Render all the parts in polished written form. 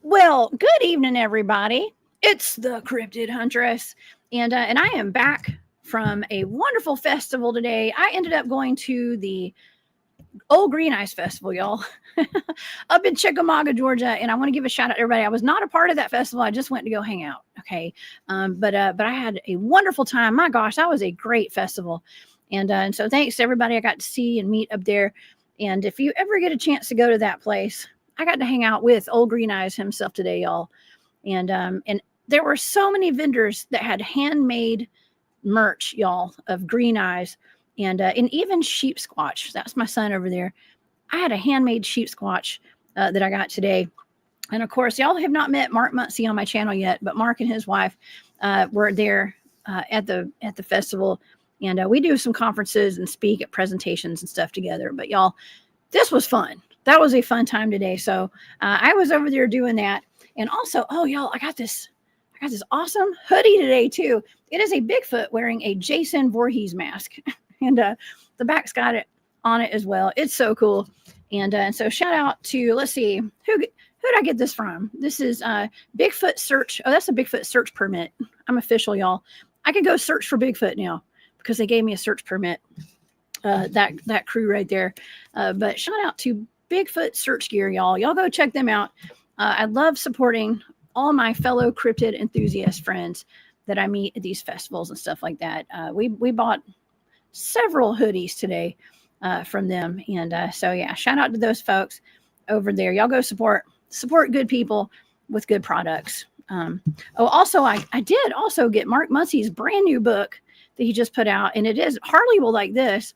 Well, good evening, everybody. It's the Cryptid Huntress, and I am back from a wonderful festival today. I ended up going to the Old Green Ice Festival, y'all, up in Chickamauga, Georgia, and I want to give a shout out to everybody. I was not a part of that festival. I just went to go hang out, okay? But I had a wonderful time. My gosh, that was a great festival, and so thanks to everybody I got to see and meet up there. And if you ever get a chance to go to that place, I got to hang out with Old Green Eyes himself today, y'all. And there were so many vendors that had handmade merch, y'all, of Green Eyes and even sheep squatch. That's my son over there. I had a handmade sheep squatch that I got today. And of course, y'all have not met Mark Muncie on my channel yet, but Mark and his wife were there at the festival. And we do some conferences and speak at presentations and stuff together. But y'all, this was fun. That was a fun time today. So I was over there doing that. And also, oh, y'all, I got this awesome hoodie today, too. It is a Bigfoot wearing a Jason Voorhees mask. And the back's got it on it as well. It's so cool. And so shout out to, let's see, who did I get this from? This is Bigfoot search. Oh, that's a Bigfoot search permit. I'm official, y'all. I can go search for Bigfoot now because they gave me a search permit. That crew right there. But shout out to Bigfoot search gear, y'all. Y'all go check them out. I love supporting all my fellow cryptid enthusiast friends that I meet at these festivals and stuff like that. We bought several hoodies today from them. And so, yeah, shout out to those folks over there. Y'all go support good people with good products. Also, I did also get Mark Muncie's brand new book that he just put out. And it is, Harley will like this.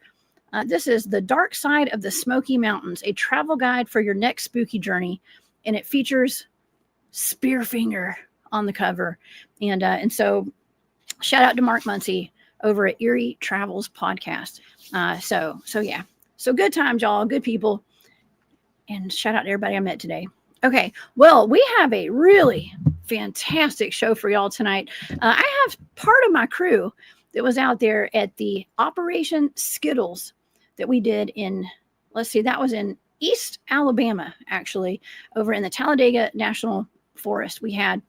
This is The Dark Side of the Smoky Mountains, a travel guide for your next spooky journey. And it features Spearfinger on the cover. And so shout out to Mark Muncie over at Eerie Travels Podcast. So yeah. So good times, y'all. Good people. And shout out to everybody I met today. Okay. Well, we have a really fantastic show for y'all tonight. I have part of my crew that was out there at the Operation Skittles that we did in, let's see, that was in East Alabama, actually, over in the Talladega National Forest. We had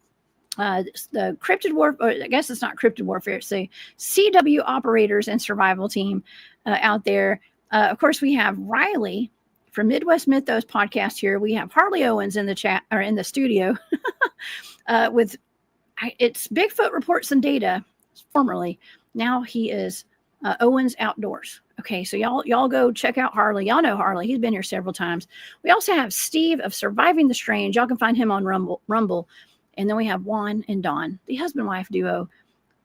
the Cryptid Warfare, I guess it's not Cryptid Warfare, it's the C.W. Operators and Survival Team out there. Of course, we have Ryley from Midwest Mythos podcast here. We have Harley Owens in the chat, or in the studio with, it's Bigfoot Reports and Data, formerly. Now he is Owens Outdoors. Okay, so y'all go check out Harley. Y'all know Harley. He's been here several times. We also have Steve of Surviving the Strange. Y'all can find him on Rumble. And then we have Juan and Dawn, the husband-wife duo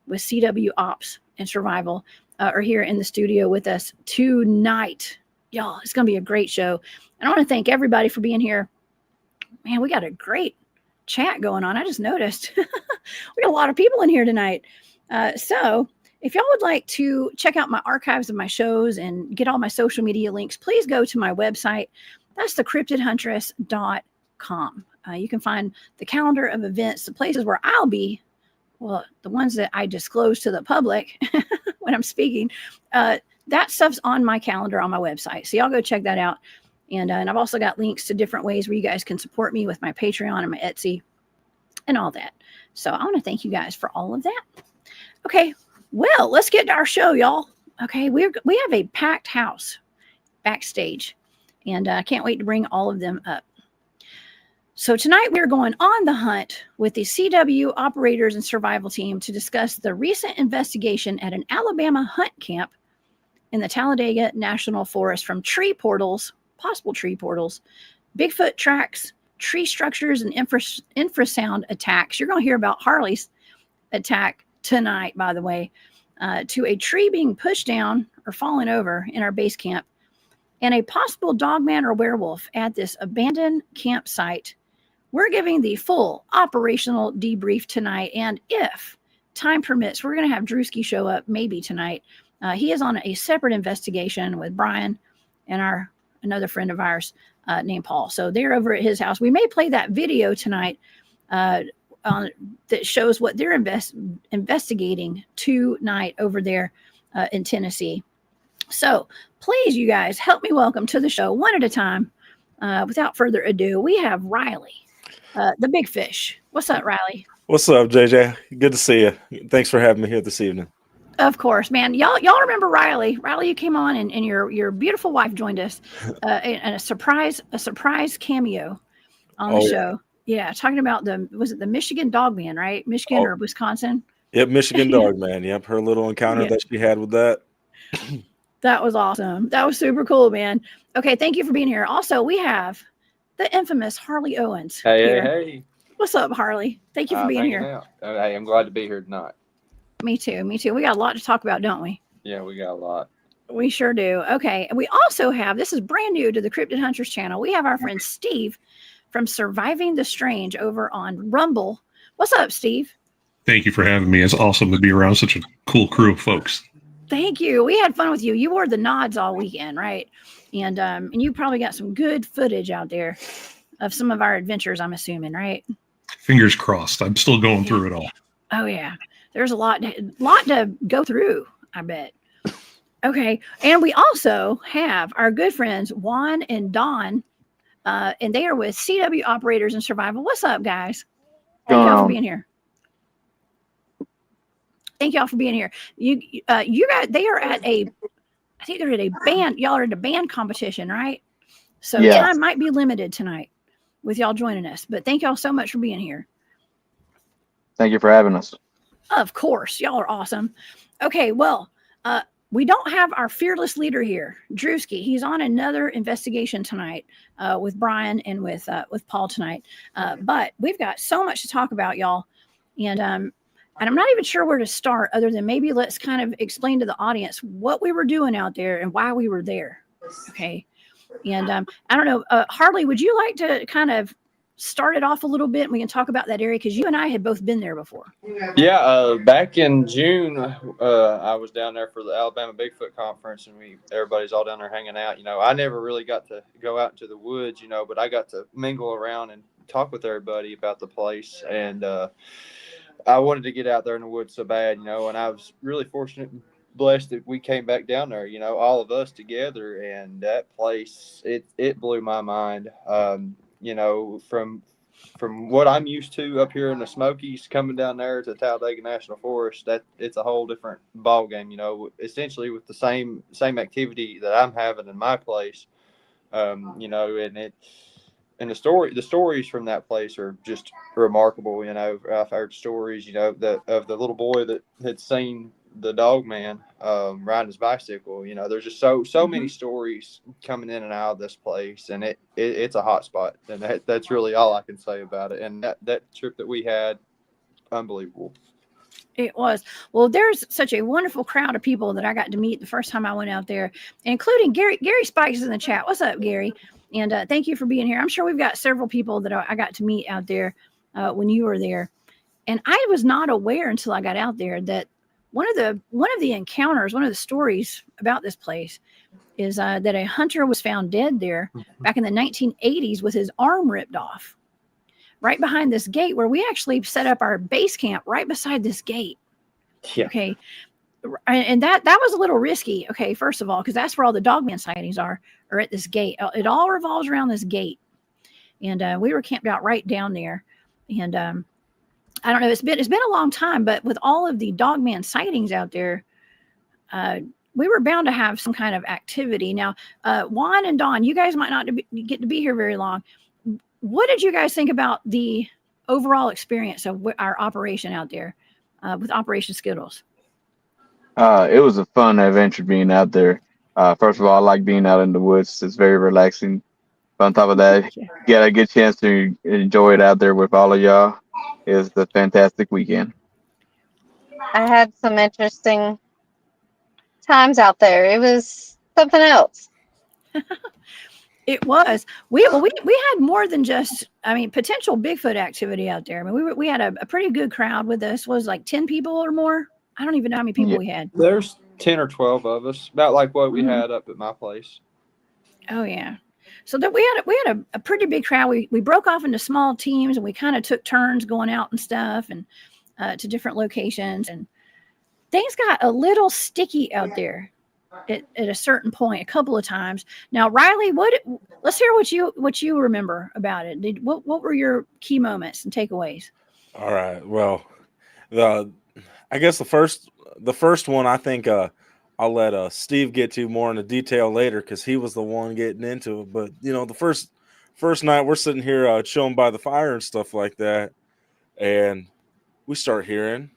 with CW Ops and Survival, are here in the studio with us tonight. Y'all, it's going to be a great show. And I want to thank everybody for being here. Man, we got a great chat going on. I just noticed. We got a lot of people in here tonight. So if y'all would like to check out my archives of my shows and get all my social media links, please go to my website. That's thecryptidhuntress.com. You can find the calendar of events, the places where I'll be, well, the ones that I disclose to the public when I'm speaking. That stuff's on my calendar on my website. So y'all go check that out. And I've also got links to different ways where you guys can support me with my Patreon and my Etsy and all that. So I want to thank you guys for all of that. Okay. Well, let's get to our show, y'all. Okay, we have a packed house backstage, and I can't wait to bring all of them up. So tonight we're going on the hunt with the CW Operators and Survival Team to discuss the recent investigation at an Alabama hunt camp in the Talladega National Forest from tree portals, possible tree portals, Bigfoot tracks, tree structures, and infrasound attacks. You're going to hear about Harley's attack tonight, by the way, to a tree being pushed down or fallen over in our base camp, and a possible dogman or werewolf at this abandoned campsite. We're giving the full operational debrief tonight, and if time permits, we're going to have Drewski show up maybe tonight. He is on a separate investigation with Brian and another friend of ours named Paul. So they're over at his house. We may play that video tonight that shows what they're investigating tonight over there in Tennessee. So please, you guys, help me welcome to the show one at a time. Without further ado, we have Ryley, the big fish. What's up, Ryley? What's up, JJ? Good to see you. Thanks for having me here this evening. Of course, man. Y'all remember Ryley? Ryley, you came on and your beautiful wife joined us, and a surprise cameo on the show. Yeah, talking about was it the Michigan Dogman, right? Michigan or Wisconsin? Yep, Michigan Dogman. Yep, her little encounter that she had with that. That was awesome. That was super cool, man. Okay, thank you for being here. Also, we have the infamous Harley Owens. Hey. What's up, Harley? Thank you for being here. Hey, I'm glad to be here tonight. Me too. We got a lot to talk about, don't we? Yeah, we got a lot. We sure do. Okay. And we also have, this is brand new to the Cryptid Hunters channel. We have our friend Steve from Surviving the Strange over on Rumble. What's up, Steve? Thank you for having me. It's awesome to be around such a cool crew of folks. Thank you. We had fun with you. You wore the nods all weekend, right? And you probably got some good footage out there of some of our adventures, I'm assuming, right? Fingers crossed. I'm still going through it all. Oh, yeah. There's a lot to go through, I bet. Okay. And we also have our good friends, Juan and Don, and they are with C.W. Operators and Survival. What's up, guys? Thank y'all for being here. Thank y'all for being here. You guys, they are at I think they're at a band. Y'all are at a band competition, right? So time might be limited tonight with y'all joining us, but thank y'all so much for being here. Thank you for having us. Of course. Y'all are awesome. Okay. Well, we don't have our fearless leader here, Drewski. He's on another investigation tonight with Brian and with Paul tonight. But we've got so much to talk about, y'all. And I'm not even sure where to start other than maybe let's kind of explain to the audience what we were doing out there and why we were there. Okay. And I don't know, Harley, would you like to kind of start it off a little bit and we can talk about that area? Because you and I had both been there before. Yeah. Back in June, I was down there for the Alabama Bigfoot conference, and everybody's all down there hanging out. I never really got to go out into the woods, but I got to mingle around and talk with everybody about the place. And, I wanted to get out there in the woods so bad, and I was really fortunate and blessed that we came back down there, all of us together, and that place, it blew my mind. From what I'm used to up here in the Smokies, coming down there to Talladega National Forest, that it's a whole different ball game, essentially with the same activity that I'm having in my place, and the stories from that place are just remarkable. I've heard stories, of the little boy that had seen the Dogman riding his bicycle. There's just so many stories coming in and out of this place, and it's a hot spot, and that's really all I can say about it. And that trip that we had, unbelievable. It was. Well, there's such a wonderful crowd of people that I got to meet the first time I went out there, including Gary. Gary Spikes is in the chat. What's up, Gary? And thank you for being here. I'm sure we've got several people that I got to meet out there when you were there. And I was not aware until I got out there that one of the encounters, one of the stories about this place is that a hunter was found dead there back in the 1980s with his arm ripped off right behind this gate, where we actually set up our base camp right beside this gate. Yeah. Okay. And that was a little risky. Okay. First of all, because that's where all the Dogman sightings are at this gate. It all revolves around this gate. And we were camped out right down there. And I don't know, it's been a long time, but with all of the Dogman sightings out there, we were bound to have some kind of activity. Now, Juan and Don, you guys might not get to be here very long. What did you guys think about the overall experience of our operation out there with Operation Skittles? It was a fun adventure being out there. First of all, I like being out in the woods. It's very relaxing. But on top of that, get a good chance to enjoy it out there with all of y'all. It's a fantastic weekend. I had some interesting times out there. It was something else. It was. We had more than just, I mean, potential Bigfoot activity out there. I mean, we had a pretty good crowd with us. Was like 10 people or more. I don't even know how many people we had. There's 10 or 12 of us, about like what we Mhm. had up at my place. Oh yeah. So that we had a pretty big crowd. We broke off into small teams and we kind of took turns going out and stuff and to different locations, and things got a little sticky out there at a certain point a couple of times. Now, Ryley, let's hear what you remember about it. What were your key moments and takeaways? All right. Well, I guess the first one, I think I'll let Steve get to more in the detail later because he was the one getting into it. But the first night we're sitting here chilling by the fire and stuff like that, and we start hearing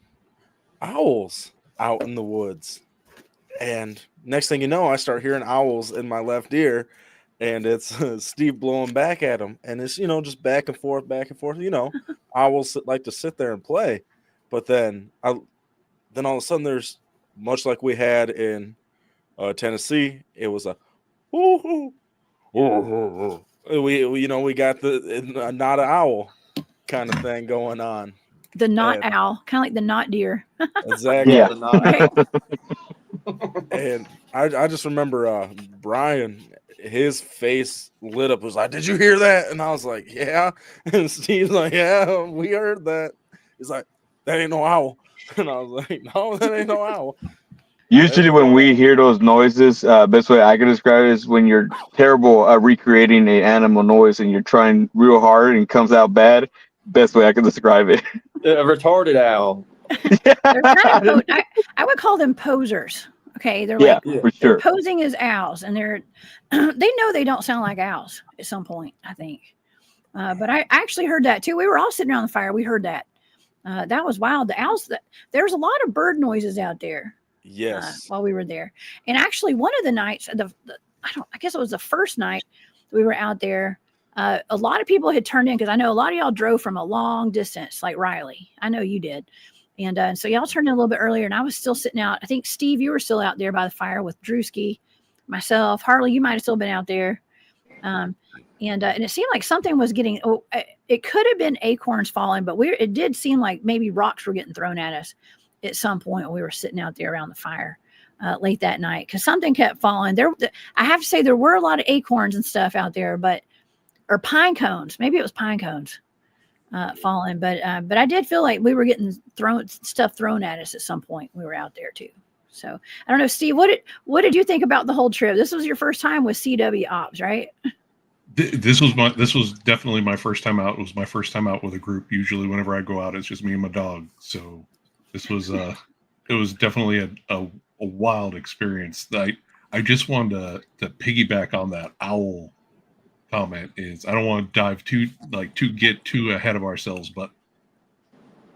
owls out in the woods. And next thing you know, I start hearing owls in my left ear, and it's Steve blowing back at him, and it's just back and forth. Owls like to sit there and play, but then all of a sudden there's, much like we had in Tennessee, it was a woo hoo. We got the not an owl kind of thing going on. The knot owl, kind of like the knot deer. Exactly. Yeah. Right. And I just remember Brian, his face lit up. Was like, "Did you hear that?" And I was like, "Yeah." And Steve's like, "Yeah, we heard that." He's like, "That ain't no owl." And I was like, "No, that ain't no owl." Usually when we hear those noises, best way I can describe it is when you're terrible at recreating an animal noise and you're trying real hard and it comes out bad. Best way I can describe it. A retarded owl. They're kind of I would call them posers. Okay, they're Yeah, like for they're sure. posing as owls, and they know they don't sound like owls at some point, I think. But I actually heard that too. We were all sitting around the fire. We heard that. That was wild. The owls. There's a lot of bird noises out there. Yes. While we were there, and actually one of the nights, I guess it was the first night we were out there. A lot of people had turned in because I know a lot of y'all drove from a long distance, like Ryley. I know you did. And so y'all turned in a little bit earlier, and I was still sitting out. I think, Steve, you were still out there by the fire with Drewski, myself. Harley, you might have still been out there. And it seemed like something was getting, it could have been acorns falling, but it did seem like maybe rocks were getting thrown at us at some point when we were sitting out there around the fire late that night, because something kept falling. I have to say there were a lot of acorns and stuff out there, or pine cones. Maybe it was pine cones. Falling, but I did feel like we were getting stuff thrown at us at some point. We were out there too. So I don't know, Steve, what did you think about the whole trip? This was your first time with CW Ops, right? This was definitely my first time out. It was my first time out with a group. Usually whenever I go out, it's just me and my dog. So this was it was definitely a wild experience. I just wanted to piggyback on that owl comment. Is I don't want to dive to get too ahead of ourselves, but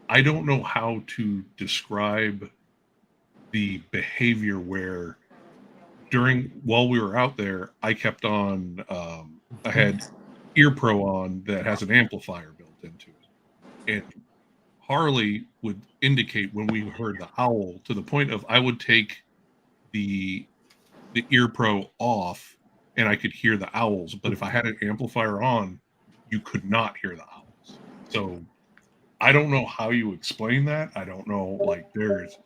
I don't know how to describe the behavior where while we were out there, I kept on I had ear pro on that has an amplifier built into it, and Harley would indicate when we heard the owl to the point of I would take the ear pro off and I could hear the owls. But if I had an amplifier on, you could not hear the owls. So I don't know how you explain that. I don't know. Like there's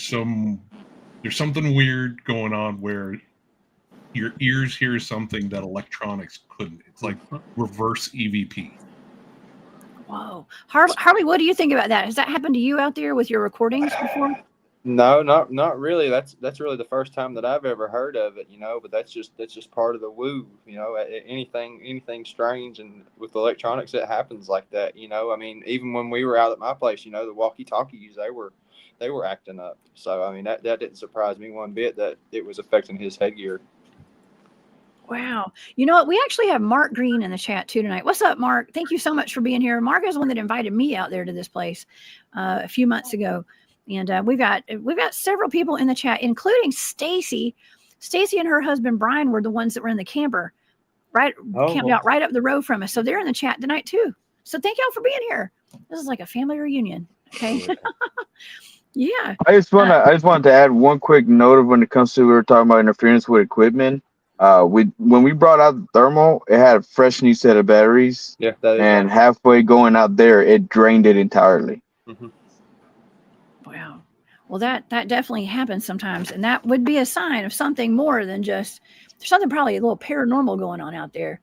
something weird going on where your ears hear something that electronics couldn't. It's like reverse EVP. Whoa. Harley, what do you think about that? Has that happened to you out there with your recordings before? No, not really. That's really the first time that I've ever heard of it, but that's just part of the woo, anything strange, and with electronics it happens like that, I mean, even when we were out at my place, the walkie-talkies, they were acting up. So I mean that didn't surprise me one bit that it was affecting his headgear. Wow. You know what? We actually have Mark Green in the chat too tonight. What's up, Mark? Thank you so much for being here. Mark is the one that invited me out there to this place a few months ago. And we've got several people in the chat, including Stacy. Stacy and her husband Brian were the ones that were in the camper, right? Camped out right up the road from us. So they're in the chat tonight too. So thank y'all for being here. This is like a family reunion. Okay. Yeah. I just wanted to add one quick note of when it comes to we were talking about interference with equipment. When we brought out the thermal, it had a fresh new set of batteries. Yeah, that is and right. halfway going out there, it drained it entirely. Mm-hmm. Wow. Well, that definitely happens sometimes, and that would be a sign of something more than just there's something probably a little paranormal going on out there.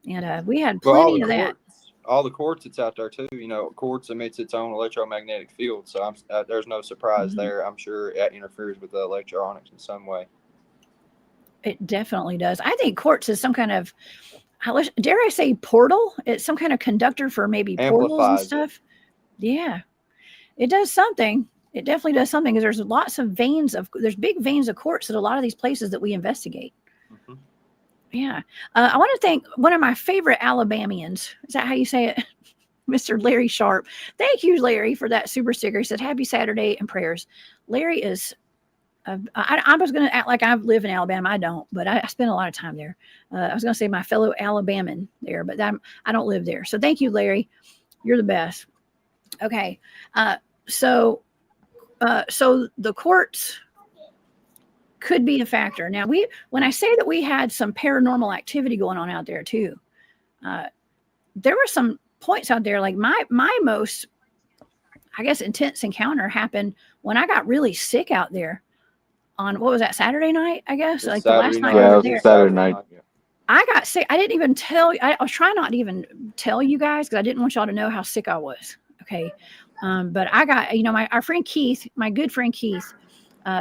And we had plenty of that. All the quartz that's out there too. You know, quartz emits its own electromagnetic field, so there's no surprise there. I'm sure it interferes with the electronics in some way. It definitely does. I think quartz is some kind of, dare I say, portal? It's some kind of conductor for maybe portals and stuff. Yeah, it does something. It definitely does something because there's lots of there's big veins of quartz at a lot of these places that we investigate. Mm-hmm. Yeah. I want to thank one of my favorite Alabamians. Is that how you say it? Mr. Larry Sharp. Thank you, Larry, for that super sticker. He said, happy Saturday and prayers. Larry is, I was going to act like I live in Alabama. I don't, but I spend a lot of time there. I was going to say my fellow Alabaman there, but I don't live there. So thank you, Larry. You're the best. Okay. So the quartz could be a factor. Now, when I say that we had some paranormal activity going on out there too, there were some points out there. Like my most, I guess, intense encounter happened when I got really sick out there on, what was that, Saturday night? I guess like the last night we were there. Saturday night. I got sick. I didn't even tell. I was trying not to even tell you guys because I didn't want y'all to know how sick I was. Okay. But I got, our friend Keith, my good friend Keith,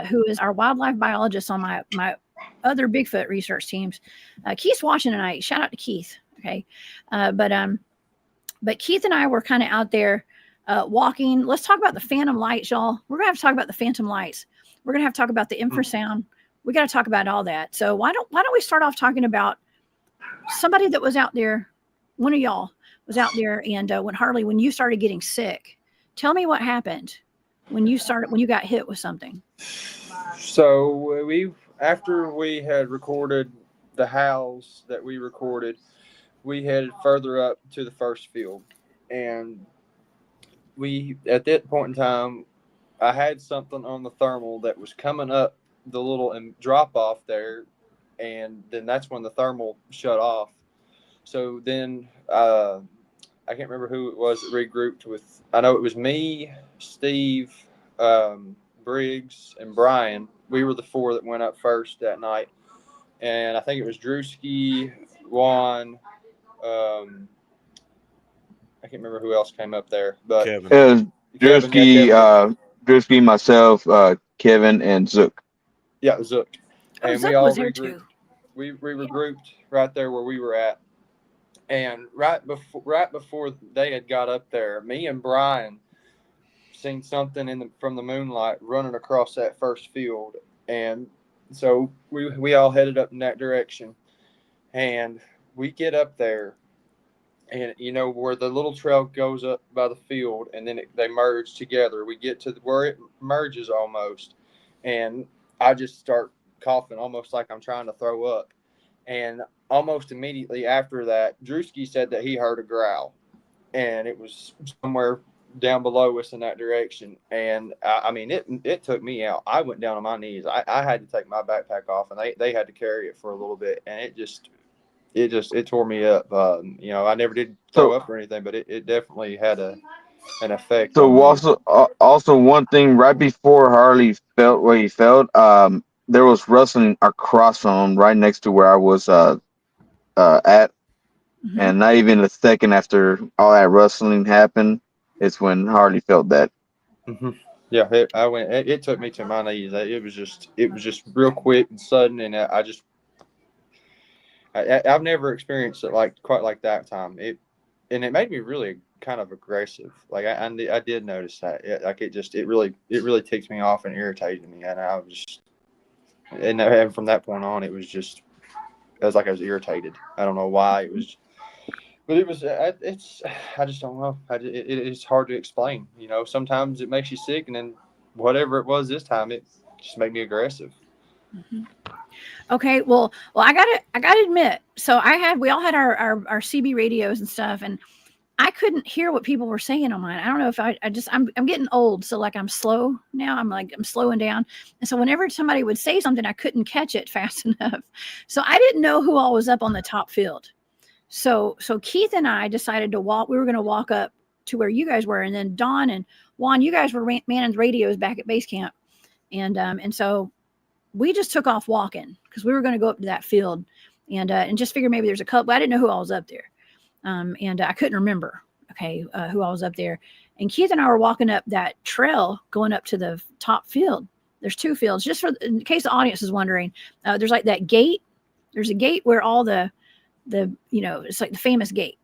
who is our wildlife biologist on my other Bigfoot research teams. Keith's watching tonight. Shout out to Keith. Okay. But Keith and I were kind of out there walking. Let's talk about the phantom lights, y'all. We're going to have to talk about the phantom lights. We're going to have to talk about the infrasound. We got to talk about all that. So why don't we start off talking about somebody that was out there, one of y'all was out there, and when you started getting sick, tell me what happened when you got hit with something. So after we had recorded the howls that we recorded, we headed further up to the first field, and at that point in time, I had something on the thermal that was coming up the little drop off there, and then that's when the thermal shut off. So then I can't remember who it was that regrouped with. I know it was me, Steve, Briggs, and Brian. We were the four that went up first that night, and I think it was Drewski, Juan. I can't remember who else came up there, but Kevin. It was Drewski, myself, Kevin, and Zook. Yeah, Zook. And Zook we all was there regrouped. too. We regrouped right there where we were at. And right before they had got up there, me and Brian seen something from the moonlight running across that first field. And so we all headed up in that direction. And we get up there, and where the little trail goes up by the field, and then they merge together. We get to where it merges almost, and I just start coughing almost like I'm trying to throw up. And almost immediately after that, Drewski said that he heard a growl, and it was somewhere down below us in that direction. And it took me out. I went down on my knees. I had to take my backpack off, and they had to carry it for a little bit, and it tore me up. I never did throw up or anything, but it definitely had an effect. So also one thing, right before Harley felt what he felt, there was rustling across from him, right next to where I was at, and not even a second after all that rustling happened, it's when Harley felt that. Mm-hmm. Yeah, it took me to my knees. It was just real quick and sudden, and I've never experienced it quite like that time. It made me really kind of aggressive. Like I did notice that. It really ticked me off and irritated me, and I was just, and from that point on, it was like I was irritated. I don't know why it was, but it was. I just don't know. It's hard to explain. Sometimes it makes you sick, and then whatever it was this time, it just made me aggressive. Mhm. Okay, well, I gotta admit. So we all had our CB radios and stuff, and I couldn't hear what people were saying on mine. I don't know if I'm getting old, so like I'm slow now. I'm slowing down, and so whenever somebody would say something, I couldn't catch it fast enough. So I didn't know who all was up on the top field. So Keith and I decided to walk. We were going to walk up to where you guys were, and then Dawn and Juan, you guys were manning the radios back at base camp, and so we just took off walking because we were going to go up to that field, and just figure maybe there's a couple. I didn't know who all was up there. And I couldn't remember, who I was up there. And Keith and I were walking up that trail going up to the top field. There's two fields, just in case the audience is wondering. There's like that gate. There's a gate where all the it's like the famous gate,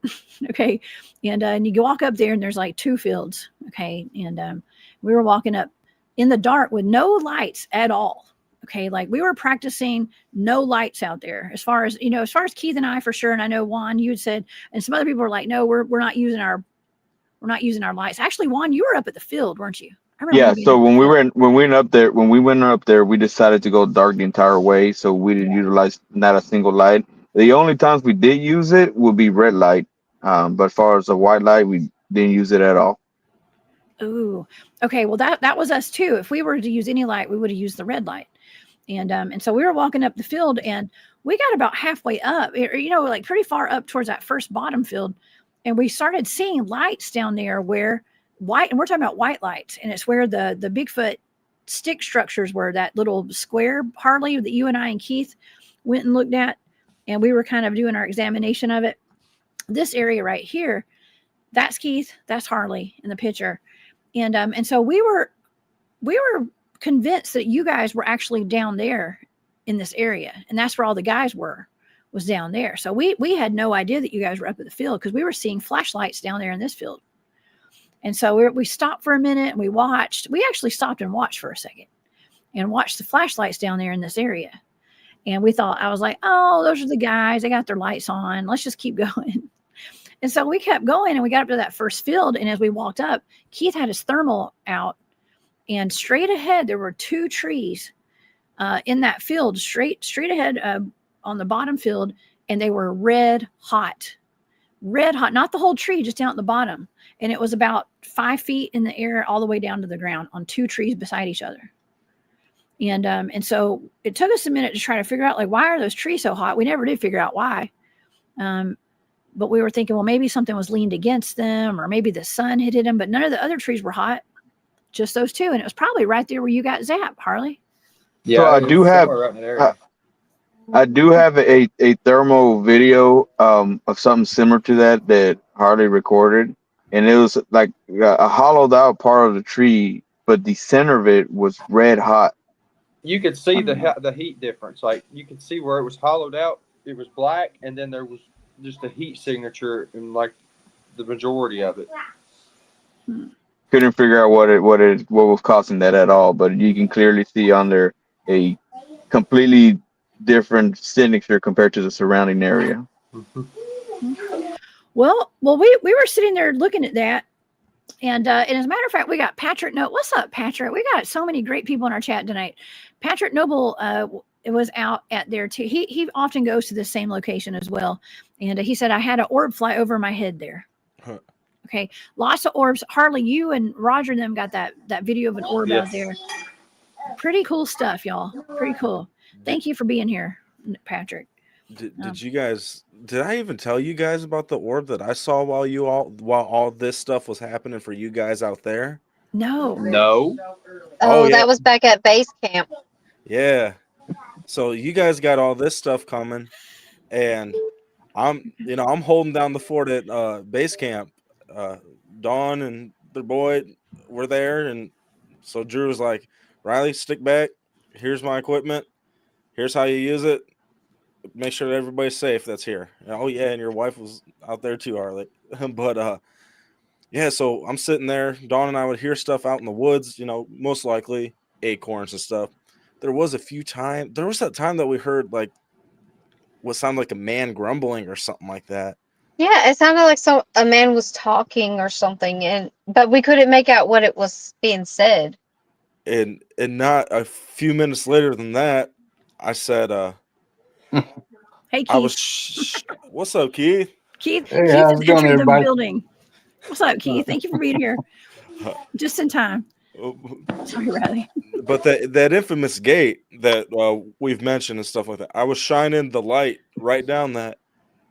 okay. And you walk up there, and there's like two fields, okay. And we were walking up in the dark with no lights at all. Okay, like we were practicing no lights out there. As far as Keith and I for sure, and I know Juan, you had said, and some other people were like, no, we're not using our lights. Actually, Juan, you were up at the field, weren't you? I remember Yeah. you being So up at the when we went up there, we decided to go dark the entire way, so we didn't utilize not a single light. The only times we did use it would be red light. But as far as the white light, we didn't use it at all. Ooh, okay. Well, that was us too. If we were to use any light, we would have used the red light. And so we were walking up the field, and we got about halfway up, like pretty far up towards that first bottom field. And we started seeing lights down there where white, and we're talking about white lights. And it's where the Bigfoot stick structures were, that little square Harley that you and I and Keith went and looked at. And we were kind of doing our examination of it. This area right here, that's Keith, that's Harley in the picture. And so we were convinced that you guys were actually down there in this area, and that's where all the guys was down there. So we had no idea that you guys were up at the field, because we were seeing flashlights down there in this field. And so we stopped for a minute, and we actually stopped and watched for a second and watched the flashlights down there in this area. And I was like, oh, those are the guys, they got their lights on, let's just keep going. And so we kept going, and we got up to that first field, and as we walked up, Keith had his thermal out. And straight ahead, there were two trees in that field, straight ahead on the bottom field, and they were red hot, not the whole tree, just down at the bottom. And it was about 5 feet in the air all the way down to the ground on two trees beside each other. And so it took us a minute to try to figure out, like, why are those trees so hot? We never did figure out why. But we were thinking, well, maybe something was leaned against them, or maybe the sun had hit them, but none of the other trees were hot. Just those two, and it was probably right there where you got zapped, Harley. Yeah, So I do have right in that area. I do have a thermal video of something similar to that Harley recorded, and it was like a hollowed out part of the tree, but the center of it was red hot. You could see the heat difference. Like, you could see where it was hollowed out, it was black, and then there was just a heat signature in like the majority of it. Couldn't figure out what was causing that at all, but you can clearly see under a completely different signature compared to the surrounding area. Well, we were sitting there looking at that, and as a matter of fact, we got Patrick. No, what's up, Patrick? We got so many great people in our chat tonight. Patrick Noble was out at there too. He often goes to the same location as well, and he said, I had an orb fly over my head there. Huh. Okay, lots of orbs. Harley, you and Roger and them got that video of an orb out there. Pretty cool stuff, y'all. Pretty cool. Thank you for being here, Patrick. Did you guys? Did I even tell you guys about the orb that I saw while all this stuff was happening for you guys out there? No. Oh, yeah. That was back at base camp. Yeah. So you guys got all this stuff coming, and I'm holding down the fort at base camp. Dawn and their boy were there, and so Drew was like, Ryley, stick back. Here's my equipment. Here's how you use it. Make sure that everybody's safe that's here. Oh yeah, and your wife was out there too, Harley. But yeah, so I'm sitting there. Dawn and I would hear stuff out in the woods, most likely acorns and stuff. There was that time that we heard like what sounded like a man grumbling or something like that. Yeah, it sounded like a man was talking or something, but we couldn't make out what it was being said. And not a few minutes later than that, I said, Hey, I was, Keith. what's up, Keith? Keith Hey, has how's it going, entered the everybody? building. What's up, Keith? Thank you for being here. Just in time. Sorry, Riley. But that infamous gate that we've mentioned and stuff like that, I was shining the light right down that,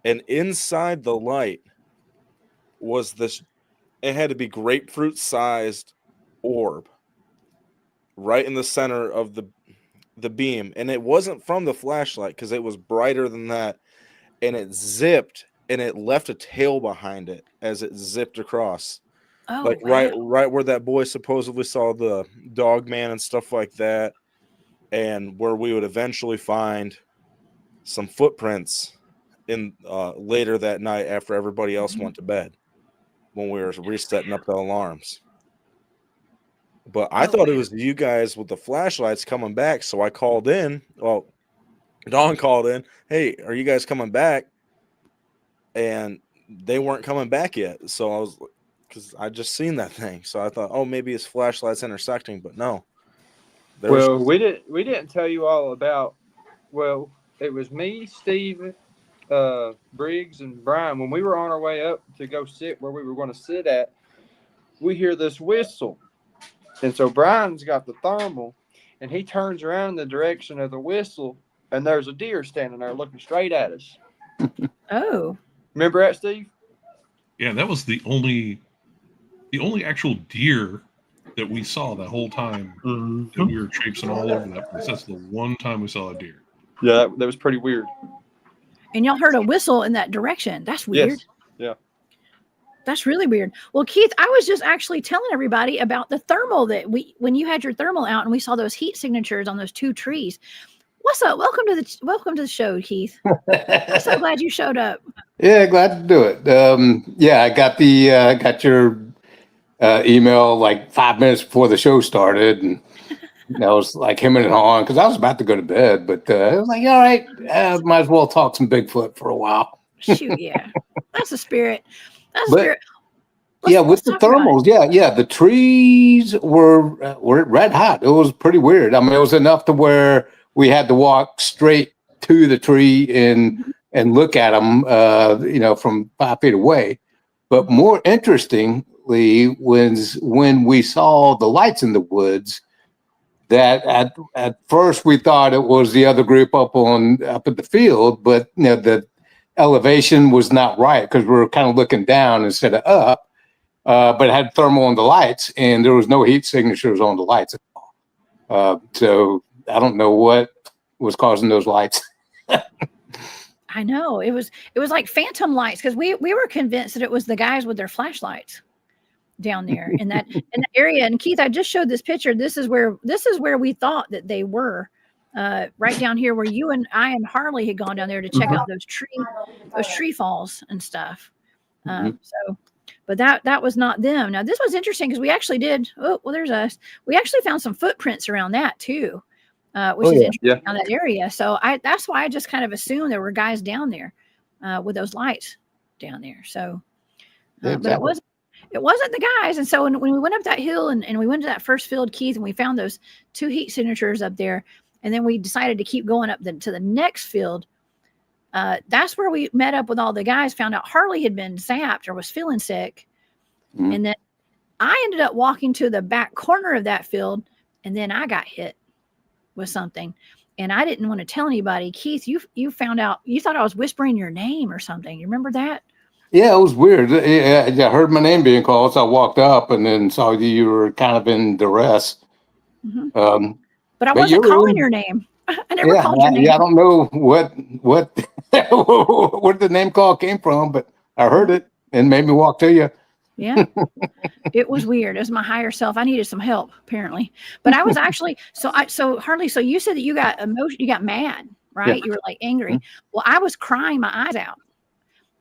and inside the light was this, it had to be grapefruit sized orb right in the center of the beam, and it wasn't from the flashlight because it was brighter than that, and it zipped and it left a tail behind it as it zipped across. Oh, Like wow. right where that boy supposedly saw the Dogman and stuff like that, and where we would eventually find some footprints in later that night after everybody else went to bed when we were resetting up the alarms. But I thought it was you guys with the flashlights coming back, so I called in. Well, Dawn called in. Hey, are you guys coming back? And they weren't coming back yet. So I was, because I just seen that thing. So I thought, oh, maybe it's flashlights intersecting, but no. Well, we didn't tell you all about. Well, it was me, Steve, Briggs, and Brian. When we were on our way up to go sit where we were going to sit at, we hear this whistle, and so Brian's got the thermal, and he turns around in the direction of the whistle, and there's a deer standing there looking straight at us. Oh. Remember that, Steve? Yeah, that was the only actual deer that we saw that whole time that we were traipsing all over that place. That's the one time we saw a deer. Yeah, that was pretty weird. And y'all heard a whistle in that direction. That's weird. Yes. Yeah. That's really weird. Well, Keith, I was just actually telling everybody about the thermal that when you had your thermal out and we saw those heat signatures on those 2 trees. What's up? Welcome to the show, Keith. I'm so glad you showed up. Yeah, glad to do it. Yeah, I got got your email like 5 minutes before the show started, and I was like hemming and hawing because I was about to go to bed, but I was like, all right, might as well talk some Bigfoot for a while. Shoot, yeah, that's the spirit. That's the spirit. With the thermals, yeah, the trees were red hot. It was pretty weird. I mean, it was enough to where we had to walk straight to the tree and look at them, from 5 feet away. But more interestingly, when we saw the lights in the woods, that at first we thought it was the other group up at the field, but the elevation was not right because we were kind of looking down instead of up. But it had thermal on the lights, and there was no heat signatures on the lights at all. So I don't know what was causing those lights. I know it was like phantom lights because we were convinced that it was the guys with their flashlights down there in that area. And Keith, I just showed this picture. This is where we thought that they were, right down here where you and I and Harley had gone down there to check out those tree falls and stuff. So, but that was not them. Now this was interesting because we actually did. Oh, well, there's us. We actually found some footprints around that too. Which is interesting on that area. So that's why I just kind of assumed there were guys down there with those lights down there. So, but it wasn't the guys. And so when we went up that hill and we went to that first field, Keith, and we found those 2 heat signatures up there, and then we decided to keep going up to the next field. That's where we met up with all the guys, found out Harley had been zapped or was feeling sick. And then I ended up walking to the back corner of that field, and then I got hit with something, and I didn't want to tell anybody. Keith, you found out, you thought I was whispering your name or something. You remember that? Yeah, it was weird. I heard my name being called, so I walked up and then saw you were kind of in duress. But I wasn't calling your name. I never called your name. Yeah, I don't know what where the name call came from, but I heard it and made me walk to you. Yeah, it was weird. It was my higher self. I needed some help, apparently. But I was actually so Harley. So you said that you got emotion. You got mad, right? You were like angry. Well, I was crying my eyes out.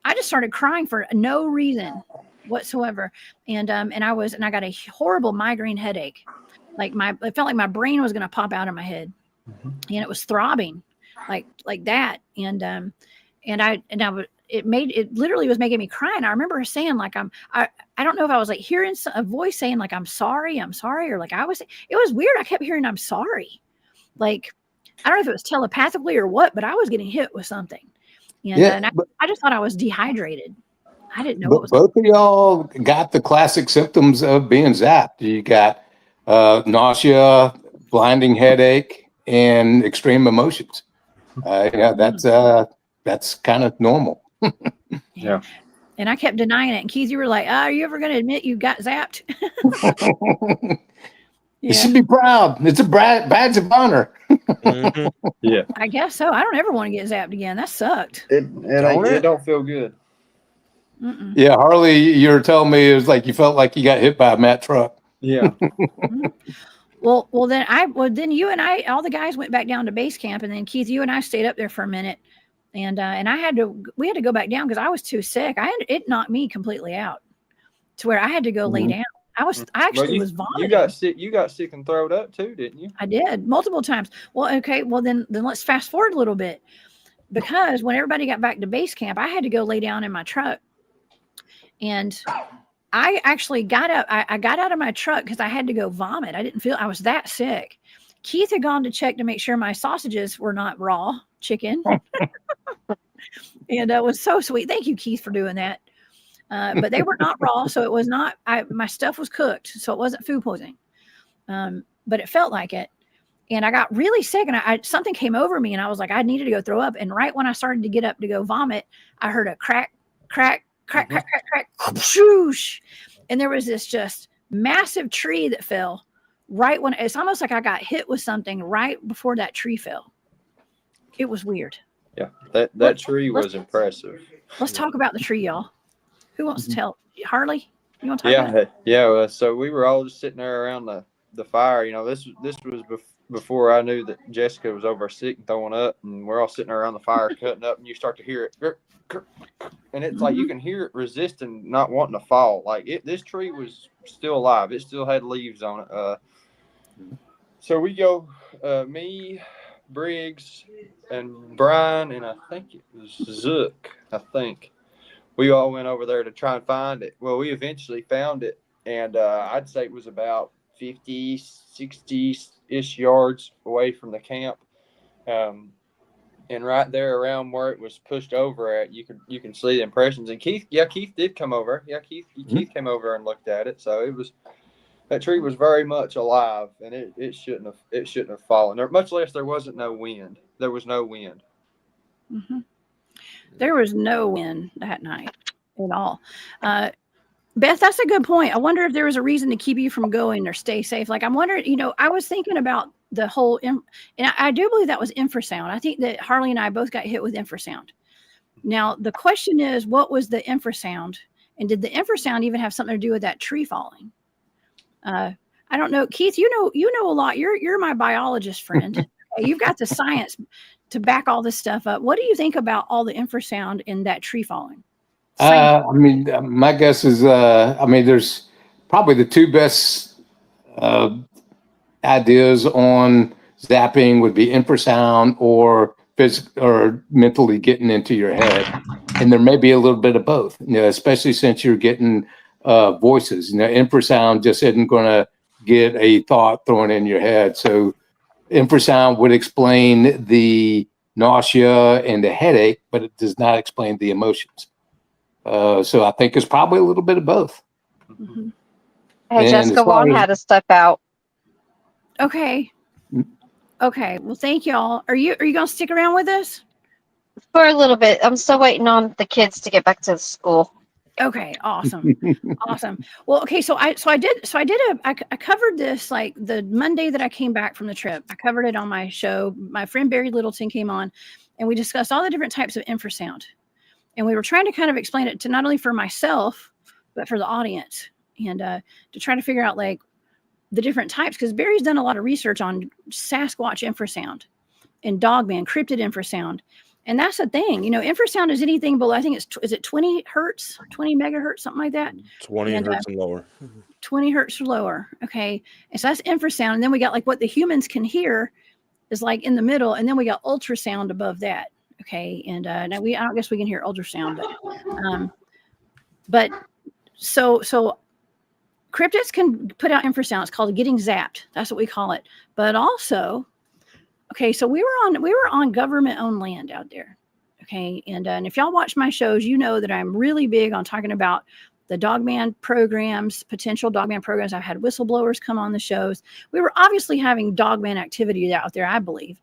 I just started crying for no reason whatsoever, and I got a horrible migraine headache. It felt like my brain was going to pop out of my head, and it was throbbing, like that, it literally was making me cry. And I remember her saying like I don't know if I was like hearing a voice saying like I'm sorry, or like it was weird. I kept hearing I'm sorry, like I don't know if it was telepathically or what, but I was getting hit with something. And, Yeah, and but, I just thought I was dehydrated. I didn't know what but was both of y'all got the classic symptoms of being zapped. You got nausea, blinding headache, and extreme emotions. Yeah, that's kind of normal. Yeah. And I kept denying it. And Keith, you were like, are you ever going to admit you got zapped? You should be proud. It's a badge of honor. Mhm. Yeah. I guess so. I don't ever want to get zapped again. That sucked. It don't feel good. Mm-mm. Yeah, Harley, you were telling me it was like you felt like you got hit by a Mack truck. Yeah. Well, then you and I, all the guys went back down to base camp, and then Keith, you and I stayed up there for a minute, and we had to go back down because I was too sick. It knocked me completely out to where I had to go lay down. I actually was vomiting. You got sick and throwed up too, didn't you? I did multiple times. Well, okay. Well, then let's fast forward a little bit, because when everybody got back to base camp, I had to go lay down in my truck, and I actually got up. I got out of my truck because I had to go vomit. I was that sick. Keith had gone to check to make sure my sausages were not raw chicken. And it was so sweet. Thank you, Keith, for doing that. But they were not raw, so it was not. My stuff was cooked, so it wasn't food poisoning. But it felt like it, and I got really sick, and something came over me, and I was like, I needed to go throw up. And right when I started to get up to go vomit, I heard a crack, crack, crack, crack, crack, crack, swoosh, and there was this just massive tree that fell right when it's almost like I got hit with something right before that tree fell. It was weird. Yeah, that tree was impressive. Let's talk about the tree, y'all. Who wants to tell? Harley, you want to talk about it? Yeah. So we were all just sitting there around the fire. You know, this was before I knew that Jessica was over sick and throwing up, and we're all sitting around the fire cutting up, and you start to hear it, and it's like you can hear it resisting, not wanting to fall. Like this tree was still alive; it still had leaves on it. So we go, me, Briggs, and Brian, and I think it was Zook. I think we all went over there to try and find it. Well, we eventually found it, and I'd say it was about 50, 60-ish yards away from the camp. And right there around where it was pushed over at, you can see the impressions. And Keith did come over. Yeah, Keith came over and looked at it. So that tree was very much alive, and it shouldn't have fallen. Much less there wasn't no wind. There was no wind. Mm-hmm. There was no wind that night at all. Beth, that's a good point. I wonder if there was a reason to keep you from going or stay safe. Like, I'm wondering, I was thinking about the whole, and I do believe that was infrasound. I think that Harley and I both got hit with infrasound. Now, the question is, what was the infrasound? And did the infrasound even have something to do with that tree falling? I don't know. Keith, you know a lot. You're my biologist friend. You've got the science to back all this stuff up. What do you think about all the infrasound in that tree falling? My guess is, there's probably the two best ideas on zapping would be infrasound or mentally getting into your head. And there may be a little bit of both, especially since you're getting voices. Infrasound just isn't going to get a thought thrown in your head. So infrasound would explain the nausea and the headache, but it does not explain the emotions. So I think it's probably a little bit of both. Mm-hmm. Hey, Jessica Wong had to step out. Okay. Well, thank y'all. Are you gonna stick around with us for a little bit? I'm still waiting on the kids to get back to school. Okay, awesome. Well, okay, so I covered this like the Monday that I came back from the trip. I covered it on my show. My friend Barry Littleton came on, and we discussed all the different types of infrasound. And we were trying to kind of explain it to not only for myself, but for the audience, and to try to figure out like the different types, because Barry's done a lot of research on Sasquatch infrasound and Dogman, Cryptid infrasound. And that's the thing, infrasound is anything below, I think is it 20 hertz, 20 megahertz, something like that? 20 hertz and lower. 20 hertz or lower. Okay. And so that's infrasound. And then we got like what the humans can hear is like in the middle. And then we got ultrasound above that. Okay. And now I don't guess we can hear ultrasound, but so cryptids can put out infrasound. It's called getting zapped. That's what we call it. But also, Okay, so we were on government owned land out there. Okay, and if y'all watch my shows, you know that I'm really big on talking about the Dogman programs, potential Dogman programs. I've had whistleblowers come on the shows. We were obviously having Dogman activity out there, I believe.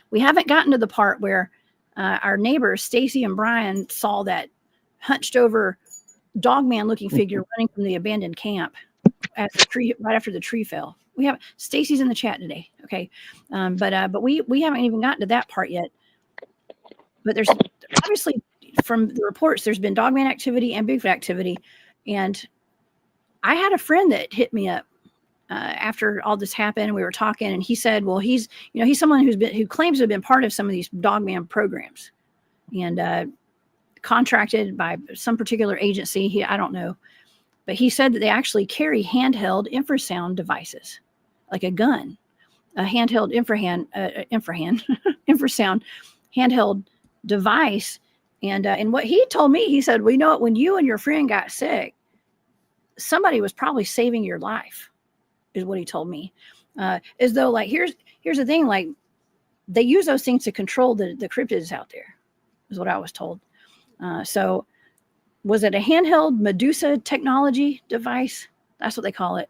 We haven't gotten to the part where our neighbors, Stacy and Brian, saw that hunched over Dogman looking figure running from the abandoned camp at the tree right after the tree fell. We have Stacy's in the chat today. Okay. But we haven't even gotten to that part yet. But there's obviously from the reports, there's been Dogman activity and Bigfoot activity. And I had a friend that hit me up after all this happened. We were talking and he said, well, he's someone who claims to have been part of some of these Dogman programs and contracted by some particular agency. I don't know. But he said that they actually carry handheld infrasound devices, like a gun, a handheld infrasound handheld device. And what he told me, he said, well, you know what, when you and your friend got sick, somebody was probably saving your life, is what he told me. As though, like, here's the thing, like, they use those things to control the cryptids out there, is what I was told. So was it a handheld Medusa technology device? That's what they call it.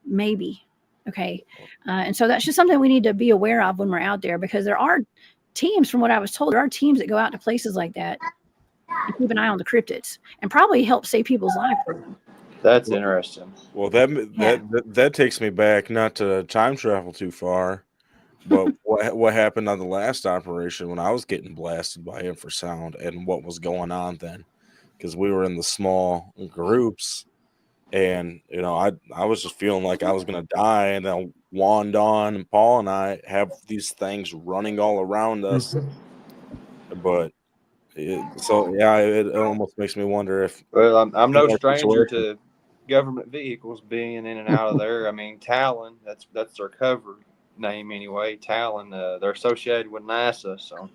Maybe. Okay. And so that's just something we need to be aware of when we're out there, because there are teams, from what I was told, there are teams that go out to places like that and keep an eye on the cryptids and probably help save people's lives. That's interesting. Well, that takes me back, not to time travel too far, but what happened on the last operation when I was getting blasted by infrasound and what was going on then, because we were in the small groups, and I was just feeling like I was gonna die, and then Juan, Dawn, and Paul and I have these things running all around us, but it almost makes me wonder if. Well, I'm no stranger to government vehicles being in and out of there. I mean, Talon, that's their cover name anyway. Talon, they're associated with NASA, so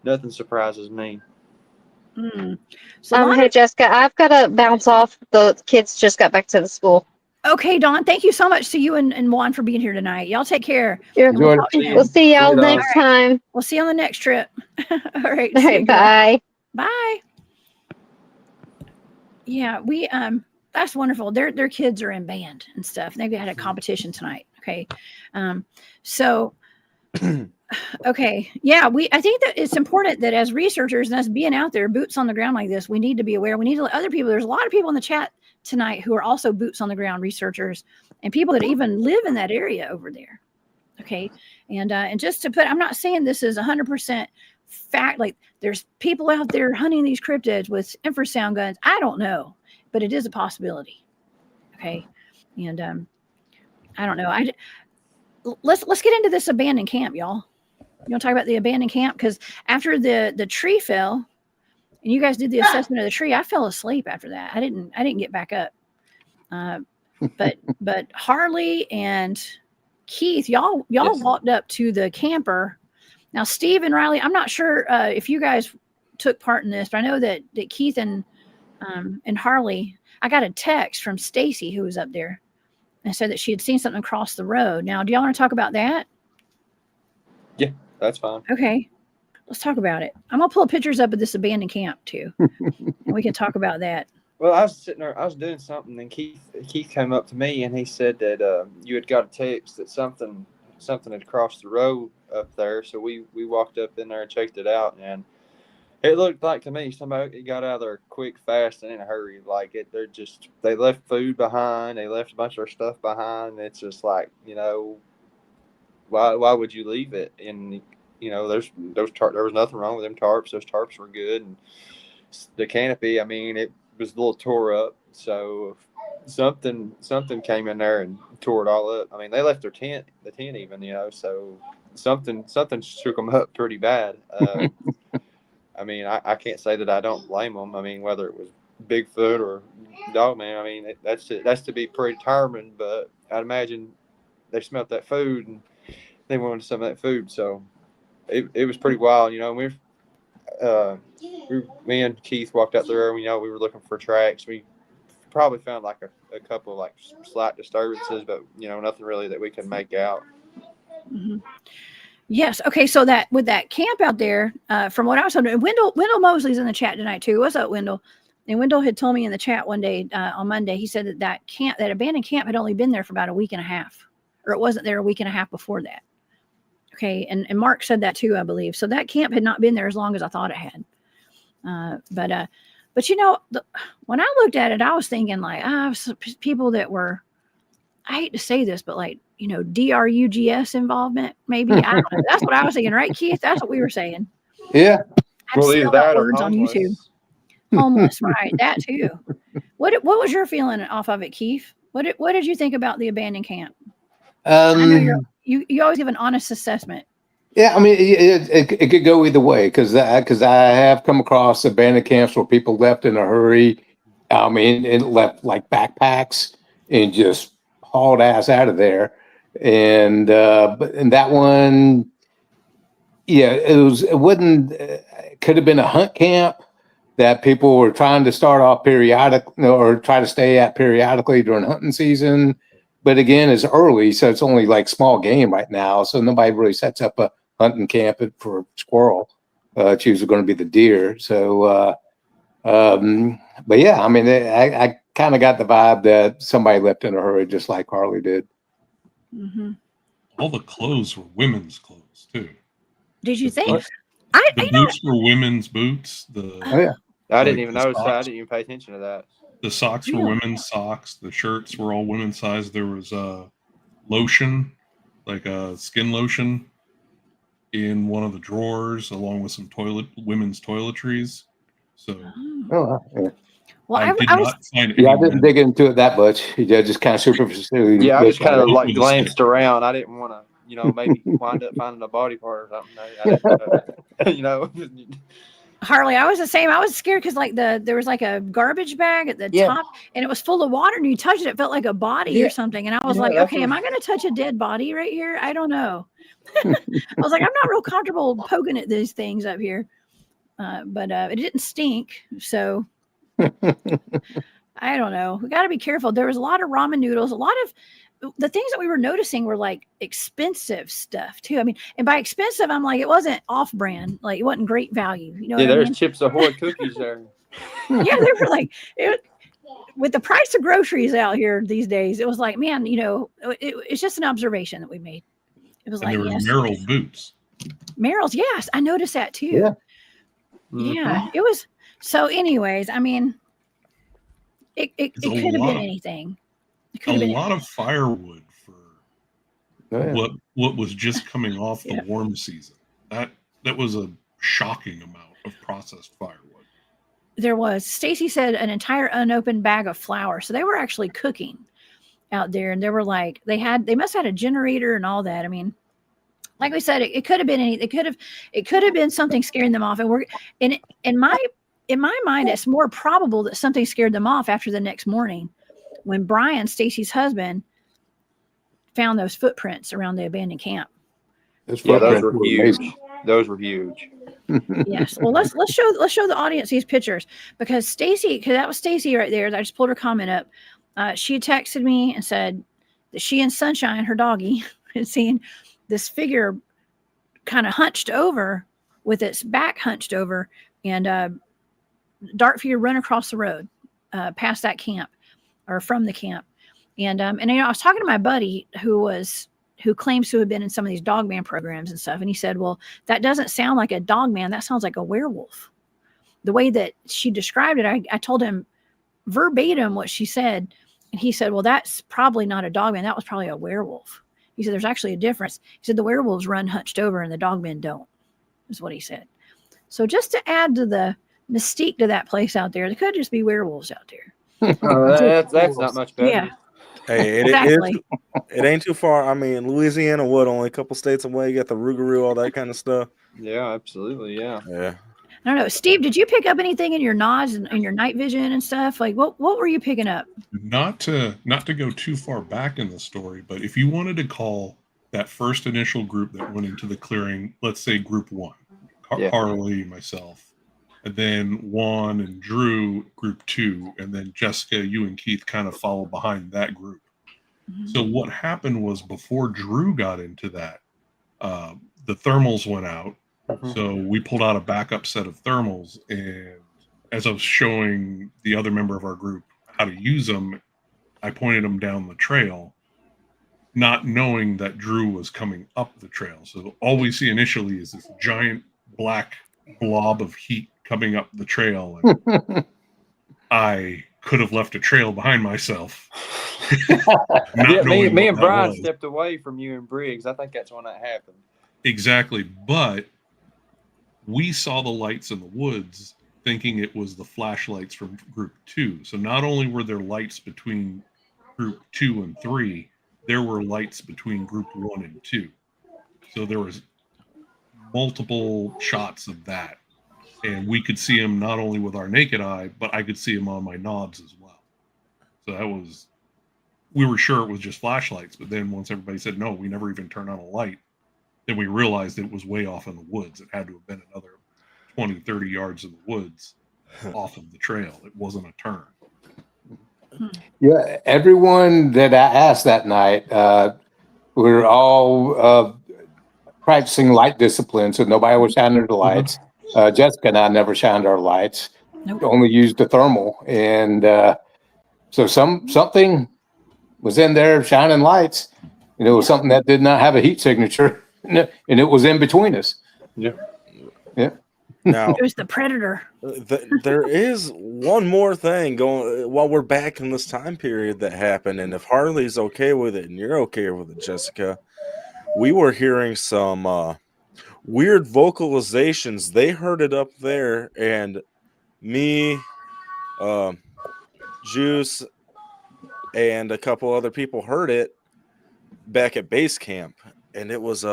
nothing surprises me. So hey Jessica, I've got to bounce off. The kids just got back to the school. Okay, Dawn, thank you so much to you and Juan for being here tonight. Y'all take care. We'll see y'all next time. We'll see you on the next trip. All right. All right, bye. Bye. Yeah, we that's wonderful. Their kids are in band and stuff. They've had a competition tonight. Okay. So okay. Yeah, I think that it's important that as researchers and us being out there, boots on the ground like this, we need to be aware. We need to let other people. There's a lot of people in the chat tonight who are also boots on the ground researchers and people that even live in that area over there. Okay. And just to put, I'm not saying this is 100% fact. Like, there's people out there hunting these cryptids with infrasound guns. I don't know, but it is a possibility. Okay. And I don't know. Let's get into this abandoned camp, y'all. You want to talk about the abandoned camp? Because after the tree fell and you guys did the assessment of the tree, I fell asleep after that. I didn't get back up. But Harley and Keith, y'all walked up to the camper. Now, Steve and Ryley, I'm not sure if you guys took part in this, but I know that Keith and Harley, I got a text from Stacy, who was up there, and said that she had seen something across the road. Now, do y'all want to talk about that? Yeah, that's fine. Okay. Let's talk about it. I'm going to pull pictures up of this abandoned camp, too. And we can talk about that. Well, I was sitting there, I was doing something, and Keith came up to me, and he said that you had got a text that something had crossed the road up there. So we walked up in there and checked it out, and it looked like to me somebody got out of there quick, fast, and in a hurry. Like they left food behind, they left a bunch of their stuff behind. It's just like, why would you leave it? And there was nothing wrong with them tarps. Those tarps were good, and the canopy, I mean, it was a little tore up. So something came in there and tore it all up. I mean, they left the tent even, so something shook them up pretty bad. I mean, I can't say that I don't blame them. I mean, whether it was Bigfoot or Dogman, I mean, that's to be predetermined. But I'd imagine they smelt that food and they wanted some of that food. So it was pretty wild, me and Keith walked out there. We were looking for tracks. We probably found like a couple of like slight disturbances, but nothing really that we could make out. Mhm. Yes. Okay. So that with that camp out there, from what I was told, Wendell Mosley's in the chat tonight too. What's up, Wendell? And Wendell had told me in the chat one day on Monday. He said that camp, that abandoned camp, had only been there for about a week and a half, or it wasn't there a week and a half before that. Okay. And Mark said that too, I believe. So that camp had not been there as long as I thought it had. But you know, when I looked at it, I was thinking like, people that were, I hate to say this, but like, you know, DRUGS involvement, maybe. I don't know. That's what I was thinking, right, Keith? That's what we were saying. Yeah. I've seen either all that that or words on homeless. YouTube. Homeless, right? That too. What was your feeling off of it, Keith? What did you think about the abandoned camp? I know you always give an honest assessment. Yeah, I mean, it could go either way because I have come across abandoned camps where people left in a hurry. I mean, and left like backpacks and just hauled ass out of there. And but in that one, yeah, it could have been a hunt camp that people were trying to start off or try to stay at periodically during hunting season. But again, it's early, so it's only like small game right now. So nobody really sets up a hunting camp for squirrel. It's usually going to be the deer. So, but yeah, I mean, I kind of got the vibe that somebody left in a hurry, just like Harley did. Mm-hmm. All the clothes were women's clothes too. Did you think? The boots were women's boots. I didn't even notice that. I didn't even pay attention to that. The socks were women's socks. The shirts were all women's size. There was lotion, like a skin lotion, in one of the drawers, along with some women's toiletries. So, yeah. Well, I did not find. Yeah, I didn't dig into it that much. Yeah, just kind of superficially. Yeah, I just kind of like glanced around. I didn't want to, you know, maybe wind up finding a body part or something. You know. Harley, I was the same. I was scared because like there was like a garbage bag at the top, and it was full of water. And you touched it, it felt like a body or something. And I was like, okay, am I going to touch a dead body right here? I don't know. I was like, I'm not real comfortable poking at these things up here, but it didn't stink, so I don't know. We got to be careful. There was a lot of ramen noodles, a lot of the things that we were noticing were like expensive stuff too. I mean, and by expensive, I'm like, it wasn't off brand, like it wasn't great value. You know, there's Chips Ahoy cookies there. Yeah, they were like, with the price of groceries out here these days, it was like, man, you know, it's just an observation that we made. It was and like, there were Merrill boots. Merrill's, yes, I noticed that too. Yeah. Yeah, it was. So, anyways, I mean, it could have been anything. A lot of firewood for what was just coming off the warm season. That was a shocking amount of processed firewood. There was. Stacy said an entire unopened bag of flour. So they were actually cooking out there, and they were like, they must have had a generator and all that. I mean, like we said, it could have been anything. It could have been something scaring them off. And in my mind, it's more probable that something scared them off after the next morning, when Brian, Stacy's husband, found those footprints around the abandoned camp. Those were huge. Those were huge. Yes. Well, let's show the audience these pictures, because Stacy, because that was Stacy right there. I just pulled her comment up. She texted me and said that she and Sunshine, her doggie, had seen this figure kind of hunched over with its back hunched over, and dark figure run across the road past that camp, or from the camp. And you know, I was talking to my buddy who claims to have been in some of these Dogman programs and stuff, and he said, well, that doesn't sound like a Dogman, that sounds like a werewolf. The way that she described it, I told him verbatim what she said, and he said, well, that's probably not a Dogman, that was probably a werewolf. He said, there's actually a difference. He said, the werewolves run hunched over and the Dogmen don't, is what he said. So just to add to the mystique to that place out there could just be werewolves out there. That's not much better. Yeah. Hey, it ain't too far. I mean, Louisiana, only a couple states away. You got the Rougarou, all that kind of stuff. Yeah, absolutely. Yeah. Yeah. I don't know. Steve, did you pick up anything in your nods and your night vision and stuff? Like what were you picking up? Not to go too far back in the story, but if you wanted to call that first initial group that went into the clearing, let's say group one, Harley, myself, and then Juan and Drew, group two, and then Jessica, you and Keith kind of follow behind that group. Mm-hmm. So what happened was, before Drew got into that, The thermals went out. So we pulled out a backup set of thermals, and as I was showing the other member of our group how to use them, I pointed them down the trail, not knowing that Drew was coming up the trail. So all we see initially is this giant black blob of heat coming up the trail. And I could have left a trail behind myself. Yeah, me knowing what and that Brian was. stepped away from you and Briggs. I think that's when that happened. Exactly. But we saw the lights in the woods thinking it was the flashlights from group 2. So not only were there lights between group 2 and 3, there were lights between group 1 and 2. So there was multiple shots of that. And we could see them not only with our naked eye, but I could see them on my nods as well. So that was, we were sure it was just flashlights. But then once everybody said, no, we never even turned on a light, then we realized it was way off in the woods. It had to have been another 20, 30 yards in the woods off of the trail. It wasn't a turn. Yeah, everyone that I asked that night, we were all practicing light discipline, so nobody was shining the lights. Jessica and I never shined our lights. Nope. Only used the thermal, and so something was in there shining lights, and it was something that did not have a heat signature, and it was in between us. Yeah. Now, It was the predator. there is one more thing going while we're back in this time period that happened, and if Harley's okay with it and you're okay with it, Jessica, we were hearing some weird vocalizations. They heard it up there, and me, Juice, and a couple other people heard it back at base camp, and it was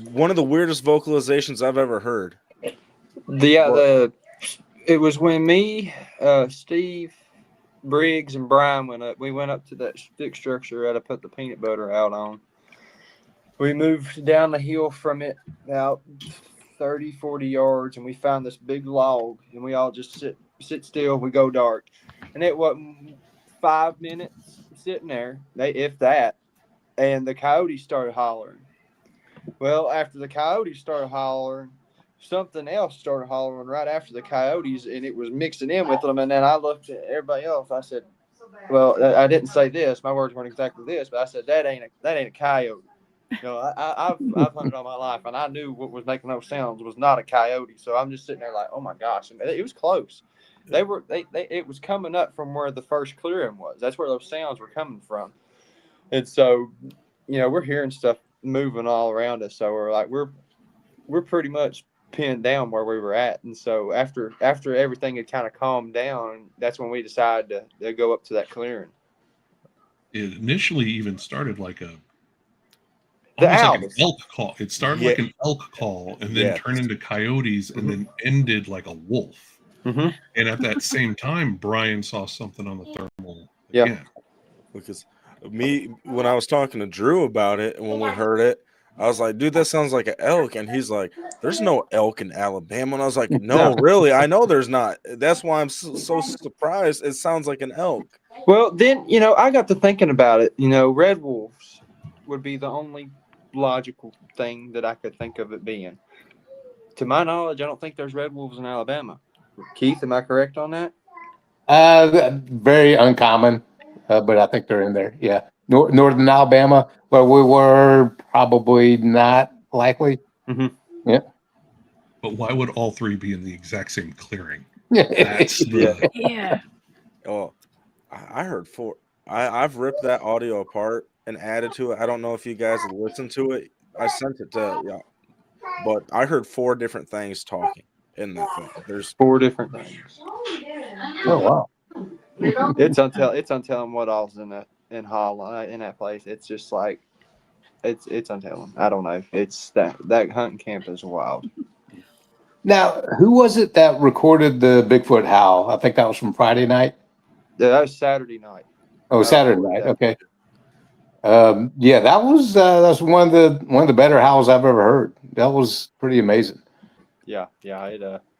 one of the weirdest vocalizations I've ever heard. It was when me, Steve, Briggs, and Brian went up. We went up to that stick structure that I put the peanut butter out on. We moved down the hill from it about 30, 40 yards, and we found this big log, and we all just sit still. We go dark. And it wasn't 5 minutes sitting there, if that, and the coyotes started hollering. Well, after the coyotes started hollering, something else started hollering right after the coyotes, and it was mixing in with them. And then I looked at everybody else. I said, well, I didn't say this. My words weren't exactly this, but I said, that ain't a coyote. You know, I've hunted all my life, and I knew what was making those sounds was not a coyote. So I'm just sitting there like, oh my gosh, and it was close. It was coming up from where the first clearing was. That's where those sounds were coming from. And so, you know, we're hearing stuff moving all around us. So we're like, we're pretty much pinned down where we were at. And so after everything had kind of calmed down, that's when we decided to go up to that clearing. It initially even started like an elk call. It started like an elk call, and then turned into coyotes, and then ended like a wolf. And at that same time, Brian saw something on the thermal again. Because when I was talking to Drew about it, and when we heard it, I was like, dude, that sounds like an elk. And he's like, there's no elk in Alabama. And I was like, no, really? I know there's not. That's why I'm so surprised. It sounds like an elk. Well, then, you know, I got to thinking about it. You know, red wolves would be the only logical thing that I could think of it being. To my knowledge, I don't think there's red wolves in Alabama. Keith, am I correct on that? Very uncommon, but I think they're in there. Yeah. Northern Alabama, where we were, probably not likely. Yeah. But why would all three be in the exact same clearing? Yeah. Oh, I heard 4. I've ripped that audio apart and added to it. I don't know if you guys have listened to it. I sent it to y'all, but I heard 4 different things talking in that thing. There's 4 different things. Oh wow. It's untelling what all's in that place. It's just like it's untelling. I don't know. It's that hunting camp is wild. Now, who was it that recorded the Bigfoot howl? I think that was from Friday night. Yeah, that was Saturday night. Oh, Saturday night. Okay. Yeah, that's one of the better howls I've ever heard. That was pretty amazing. Yeah.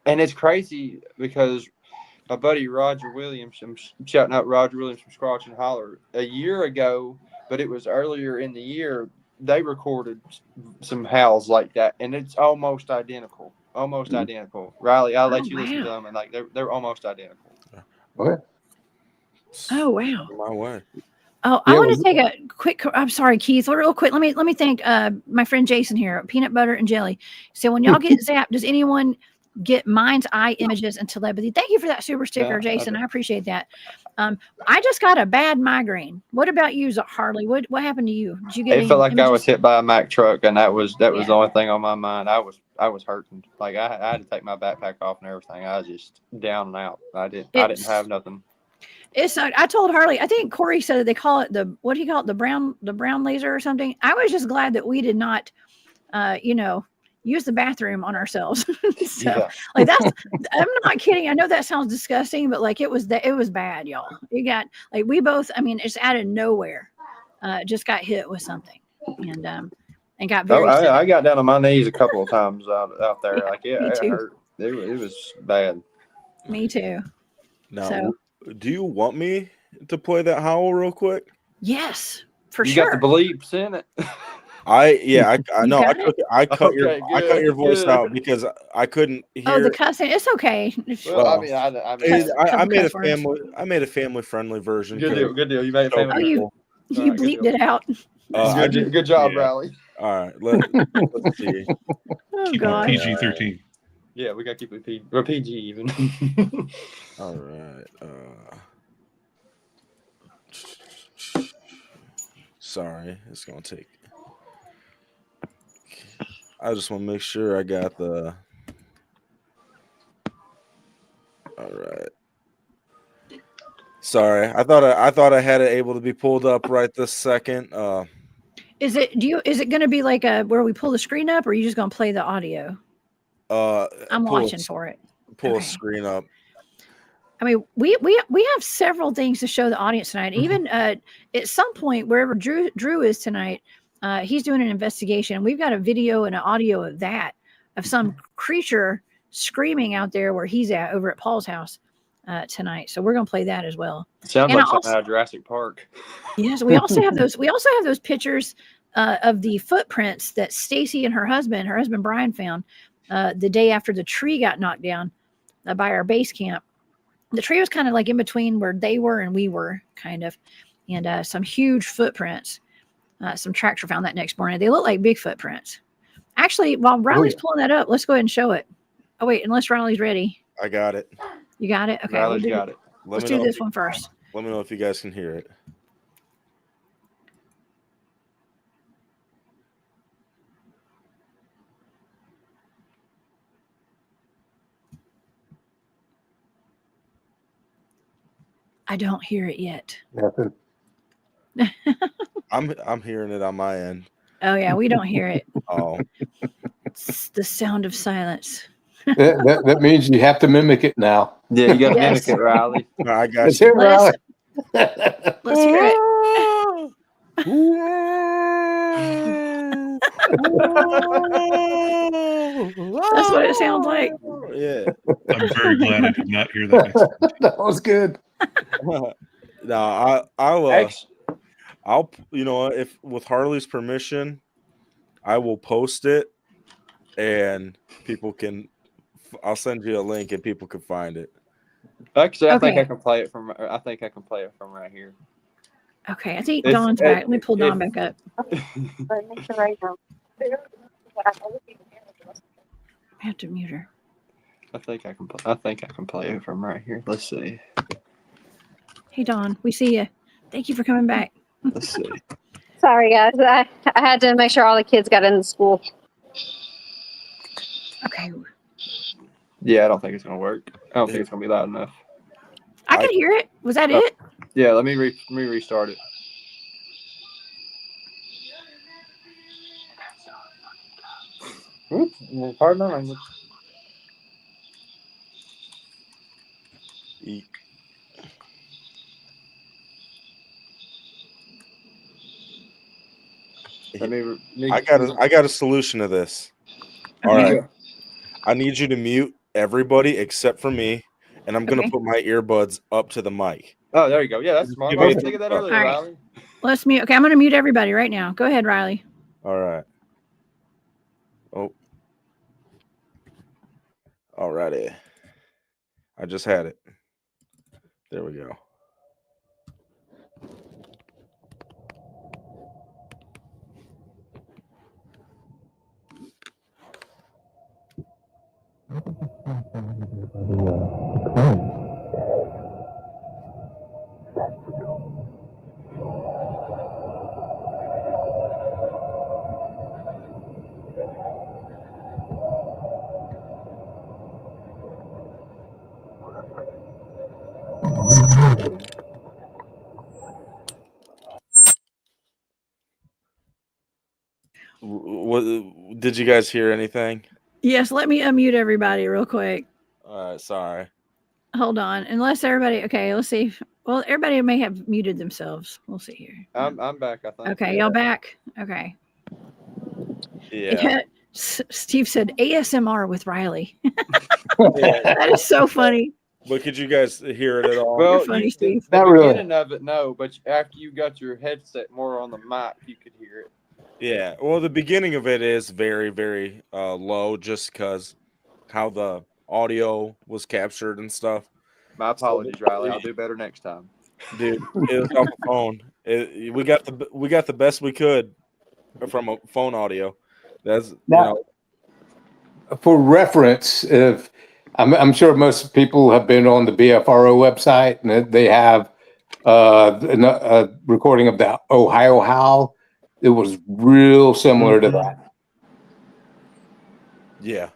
And it's crazy because my buddy Roger Williams, I'm shouting out Roger Williams from Scratch and Holler, a year ago, but it was earlier in the year, they recorded some howls like that, and it's almost identical. Almost identical. Ryley, I'll let you listen to them, and like they're almost identical. Okay. Oh wow. My way. Oh, I want to take a quick. I'm sorry, Keith. Real quick. Let me thank my friend Jason here. Peanut butter and jelly. So when y'all get zapped, does anyone get mind's eye images and telepathy? Thank you for that super sticker, Jason. I appreciate that. I just got a bad migraine. What about you, Harley? What happened to you? Did you get? It felt like images? I was hit by a Mack truck, and that was the only thing on my mind. I was hurting. Like I had to take my backpack off and everything. I was just down and out. I didn't have nothing. It's not, I told Harley, I think Corey said that they call it what do you call it? The brown laser or something. I was just glad that we did not, use the bathroom on ourselves. Like I'm not kidding. I know that sounds disgusting, but like it was bad, y'all. You got like, we both, I mean, it's out of nowhere, just got hit with something and got very sick. I got down on my knees a couple of times out there. Like, it hurt. It was bad. Me too. No. Do you want me to play that howl real quick? Yes, for you sure. You got the bleeps in it. I know. I cut your voice out because I couldn't hear. Oh, the cussing. It's okay. Well, I mean, I made a family friendly version. Good deal. You made it family. You bleeped it out. Good job, Ryley. All right, let's see. Oh God. PG-13. Yeah, we got to keep it PG even. All right. Sorry, it's gonna take. I just want to make sure I got the. All right. Sorry, I thought I had it able to be pulled up right this second. Is it going to be like where we pull the screen up, or are you just going to play the audio? I'm watching for it. Pull a screen up. I mean, we have several things to show the audience tonight. Even at some point, wherever Drew is tonight, he's doing an investigation. We've got a video and an audio of some creature screaming out there where he's at over at Paul's house tonight. So we're going to play that as well. Sounds like something out of Jurassic Park. Yes, we also have those. We also have those pictures of the footprints that Stacy and her husband Brian, found the day after the tree got knocked down by our base camp. The tree was kind of like in between where they were and we were, kind of, and some huge footprints. Some tracks were found that next morning. They look like big footprints. Actually, while Riley's pulling that up, let's go ahead and show it. Oh wait, unless Riley's ready. I got it. You got it? Okay. Riley's got it. Let's do this one first. Let me know if you guys can hear it. I don't hear it yet. Nothing. I'm hearing it on my end. Oh yeah, we don't hear it. Oh. It's the sound of silence. that means you have to mimic it now. Yeah, you got to mimic it, Ryley. I got you. Let's hear it. That's what it sounds like. Yeah. I'm very glad I did not hear that. That was good. No, I'll if with Harley's permission, I will post it and people can. I'll send you a link and people can find it. Actually, I think I can play it from right here. Okay, I think Dawn's back. Let me pull Dawn back up. I have to mute her. I think I can play it from right here. Let's see. Hey Dawn, we see you. Thank you for coming back. Let's see. Sorry, guys. I had to make sure all the kids got into school. Okay. Yeah, I don't think it's gonna work. I don't think it's gonna be loud enough. I can hear it. Was that it? Yeah, let me restart it. Oops, pardon my language. I got a solution to this. All right. I need you to mute everybody except for me, and I'm gonna put my earbuds up to the mic. Oh, there you go. Yeah, that's smart. I was thinking that earlier, Riley. Let's mute. Okay, I'm gonna mute everybody right now. Go ahead, Ryley. All right. Oh, alrighty. I just had it. There we go. What did you guys hear anything? Yes, let me unmute everybody real quick. All right, sorry. Hold on. Unless everybody, okay, let's see. Well, everybody may have muted themselves. We'll see here. I'm back, I think. Okay, y'all back? Okay. Yeah. Steve said ASMR with Ryley. Yeah. That is so funny. But could you guys hear it at all? Well, You're funny, Steve. the Not really. beginning of it, no, but after you got your headset more on the mic, you could hear it. Yeah. Well, the beginning of it is very, very low, just because how the audio was captured and stuff. My apologies, Ryley. I'll do better next time. Dude, it was off the phone. We got the best we could from a phone audio. That's Now, for reference, if I'm sure most people have been on the BFRO website, and they have a recording of the Ohio Howl. It was real similar to that. Yeah.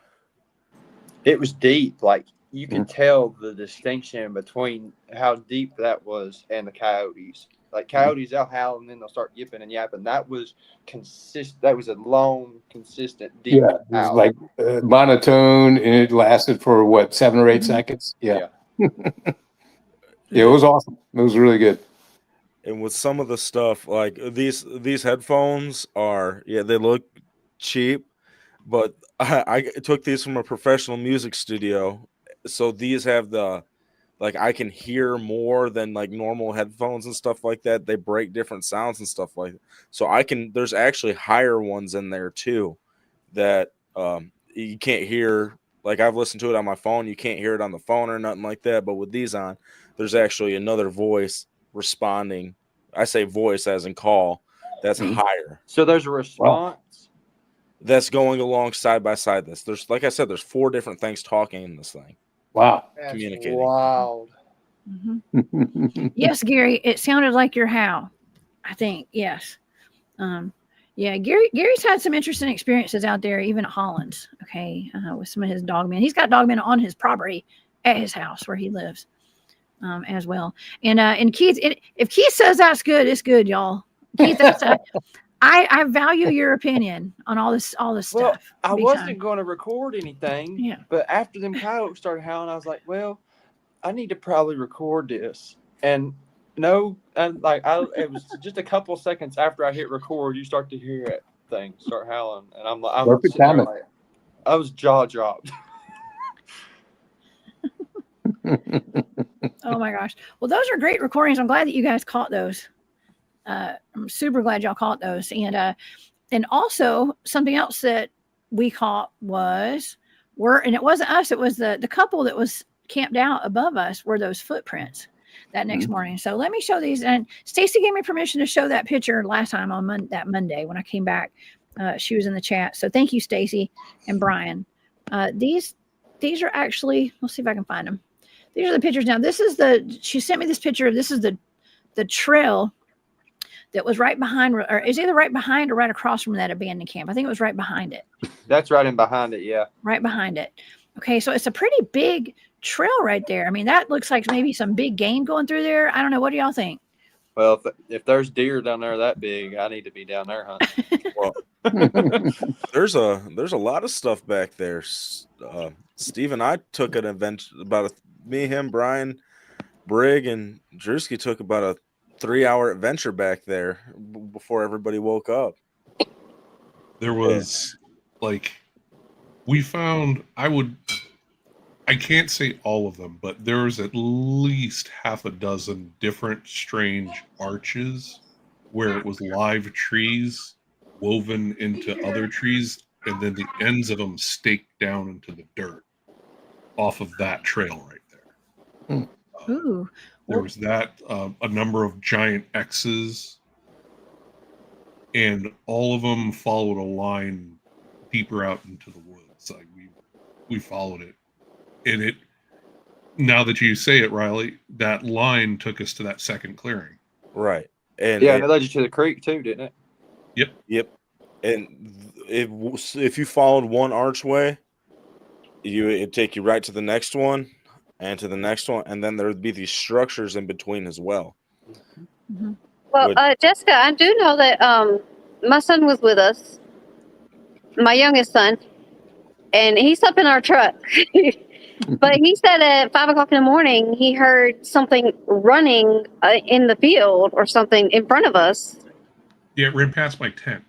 It was deep. Like, you could tell the distinction between how deep that was and the coyotes. Like, coyotes, they'll howl and then they'll start yipping and yapping. That was consistent. That was a long, consistent, deep Yeah, it was howl. like monotone, and it lasted for what, 7 or 8 seconds. Yeah. It was awesome. It was really good. And with some of the stuff, like these headphones are, yeah, they look cheap, but I took these from a professional music studio, so these have the, like, I can hear more than like normal headphones and stuff like that. They break different sounds and stuff like that. So there's actually higher ones in there too that you can't hear. Like, I've listened to it on my phone, you can't hear it on the phone or nothing like that. But with these on, there's actually another voice responding. I say voice as in call. That's higher. So there's a response. That's going along side by side. There's, like I said, there's 4 different things talking in this thing. Wow. That's Communicating. wild. Yes, Gary, it sounded like your howl. I think, yes. Yeah, Gary's had some interesting experiences out there, even at Holland's, okay, with some of his dogmen. He's got dogmen on his property at his house where he lives, as well. And Keith, if Keith says that's good, it's good, y'all. Keith, I value your opinion on all this Well, stuff. I big wasn't time. going to record anything. Yeah. But after them coyotes started howling, I was like, well, I need to probably record this. And no, it was just a couple seconds after I hit record, you start to hear it thing start howling, and I'm Perfect sitting there timing. like, I was jaw dropped. Oh my gosh. Well, those are great recordings. I'm glad that you guys caught those. I'm super glad y'all caught those. And also something else that we caught and it wasn't us, it was the couple that was camped out above us were those footprints that next morning. So let me show these. And Stacy gave me permission to show that picture last time on that Monday when I came back. She was in the chat. So thank you, Stacy and Brian. These are actually, let's see if I can find them. These are the pictures. Now she sent me this picture. This is the trail that was right behind, or is either right behind or right across from that abandoned camp. I think it was right behind it. That's right in behind it. Yeah. Right behind it. Okay. So it's a pretty big trail right there. I mean, that looks like maybe some big game going through there. I don't know. What do y'all think? Well, if there's deer down there that big, I need to be down there hunting. Well, there's a lot of stuff back there. Steve and I took an event me, him, Brian, Brigg, and Drewski took about a 3-hour adventure back there before everybody woke up. There was we found, I can't say all of them, but there was at least half a dozen different strange arches where it was live trees woven into other trees, and then the ends of them staked down into the dirt off of that trail right there. Ooh. There was that, a number of giant X's, and all of them followed a line deeper out into the woods. Like we followed it, and it. Now that you say it, Ryley, that line took us to that second clearing. Right. And Yeah, and it led you to the creek too, didn't it? Yep. And if you followed one archway, it'd take you right to the next one and to the next one, and then there would be these structures in between as well. Mm-hmm. Well, Jessica, I do know that my son was with us, my youngest son, and he slept in our truck. But he said at 5 o'clock in the morning, he heard something running in the field or something in front of us. Yeah, it ran past my tent.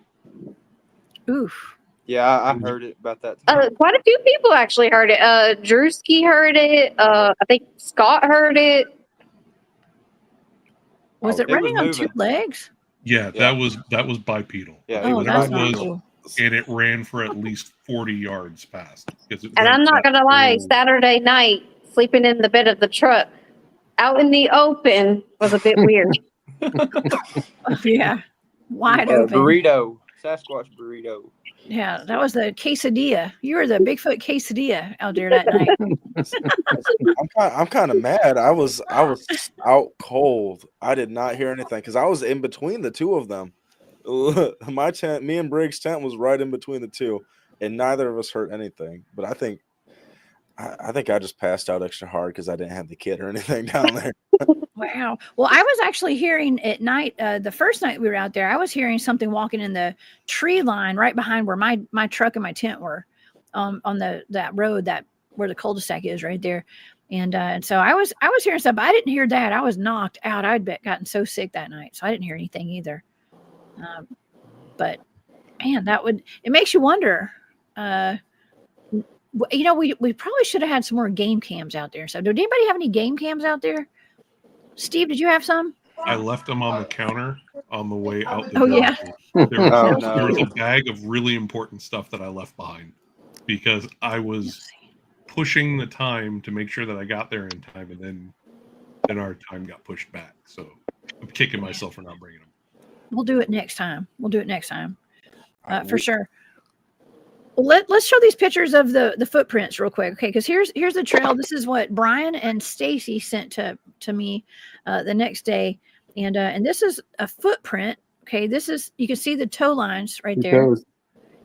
Oof. Yeah, I heard it about that. Quite a few people actually heard it. Drewski heard it. I think Scott heard it. Was it it was running on two moving. legs? Yeah, that was bipedal. Yeah, Oh, was that's moving. not cool. And it ran for at least 40 yards past. And I'm not gonna lie, Saturday night sleeping in the bed of the truck out in the open was a bit weird. Yeah. Wide open. Burrito. Sasquatch burrito. Yeah, that was the quesadilla. You were the Bigfoot quesadilla out there that night. I'm kind of mad. I was out cold. I did not hear anything because I was in between the two of them. My tent, me and Briggs' tent was right in between the two, and neither of us heard anything. But I think I just passed out extra hard because I didn't have the kid or anything down there. Wow. Well, I was actually hearing at night, the first night we were out there, I was hearing something walking in the tree line right behind where my truck and my tent were, on that road where the cul-de-sac is right there. And so I was hearing stuff, but I didn't hear that. I was knocked out. I'd gotten so sick that night, so I didn't hear anything either. But man, it makes you wonder. We probably should have had some more game cams out there. So, did anybody have any game cams out there? Steve, did you have some? I left them on the counter on the way out the Oh, door. yeah. There was a bag of really important stuff that I left behind because I was pushing the time to make sure that I got there in time, and then our time got pushed back. So I'm kicking myself for not bringing them. We'll do it next time. For sure. Well, let's show these pictures of the footprints real quick, okay? Because here's the trail. This is what Brian and Stacy sent to me the next day, and this is a footprint. Okay, you can see the toe lines right there.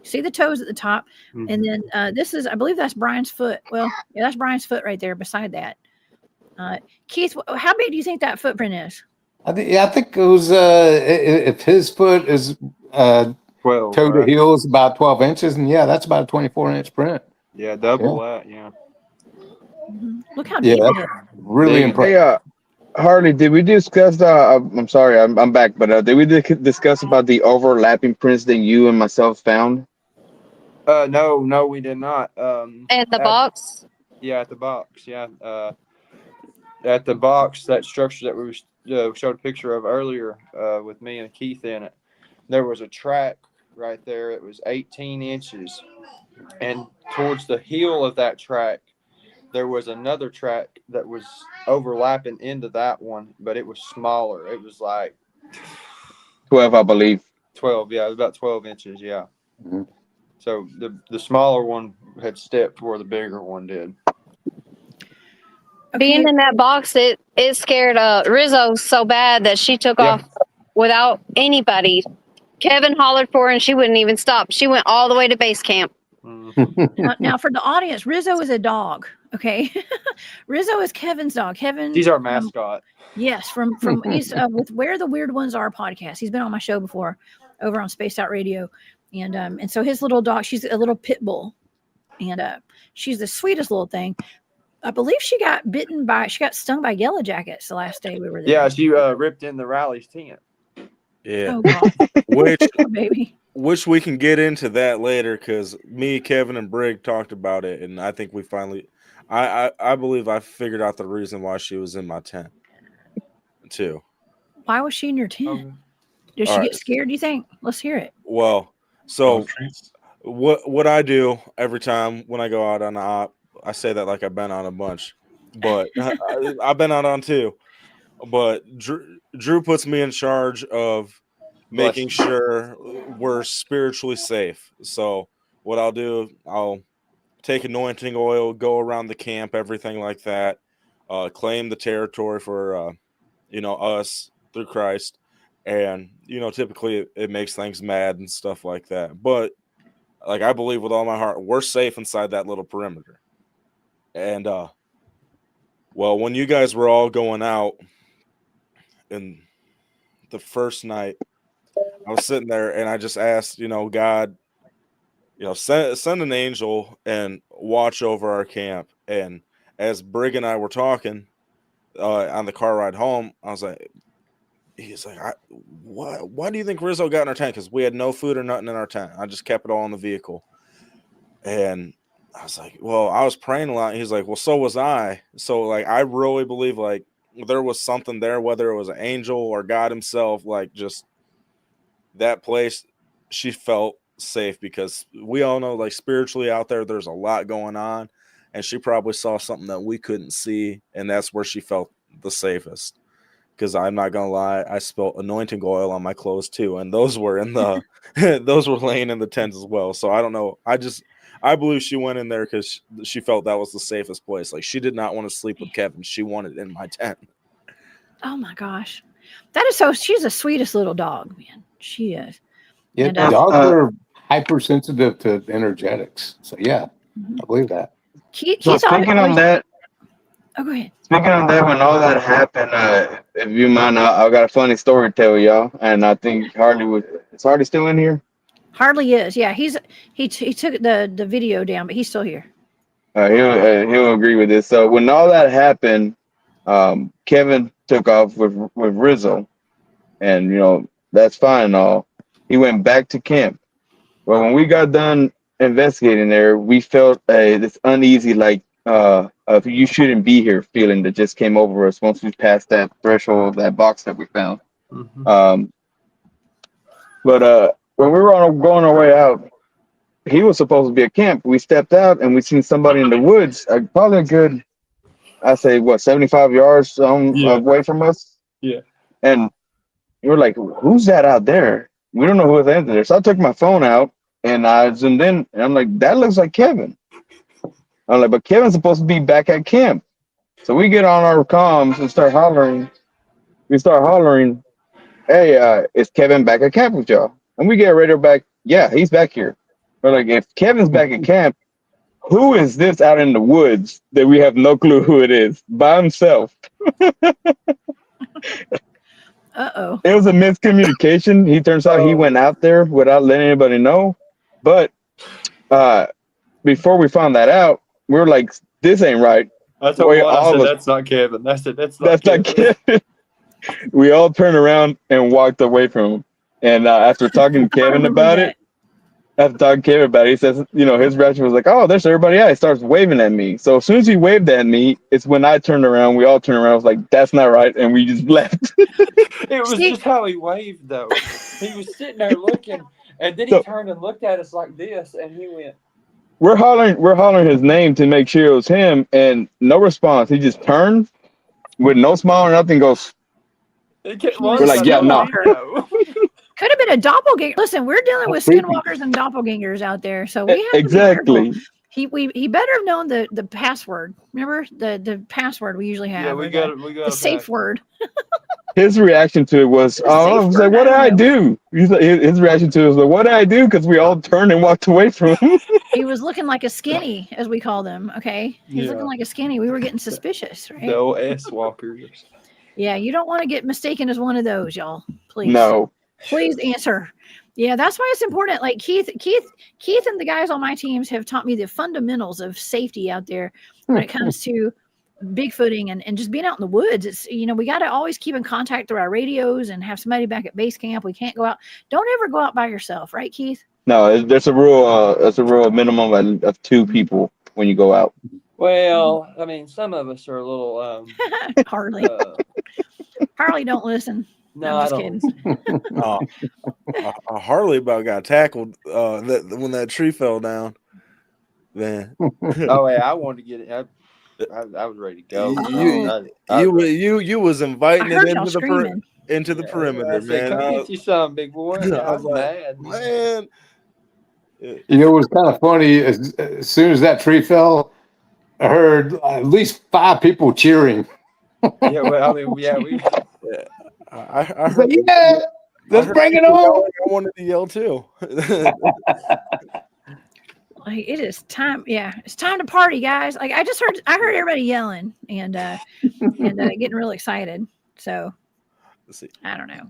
See the toes at the top, and then this is, I believe that's Brian's foot. Well, yeah, that's Brian's foot right there. Beside that, Keith, how big do you think that footprint is? I think it was if his foot is 12 toe to heel is about 12 inches, and yeah, that's about a 24-inch print. Yeah, double that. Yeah. Look how deep it is. Really impressive. Hey, Harley, did we discuss? I'm sorry, I'm back, but did we discuss about the overlapping prints that you and myself found? No, we did not. And the box? Yeah, at the box. Yeah. At the box, that structure that we showed a picture of earlier with me and Keith in it, there was a track right there. It was 18 inches. And towards the heel of that track, there was another track that was overlapping into that one, but it was smaller. It was like 12, I believe. 12, yeah, it was about 12 inches, yeah. Mm-hmm. So the smaller one had stepped where the bigger one did. Being in that box, it scared Rizzo so bad that she took off without anybody. Kevin hollered for her, and she wouldn't even stop. She went all the way to base camp. Now, for the audience, Rizzo is a dog. Okay, Rizzo is Kevin's dog. Kevin, He's our mascot. Yes, from he's with Where the Weird Ones Are podcast. He's been on my show before, over on Spaced Out Radio, and so his little dog, she's a little pit bull, and she's the sweetest little thing. I believe she got stung by yellow jackets the last day we were there. Yeah, she ripped in the Ryley's tent. Yeah, Oh, God. Poor baby. Which we can get into that later because me, Kevin, and Brig talked about it, and I think we finally, I believe I figured out the reason why she was in my tent too. Why was she in your tent? Did she get scared? Do you think? Let's hear it. Well, So Dog treats. what I do every time when I go out on a op, I say that like I've been on a bunch, but I've been out on two. But Drew puts me in charge of making sure we're spiritually safe. So what I'll do, I'll take anointing oil, go around the camp, everything like that, claim the territory for us through Christ, and typically it makes things mad and stuff like that. But like I believe with all my heart, we're safe inside that little perimeter. And well, when you guys were all going out in the first night, I was sitting there and I just asked, God, send an angel and watch over our camp. And as Brig and I were talking on the car ride home, I was like, he's like, why do you think Rizzo got in our tent? Because we had no food or nothing in our tent. I just kept it all in the vehicle. And I was like, well, I was praying a lot. He's like, well, so was I. So like, I really believe like there was something there, whether it was an angel or God himself, like just that place, she felt safe because we all know like spiritually out there's a lot going on, and she probably saw something that we couldn't see, and that's where she felt the safest. Because I'm not gonna lie, I spilled anointing oil on my clothes too, and those were in the those were laying in the tent as well. So I don't know. I believe she went in there because she felt that was the safest place. Like she did not want to sleep with Kevin. She wanted in my tent. Oh my gosh, that is so. She's the sweetest little dog, man. She is. Yeah, And, dogs are hypersensitive to energetics. So yeah, I believe that. So speaking on that, oh, go ahead. Speaking of that, when all that happened, if you mind, I got a funny story to tell y'all, and I think is Harley still in here? Harley is, yeah. He took the video down, but he's still here. He'll agree with this. So when all that happened, Kevin took off with Rizzo, and that's fine and all. He went back to camp. But when we got done investigating there, we felt this uneasy, like of you shouldn't be here feeling that just came over us once we passed that threshold, that box that we found. Mm-hmm. But when we were going our way out, he was supposed to be at camp. We stepped out and we seen somebody in the woods, probably a good, I say, 75 yards away from us. Yeah. And we were like, who's that out there? We don't know who was there. So I took my phone out and I zoomed in, and I'm like, that looks like Kevin. I'm like, but Kevin's supposed to be back at camp. So we get on our comms and start hollering. We start hollering, hey, is Kevin back at camp with y'all? And we get a radio back, yeah, he's back here. We're like, if Kevin's back at camp, who is this out in the woods that we have no clue who it is by himself? Uh-oh. It was a miscommunication. He turns out he went out there without letting anybody know. But before we found that out, we were like, this ain't right. That's not Kevin. That's not Kevin. We all turned around and walked away from him. And after talking to Kevin about it, he says, his reaction was like, oh, there's everybody else. He starts waving at me. So as soon as he waved at me, it's when I turned around. We all turned around. I was like, that's not right. And we just left. It was just how he waved, though. He was sitting there looking, and then he turned and looked at us like this, and he went. We're hollering his name to make sure it was him, and no response. He just turned with no smile or nothing, goes. We're like, yeah, no. Could have been a doppelganger. Listen, we're dealing with skinwalkers and doppelgangers out there, so we have exactly. To be he better have known the password. Remember the password we usually have. Yeah, we got the safe word. His reaction to it was, I was like, what did I do? His reaction to it was like, what did I do? Because we all turned and walked away from him. He was looking like a skinny, as we call them. Okay, he's looking like a skinny. We were getting suspicious, right? The old S walkers. Yeah, you don't want to get mistaken as one of those, y'all. Please. No. Please answer. Yeah, that's why it's important. Like Keith and the guys on my teams have taught me the fundamentals of safety out there when it comes to Bigfooting and just being out in the woods. It's, we got to always keep in contact through our radios and have somebody back at base camp. We can't go out. Don't ever go out by yourself, right, Keith? No, there's a rule. That's a rule minimum of 2 people when you go out. Well, I mean, some of us are a little Harley. Harley, don't listen. No, I'm I just don't. kidding. A Harley about got tackled when that tree fell down. Man, Oh yeah, I wanted to get it. I was ready to go. you was I inviting it heard y'all into screaming. into the perimeter, I said, man. "Come get you some, big boy." I Yeah, I was was like, mad. man. You know, it was kind of funny. As soon as that tree fell, I heard at least 5 people cheering. Yeah, well, I mean, yeah, we. I But heard. yeah, I let's heard bring it people on. yelling. I wanted to yell too. Like it is time. Yeah, it's time to party, guys. Like I heard everybody yelling and getting real excited. So Let's see. I don't know.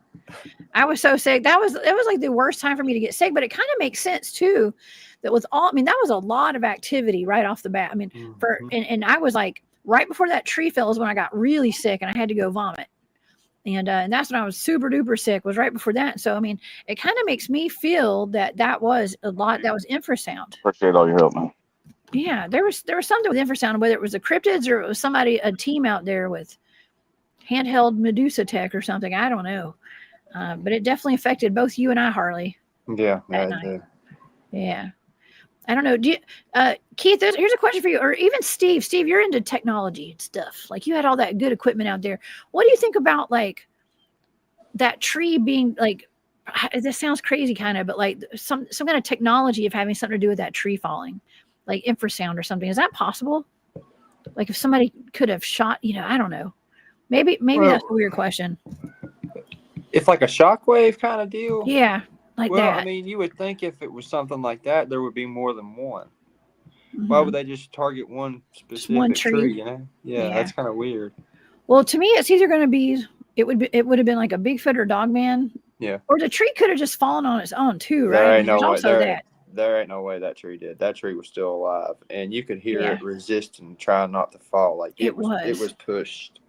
I was so sick. It was like the worst time for me to get sick, but it kind of makes sense too. That was all. I mean, that was a lot of activity right off the bat. I mean, and I was like right before that tree fell is when I got really sick and I had to go vomit. And that's when I was super duper sick, was right before that. So I mean, it kind of makes me feel that was a lot. That was infrasound. Appreciate all your help, man. Yeah, there was something with infrasound, whether it was the cryptids or it was a team out there with handheld Medusa tech or something. I don't know, but it definitely affected both you and I, Harley. Yeah, that it night. did. Yeah, I don't know. Do you, Keith? Here's a question for you, or even Steve. Steve, you're into technology and stuff. Like you had all that good equipment out there. What do you think about like that tree being like? This sounds crazy, kind of, but like some kind of technology of having something to do with that tree falling, like infrasound or something. Is that possible? Like if somebody could have shot, I don't know. Maybe that's a weird question. It's like a shockwave kind of deal. Yeah, like Well, that. I mean, you would think if it was something like that, there would be more than one. Mhm. Why would they just target one specific one tree? tree. Yeah, Yeah. that's kind of weird. Well, to me, it's either going to be it would have been like a Bigfoot or Dogman. Yeah. Or the tree could have just fallen on its own too, There right? ain't no There's way. also that. There ain't no way that tree did. That tree was still alive, and you could hear Yeah. it resisting, trying not to fall. Like it was pushed.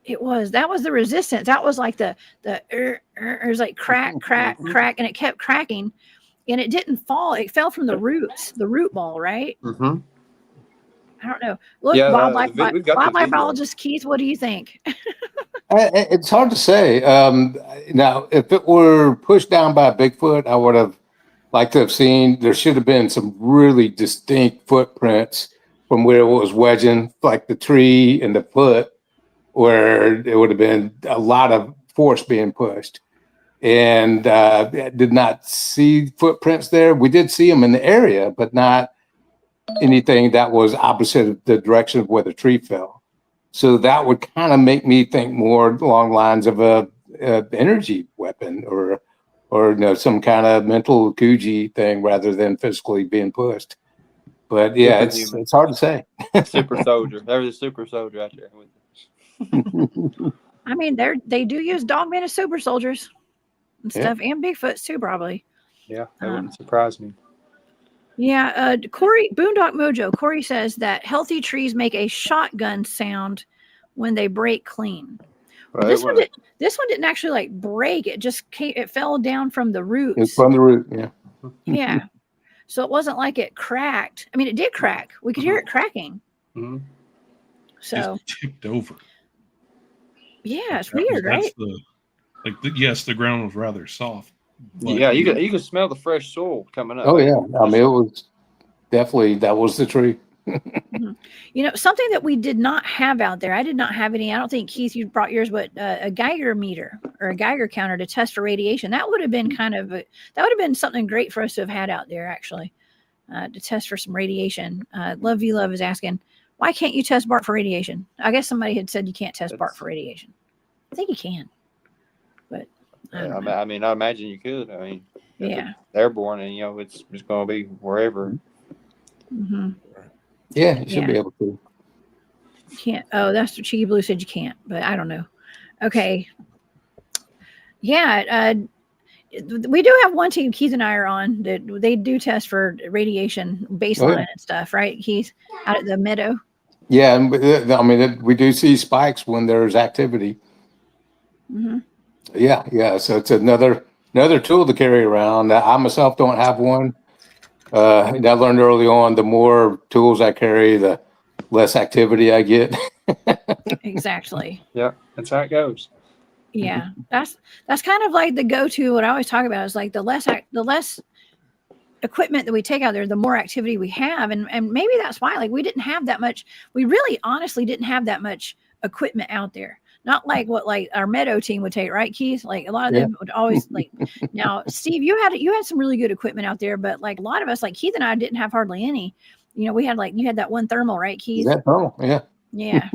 It was. That was the resistance. That was like it was like crack, crack, crack, and it kept cracking, and it didn't fall. It fell from the roots, the root ball, right? Mm-hmm. I don't know. Look, Yeah, wildlife we've got the video. biologist Keith, what do you think? It's hard to say. Now, if it were pushed down by a Bigfoot, I would have liked to have seen. There should have been some really distinct footprints from where it was wedging, like the tree and the foot, where it would have been a lot of force being pushed. And did not see footprints there. We did see them in the area, but not anything that was opposite of the direction of where the tree fell. So that would kind of make me think more along the lines of a energy weapon or some kind of mental Kuji thing rather than physically being pushed. But yeah, it's hard to say. Super soldier. There was a super soldier out there with us. I mean, they do use Dogman as super soldiers and stuff, and Bigfoots too, probably. Yeah, that wouldn't surprise me. Yeah, Corey Boondock Mojo. Corey says that healthy trees make a shotgun sound when they break clean. Well, this one didn't actually like break. It just it fell down from the roots. It's from the root, yeah. Yeah. So it wasn't like it cracked. I mean, it did crack. We could hear it cracking. Mm-hmm. So just tipped over. Yeah, it's weird, right? Yes, the ground was rather soft. Yeah, you could smell the fresh soil coming up. Oh yeah, I mean it was definitely that was the tree. Something that we did not have out there. I did not have any. I don't think Keith, you brought yours, but a Geiger meter or a Geiger counter to test for radiation. That would have been something great for us to have had out there, actually, to test for some radiation. Love V Love is asking, why can't you test Bart for radiation? I guess somebody had said you can't test Bart for radiation. I think you can, but I mean, I imagine you could. I mean, yeah, airborne, and it's going to be wherever. Mm-hmm. Yeah, you should be able to. You can't. Oh, that's what Cheeky Blue said you can't, but I don't know. Okay. Yeah, we do have one team Keith and I are on that they do test for radiation baseline and stuff, right? Keith, out at the meadow. Yeah, I mean we do see spikes when there's activity. Mm-hmm. Yeah. So it's another tool to carry around. I myself don't have one. I learned early on, the more tools I carry, the less activity I get. Exactly. Yeah, that's how it goes. Yeah, that's kind of like the go-to. What I always talk about is like the less equipment that we take out there, the more activity we have, and maybe that's why like we didn't have that much. We really honestly didn't have that much equipment out there. Not like what like our Meadow team would take, right, Keith? Like a lot of them would always like. Now, Steve, you had some really good equipment out there, but like a lot of us, like Keith and I, didn't have hardly any. You know, we had like you had that one thermal, right, Keith? Is that thermal? Yeah. Yeah.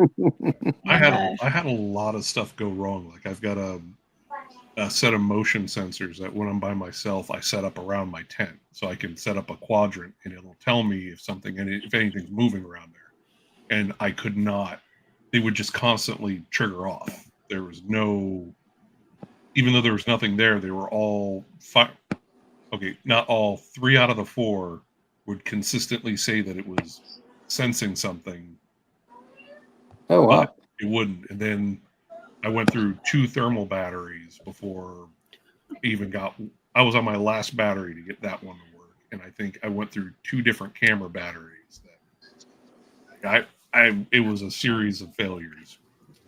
I had a lot of stuff go wrong. Like I've got a set of motion sensors that when I'm by myself, I set up around my tent, so I can set up a quadrant, and it'll tell me if anything's moving around there. And I could not. They would just constantly trigger off. There was no, even though there was nothing there, they were all not all. 3 out of the 4 would consistently say that it was sensing something. Oh wow! But it wouldn't. And then I went through 2 thermal batteries before I was on my last battery to get that one to work. And I think I went through 2 different camera batteries. It was a series of failures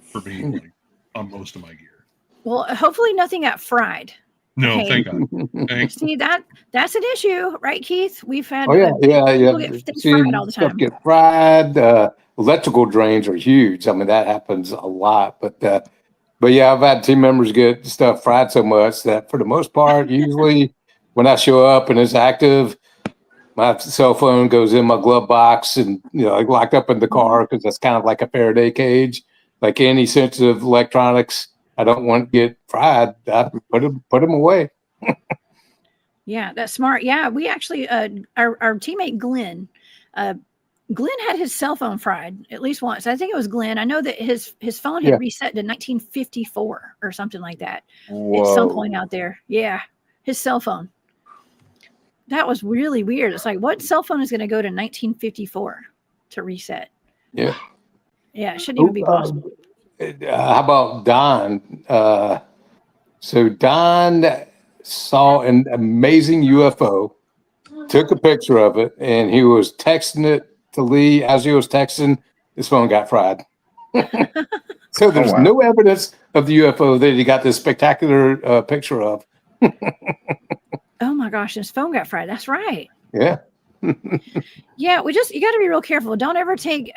for me, like, on most of my gear. Well, hopefully nothing got fried. No, Okay. thank God. Thanks. See, that's an issue, right, Keith? We've had yeah. Get things fried all the Stuff time. get fried. Electrical drains are huge. I mean, that happens a lot. But yeah, I've had team members get stuff fried so much that for the most part, usually when I show up and it's active, my cell phone goes in my glove box and, you know, locked up in the car because that's kind of like a Faraday cage. Like any sensitive electronics, I don't want to get fried. I put them away. Yeah, that's smart. Yeah, we actually, our teammate Glenn had his cell phone fried at least once. I think it was Glenn. I know that his phone had reset to 1954 or something like that. Whoa. At some point out there. Yeah, his cell phone. That was really weird. It's like, what cell phone is going to go to 1954 to reset? Yeah. Yeah, it shouldn't even be possible. How about Don? So Don saw an amazing UFO, took a picture of it, and he was texting it to Lee. As he was texting, his phone got fried. So there's no evidence of the UFO that he got this spectacular picture of. Oh my gosh, his phone got fried. That's right. Yeah. Yeah, you got to be real careful. Don't ever take,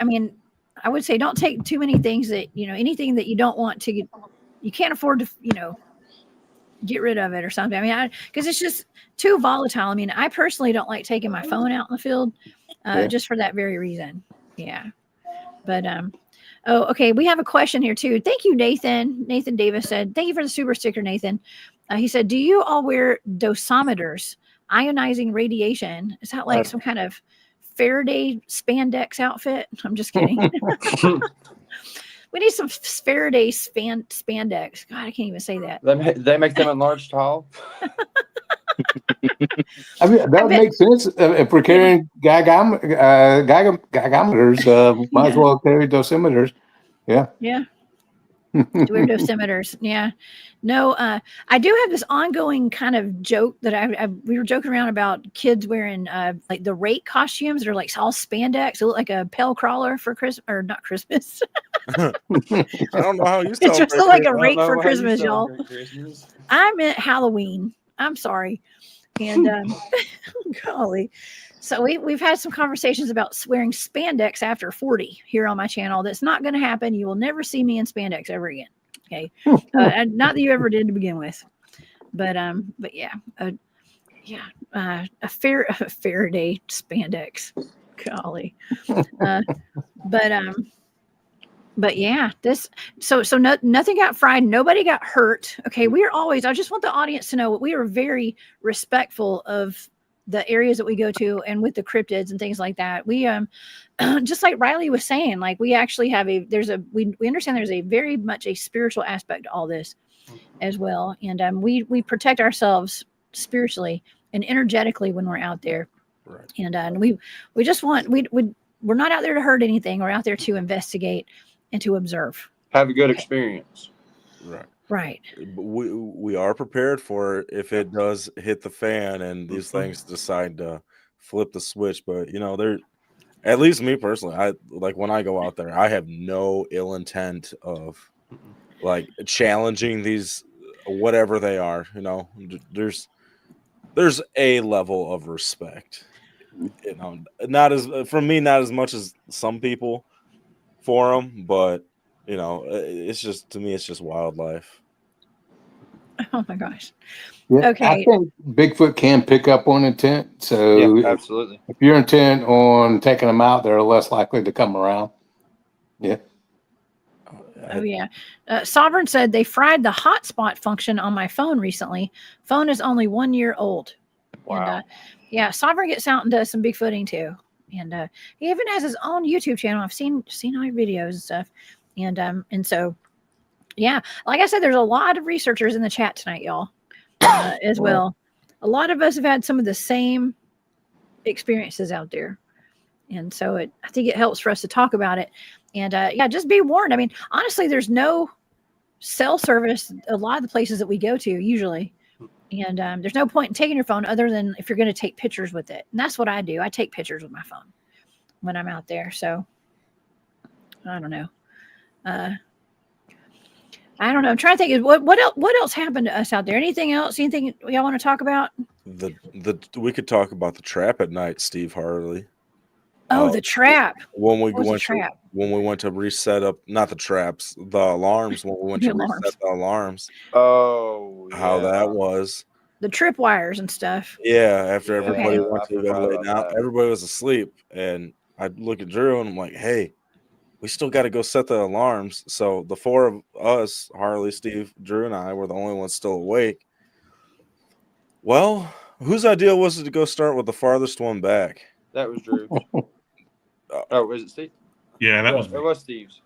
I would say don't take too many things that, anything that you don't want to, you can't afford to, get rid of it or something. Because it's just too volatile. I personally don't like taking my phone out in the field just for that very reason. Yeah. But, oh, okay. We have a question here too. Thank you, Nathan. Nathan Davis said, thank you for the super sticker, Nathan. He said, do you all wear dosimeters, ionizing radiation? Is that like some kind of Faraday spandex outfit? I'm just kidding. We need some Faraday spandex. God, I can't even say that. They make them in large tall. That makes sense. If we're carrying gygometers, might as well carry dosimeters. Yeah. Yeah. Weird dosimeters. Yeah. No, I do have this ongoing kind of joke that we were joking around about kids wearing like the rake costumes that are like all spandex. They look like a pale crawler for Christmas, or not Christmas. I don't know how you It just celebrate look like a Christmas. rake for Christmas, y'all. I meant Halloween. I'm sorry. And golly. So we've had some conversations about wearing spandex after 40 here on my channel. That's not going to happen. You will never see me in spandex ever again. Okay. Not that you ever did to begin with, but yeah, a Faraday spandex. Golly. But yeah, nothing got fried. Nobody got hurt. Okay. I just want the audience to know we are very respectful of the areas that we go to and with the cryptids and things like that. We, just like Ryley was saying, like we actually have we understand there's a very much a spiritual aspect to all this as well. And, we protect ourselves spiritually and energetically when we're out there. Right. And we just want, we're not out there to hurt anything. We're out there to investigate and to observe. Have a good experience. Right. Right. We are prepared for it if it does hit the fan and these things decide to flip the switch. But they're, at least me personally, I like when I go out there, I have no ill intent of like challenging these whatever they are. You know, there's a level of respect. You know, not as from me, not as much as some people for them, but you know, it's just to me, it's just wildlife. Oh my gosh. Yeah, I Okay. think Bigfoot can pick up on intent. So Yeah, absolutely. if you're intent on taking them out, they're less likely to come around. Yeah. Oh yeah. Sovereign said they fried the hotspot function on my phone recently. Phone is only 1 year old. Wow. And yeah, Sovereign gets out and does some Bigfooting too. And he even has his own YouTube channel. I've seen all your videos and stuff. And so yeah, like I said, there's a lot of researchers in the chat tonight, y'all, as well. A lot of us have had some of the same experiences out there. And so I think it helps for us to talk about it. And yeah, just be warned. I mean, honestly, there's no cell service a lot of the places that we go to usually. And there's no point in taking your phone other than if you're going to take pictures with it. And that's what I do. I take pictures with my phone when I'm out there. So I don't know. I don't know. I'm trying to think what else happened to us out there? Anything else? Anything y'all want to talk about? We could talk about the trap at night, Steve Harley. Oh, the trap. When we What was the went trap? when we went to reset up, not the traps, the alarms. When we went The to alarms. reset the alarms, Oh, yeah. how that was. The trip wires and stuff. Yeah, after Yeah, everybody Okay. went I to go forgot lay about down, that. everybody was asleep, and I look at Drew and I'm like, "Hey, we still got to go set the alarms." So the four of us, Harley, Steve, Drew, and I, were the only ones still awake. Well, whose idea was it to go start with the farthest one back? That was Drew's. Oh, was it Steve? Yeah, that was It me. was Steve's.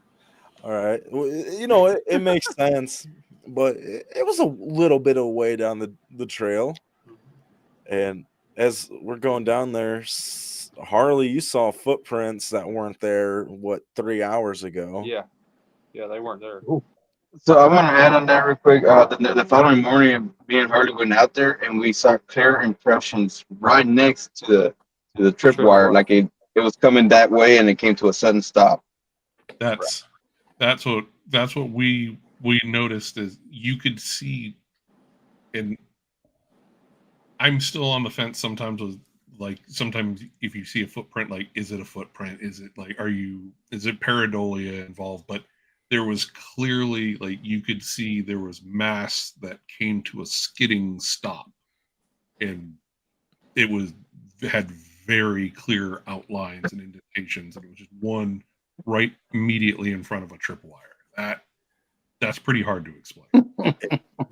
All right, well, you know it makes sense, but it was a little bit of way down the trail, and as we're going down there, Harley, you saw footprints that weren't there 3 hours ago. Yeah, they weren't there. So I want to add on that real quick. The following morning, me and Harley went out there and we saw clear impressions right next to the tripwire, like it was coming that way and it came to a sudden stop. That's what we noticed is you could see, and I'm still on the fence sometimes with sometimes if you see a footprint, like, is it a footprint? Is it is it pareidolia involved? But there was clearly, you could see there was mass that came to a skidding stop, and it had very clear outlines and indications, and it was just one right immediately in front of a tripwire. That's pretty hard to explain.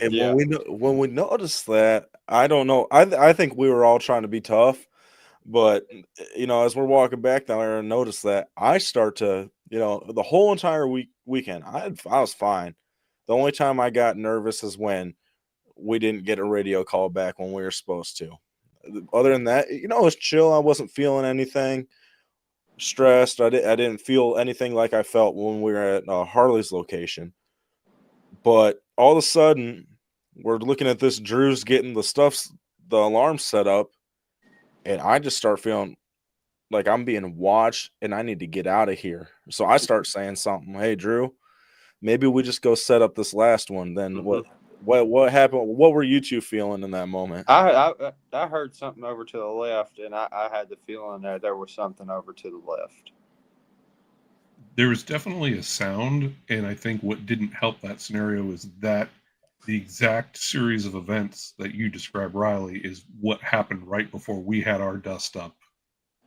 And Yeah. when we noticed that, I don't know. I think we were all trying to be tough, but you know, as we're walking back down there and noticed that, I start to, you know, the whole entire weekend, I was fine. The only time I got nervous is when we didn't get a radio call back when we were supposed to. Other than that, you know, it was chill. I wasn't feeling anything stressed. I didn't feel anything like I felt when we were at Harley's location. But all of a sudden, we're looking at this. Drew's getting the alarm set up, and I just start feeling like I'm being watched, and I need to get out of here. So I start saying something. Hey, Drew, maybe we just go set up this last one. Then what happened? What were you two feeling in that moment? I heard something over to the left, and I had the feeling that there was something over to the left. There was definitely a sound, and I think what didn't help that scenario is that the exact series of events that you described, Ryley, is what happened right before we had our dust up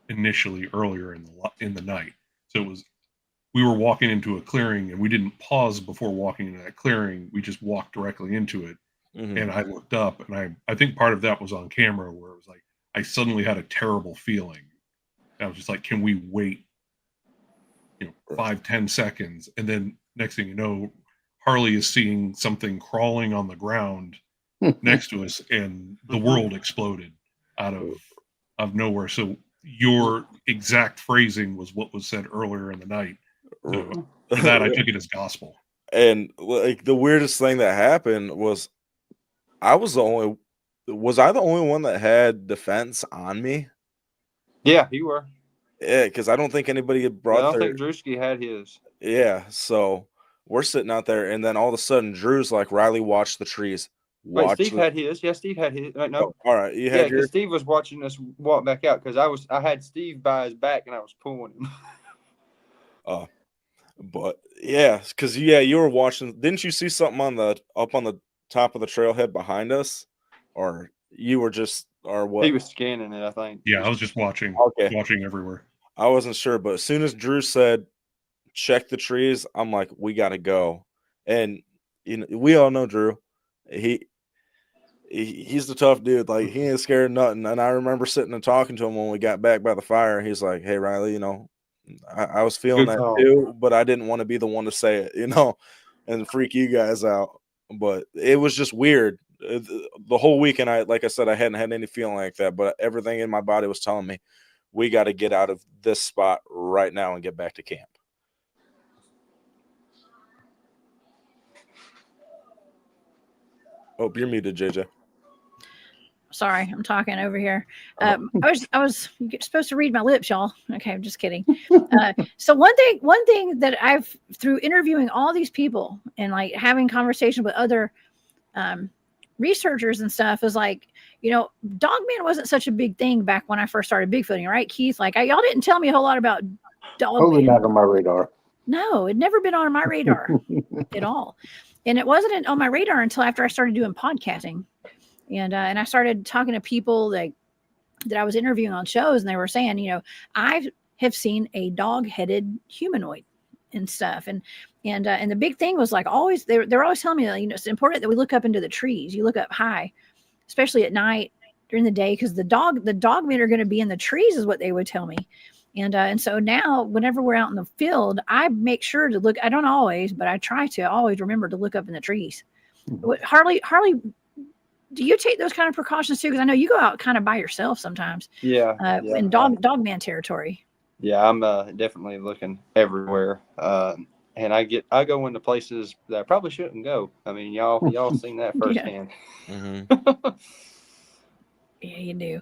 initially earlier in the night. So we were walking into a clearing, and we didn't pause before walking into that clearing. We just walked directly into it. Mm-hmm. And I looked up, and I think part of that was on camera, where it was like I suddenly had a terrible feeling. I was just like, can we wait 5-10 seconds? And then next thing you know, Harley is seeing something crawling on the ground next to us, and the world exploded out of nowhere. So your exact phrasing was what was said earlier in the night. So for that, I took it as gospel. And like the weirdest thing that happened was was I the only one that had defense on me? Yeah, you were. Yeah, because I don't think anybody had brought I don't think Drewski had his. Yeah, so we're sitting out there, and then all of a sudden, Drew's like, "Ryley, watch the trees." Wait, Steve had his. Yeah, Steve had his. No, Oh, all right, you yeah, had because your. Steve was watching us walk back out because I had Steve by his back and I was pulling him. But yeah, because you were watching. Didn't you see something up on the top of the trailhead behind us, or you were just or what? He was scanning it, I think. Yeah, I was just watching. Okay. Watching everywhere. I wasn't sure, but as soon as Drew said, "Check the trees," I'm like, "We got to go." And we all know Drew. He's the tough dude. Like, he ain't scared of nothing. And I remember sitting and talking to him when we got back by the fire. He's like, "Hey, Ryley, I was feeling Good that call. too, but I didn't want to be the one to say it, and freak you guys out." But it was just weird. The whole weekend, like I said, I hadn't had any feeling like that, but everything in my body was telling me, we got to get out of this spot right now and get back to camp. Oh, you're muted, JJ. Sorry, I'm talking over here. I was supposed to read my lips, y'all. Okay, I'm just kidding. So one thing that I've, through interviewing all these people and like having conversation with other researchers and stuff, is like, Dogman wasn't such a big thing back when I first started Bigfooting, right, Keith? Like, y'all didn't tell me a whole lot about Dogman. Totally not on my radar. No, it'd never been on my radar at all. And it wasn't on my radar until after I started doing podcasting. And I started talking to people that I was interviewing on shows, and they were saying, I have seen a dog-headed humanoid and stuff. And the big thing was like always, they're always telling me, it's important that we look up into the trees. You look up high, especially at night during the day, because the dogmen are going to be in the trees, is what they would tell me. And so now whenever we're out in the field, I make sure to look. I don't always, but I try to always remember to look up in the trees. Harley, do you take those kind of precautions too? Because I know you go out kind of by yourself sometimes. Yeah. In dogman territory. Yeah, I'm definitely looking everywhere. And I go into places that I probably shouldn't go. I mean, y'all seen that firsthand. Yeah. Mm-hmm. Yeah, you do.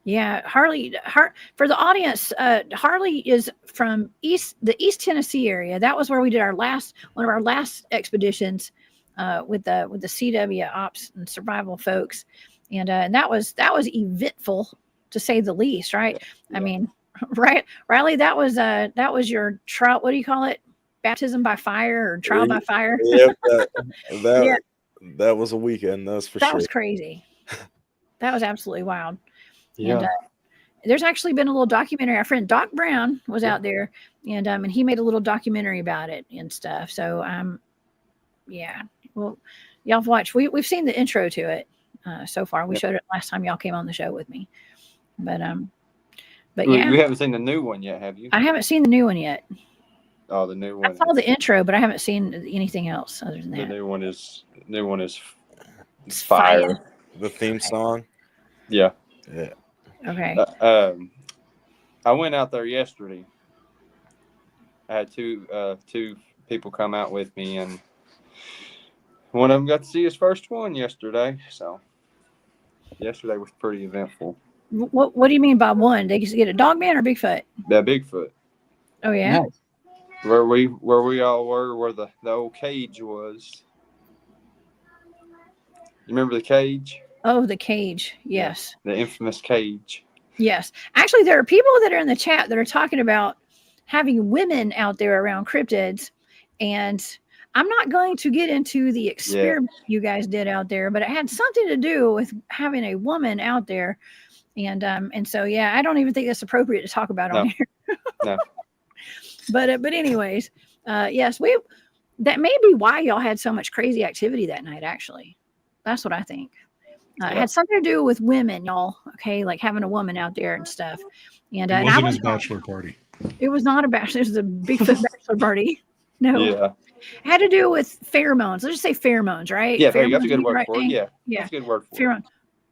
Yeah, Harley. For the audience, Harley is from the East Tennessee area. That was where we did one of our last expeditions with the CW ops and survival folks, and that was eventful to say the least, right? Yeah. I mean, right, Ryley, that was your trial. What do you call it? Baptism by fire or trial by fire? Yep, that was a weekend. That's for sure. That was crazy. That was absolutely wild. Yeah. And there's actually been a little documentary. Our friend Doc Brown was out there, and he made a little documentary about it and stuff. So yeah. Well, y'all have watched. We've seen the intro to it so far. We showed it last time y'all came on the show with me. But yeah. You haven't seen the new one yet, have you? I haven't seen the new one yet. Oh, the new one. I saw the intro, but I haven't seen anything else other than that. The new one is fire. The theme song. Yeah. Yeah. Okay. I went out there yesterday. I had two people come out with me, and one of them got to see his first one yesterday. So yesterday was pretty eventful. What do you mean by one? They get a Dogman or Bigfoot? Yeah, Bigfoot. Oh yeah. Nice. Where we all were, where the old cage was. You remember the cage? Oh, the cage. Yes. The infamous cage. Yes. Actually, there are people that are in the chat that are talking about having women out there around cryptids. And I'm not going to get into the experiment you guys did out there, but it had something to do with having a woman out there. And so, yeah, I don't even think that's appropriate to talk about on here. No. But anyways, yes, that may be why y'all had so much crazy activity that night, actually. That's what I think. It had something to do with women, y'all. Okay, like having a woman out there and stuff. And it wasn't his bachelor party. It was not a bachelor. It was a Bigfoot bachelor party. No. Yeah. It had to do with pheromones. Let's just say pheromones, right? Yeah, pheromones, that's a good word for it. Yeah. That's a good word for it.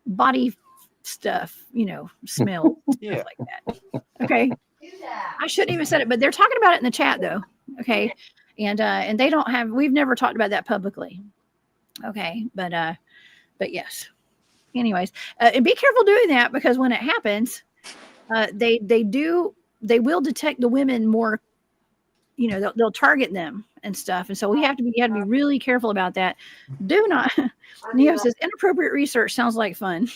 Body stuff, smell, stuff like that. Okay. I shouldn't even said it, but they're talking about it in the chat though. Okay. And they don't have, we've never talked about that publicly. Okay. But yes. Anyways, and be careful doing that, because when it happens, they will detect the women more, they'll target them and stuff. And so we have to be really careful about that. Do not. Neo says inappropriate research sounds like fun.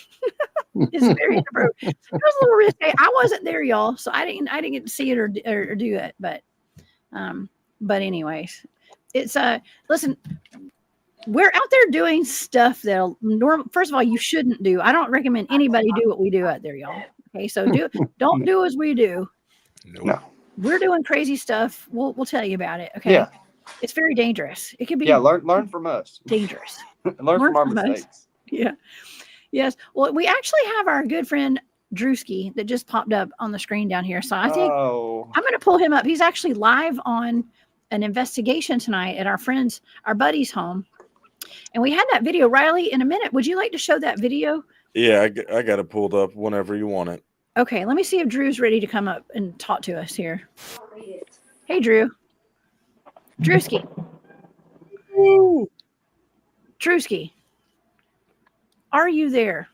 It's very inappropriate. It was a little risky. I wasn't there, y'all, so I didn't get to see it or do it. But anyways, it's listen. We're out there doing stuff that first of all, you shouldn't do. I don't recommend anybody do what we do out there, y'all. Okay, so don't do as we do. No. We're doing crazy stuff. We'll tell you about it. Okay. Yeah. It's very dangerous. It can be learn from us. dangerous. learn from our us. mistakes. Yeah. Yes. Well, we actually have our good friend Drewski that just popped up on the screen down here. So I think I'm going to pull him up. He's actually live on an investigation tonight at our buddy's home. And we had that video. Ryley, in a minute, would you like to show that video? Yeah, I got it pulled up whenever you want it. Okay, let me see if Drew's ready to come up and talk to us here. Hey, Drew. Drewski. Drewski. Are you there?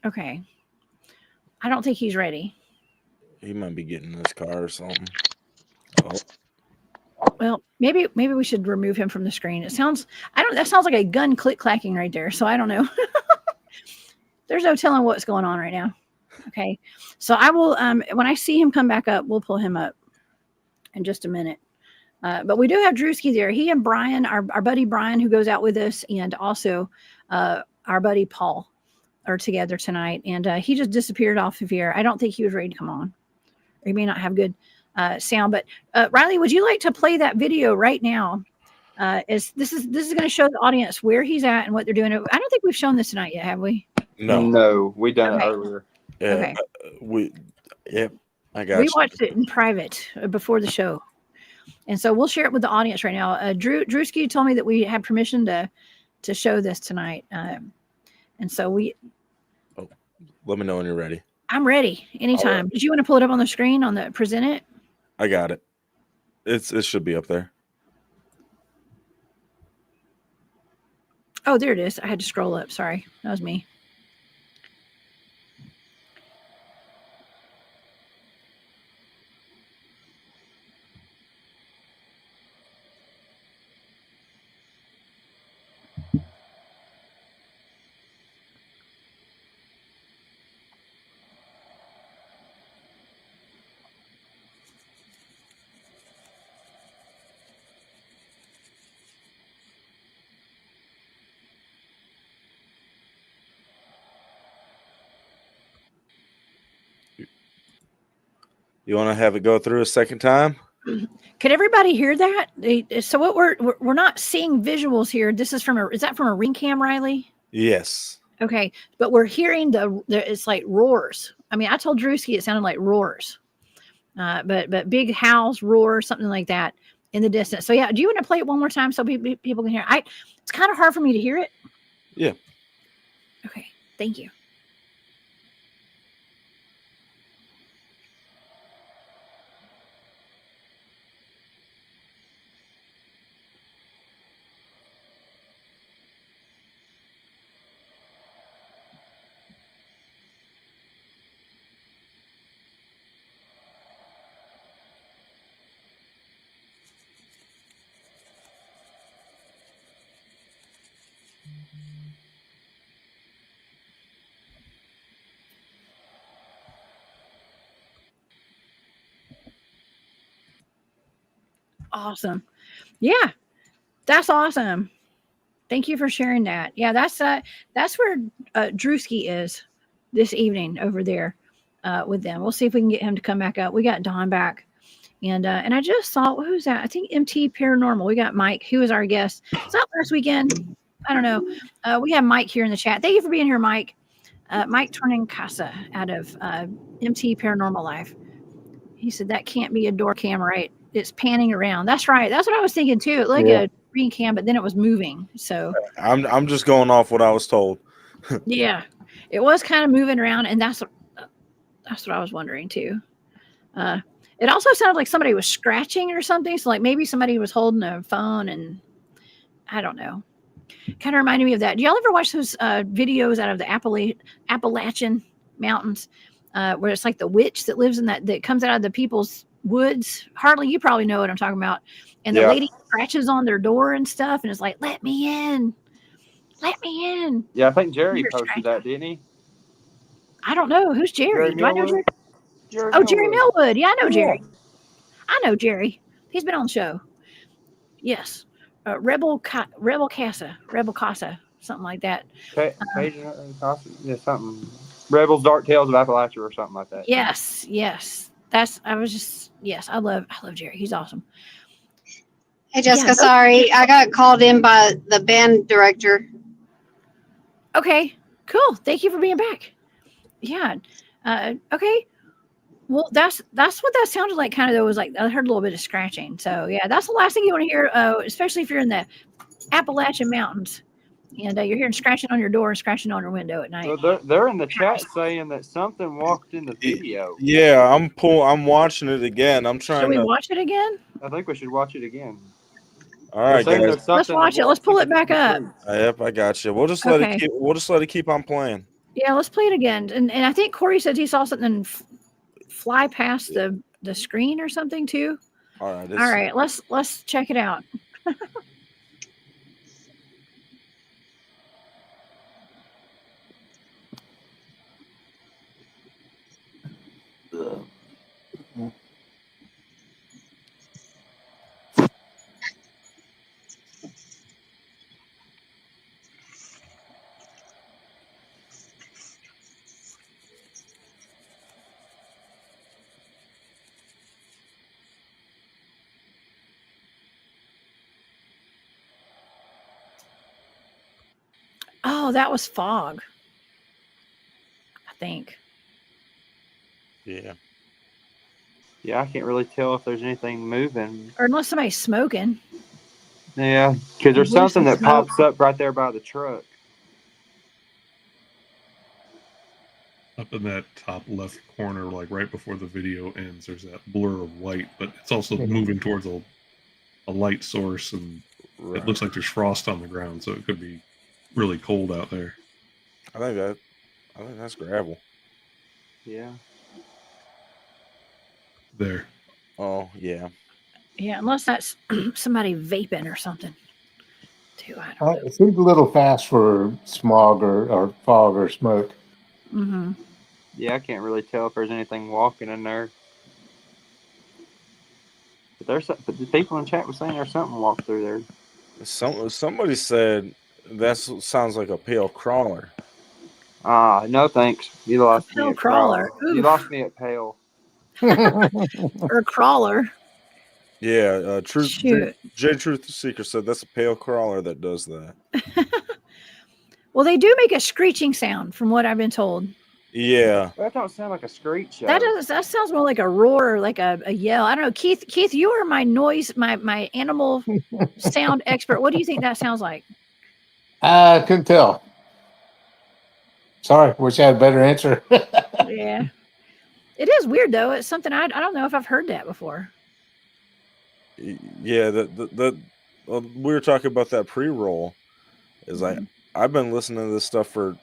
Okay. I don't think he's ready. He might be getting in his car or something. Oh. Well, maybe we should remove him from the screen. That sounds like a gun click clacking right there. So I don't know. There's no telling what's going on right now. Okay. So I will, when I see him come back up, we'll pull him up in just a minute. But we do have Drewski there. He and Brian, our buddy Brian, who goes out with us, and also our buddy Paul are together tonight. And he just disappeared off of here. I don't think he was ready to come on. Or he may not have good sound. But Ryley, would you like to play that video right now? This is going to show the audience where he's at and what they're doing. I don't think we've shown this tonight yet, have we? No, we done it earlier. Yeah, okay. I got we watched it in private before the show. And so we'll share it with the audience right now. Drewski told me that we had permission to show this tonight. And so let me know when you're ready. I'm ready anytime. Did you want to pull it up on the screen present it? I got it. It should be up there. Oh, there it is. I had to scroll up. Sorry. That was me. You want to have it go through a second time? Could everybody hear that? So what we're not seeing visuals here. This is is that from a ring cam, Ryley? Yes. Okay, but we're hearing it's like roars. I mean, I told Drewski it sounded like roars, but big howls, roar, something like that in the distance. So yeah, do you want to play it one more time so people can hear? It's kind of hard for me to hear it. Yeah. Okay. Thank you. Awesome. Yeah, that's awesome. Thank you for sharing that. Yeah, that's where Drewski is this evening over there with them. We'll see if we can get him to come back up. We got Don back, and I just saw who's that? I think MT Paranormal. We got Mike, who was our guest. Was that last weekend? I don't know. We have Mike here in the chat. Thank you for being here, Mike. Mike Tornincasa out of MT Paranormal Live. He said that can't be a door cam, right? It's panning around. That's right. That's what I was thinking too. Like a green cam, but then it was moving. So I'm just going off what I was told. Yeah, it was kind of moving around, and that's what I was wondering too. It also sounded like somebody was scratching or something. So like maybe somebody was holding a phone, and I don't know. Kind of reminded me of that. Do y'all ever watch those videos out of the Appalachian Mountains where it's like the witch that lives in that comes out of the people's woods. Harley, you probably know what I'm talking about. And the Yeah. lady scratches on their door and stuff, and is like, "Let me in, let me in." Yeah, I think Jerry You're posted strange. that, didn't he? I don't know who's Jerry. Jerry Do I know Jerry? Millwood? Oh, Jerry Millwood. Yeah, I know Yeah. Jerry. I know Jerry. He's been on the show. Yes. Rebel Casa, something like that. Yeah, something. Rebels, Dark Tales of Appalachia, or something like that. Yes. I love Jerry. He's awesome. Hey, Jessica, Yeah, sorry. I got called in by the band director. Okay, cool. Thank you for being back. Yeah. Okay. Well, that's what that sounded like. Kind of, though, was like I heard a little bit of scratching. So yeah, that's the last thing you want to hear, especially if you're in the Appalachian Mountains and you're hearing scratching on your door and scratching on your window at night. Well, they're in the chat saying that something walked in the video. Yeah, I'm watching it again. I'm trying Should we to watch it again? I think we should watch it again. All right, They're saying guys. there's something Let's watch it. Let's pull it back up. Yep, I got you. We'll just Okay. let it keep on playing. Yeah, let's play it again. And I think Corey said he saw something fly past the screen or something too. All right. All right, let's check it out. Oh, that was fog. I think. Yeah. Yeah, I can't really tell if there's anything moving. Or unless somebody's smoking. Yeah, because there's Blue something that smoke. pops up right there by the truck. Up in that top left corner, like right before the video ends, there's that blur of white, but it's also moving towards a light source, and it looks like there's frost on the ground, so it could be really cold out there. I think that's gravel. Yeah. There. Oh yeah. Yeah, unless that's somebody vaping or something. Too. I don't know. It seems a little fast for smog or fog or smoke. Mm-hmm. Yeah, I can't really tell if there's anything walking in there. But the people in chat were saying there's something walked through there. Somebody said that sounds like a pale crawler. No thanks. You lost me Pale at crawler. You lost me at pale. Or crawler. Yeah, Shoot. J Truth Seeker said that's a pale crawler that does that. Well, they do make a screeching sound, from what I've been told. Yeah. That don't sound like a screech. That sounds more like a roar, or like a yell. I don't know, Keith. You are my my animal sound expert. What do you think that sounds like? I couldn't tell. Sorry, wish I had a better answer. Yeah, it is weird though. It's something I don't know if I've heard that before. Yeah, we were talking about that pre-roll. Is like I've been listening to this stuff for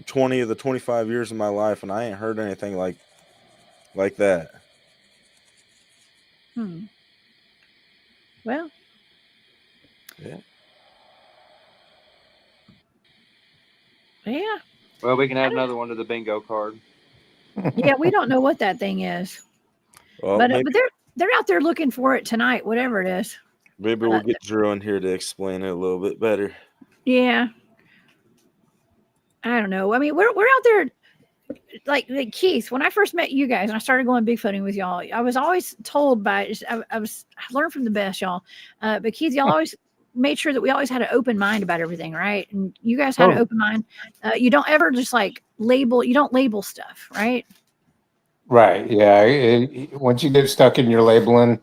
20 of the 25 years of my life, and I ain't heard anything like that. Well, yeah. Well, we can add another one to the bingo card. Yeah, we don't know what that thing is, Well, but they're out there looking for it tonight, whatever it is. Maybe we'll get Drew in here to explain it a little bit better. Yeah. I don't know. I mean, we're out there, like Keith. When I first met you guys and I started going Bigfooting with y'all, I was always told by I learned from the best, y'all. But Keith, y'all always made sure that we always had an open mind about everything, right? And you guys had an open mind. You don't ever just like label. You don't label stuff, right? Right. Yeah. Once you get stuck in your labeling,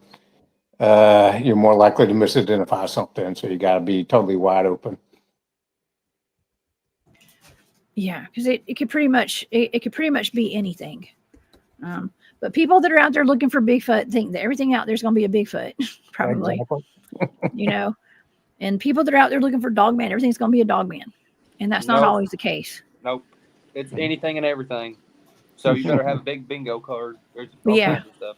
you're more likely to misidentify something. So you got to be totally wide open. Yeah, because it could pretty much be anything. But people that are out there looking for Bigfoot think that everything out there is going to be a Bigfoot, probably. Exactly. And people that are out there looking for Dogman, everything's going to be a Dogman, and that's not always the case. Nope, it's anything and everything. So you better have a big bingo card. Yeah. Stuff.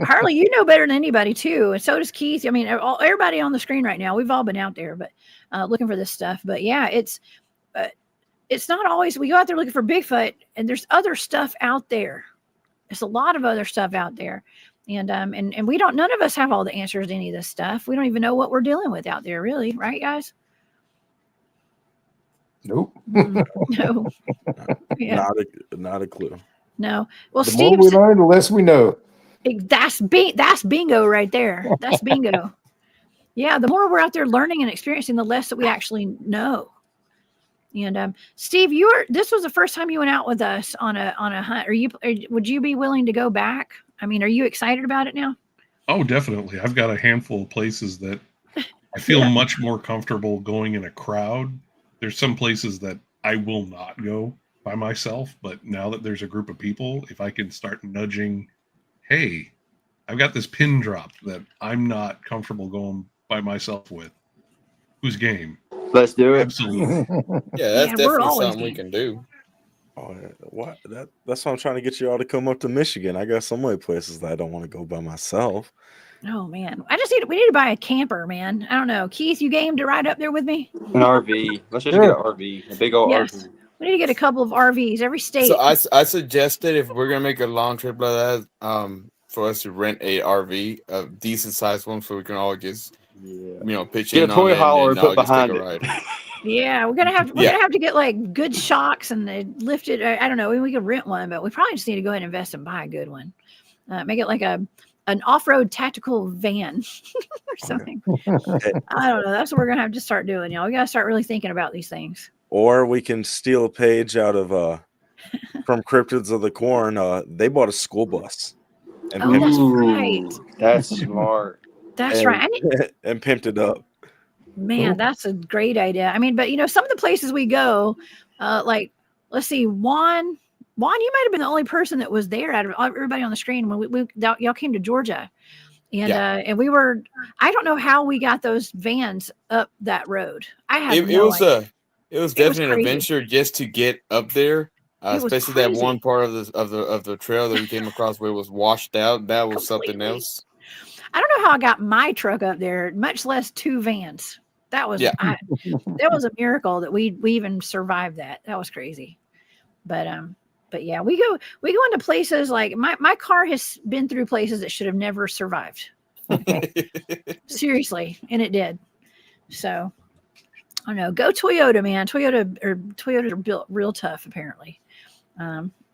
Harley, you know better than anybody too, and so does Keith. I mean, everybody on the screen right now, we've all been out there, but looking for this stuff. But yeah, it's not always we go out there looking for Bigfoot, and there's other stuff out there. There's a lot of other stuff out there, and we don't. None of us have all the answers to any of this stuff. We don't even know what we're dealing with out there, really, right, guys? Nope. No. Yeah. Not a clue. No. Well, The Steve, more we learn, the less we know. that's bingo right there. That's bingo. Yeah, the more we're out there learning and experiencing, the less that we actually know. And Steve, this was the first time you went out with us on a hunt. Would you be willing to go back? I mean, are you excited about it now? Oh, definitely. I've got a handful of places that I feel much more comfortable going in a crowd. There's some places that I will not go by myself, but now that there's a group of people, if I can start nudging, hey, I've got this pin drop that I'm not comfortable going by myself with. Who's game? Let's do it. Absolutely. Yeah, that's we're definitely always something we game. can do. Oh, what? That's why I'm trying to get you all to come up to Michigan. I got so many places that I don't want to go by myself. Oh man, we need to buy a camper, man. I don't know, Keith, you game to ride up there with me? An RV. Let's just get an RV, a big old Yes. RV. We need to get a couple of RVs every state. So I suggested if we're gonna make a long trip like that, for us to rent a RV, a decent sized one, so we can all just pitch Get in a toy on it hauler and and put all just take behind a it. ride. Yeah, we're gonna have to get like good shocks and they lift it. I don't know. We could rent one, but we probably just need to go ahead and invest and buy a good one. Make it like an off-road tactical van or something. I don't know. That's what we're gonna have to start doing. We gotta start really thinking about these things. Or we can steal a page out of from Cryptids of the Corn. They bought a school bus. And That's right. That's smart. That's right. And pimped it up. Man, that's a great idea. I mean, but some of the places we go, like let's see, Juan, you might have been the only person that was there out of everybody on the screen when y'all came to Georgia, and we were. I don't know how we got those vans up that road. I have no idea. It was definitely an adventure just to get up there, especially that one part of the trail that we came across where it was washed out. That was something else. I don't know how I got my truck up there, much less two vans. That was that was a miracle that we even survived that. That was crazy. But yeah, we go into places like my car has been through places that should have never survived. Okay? Seriously, and it did. So I don't know. Go Toyota, man. Toyota are built real tough, apparently.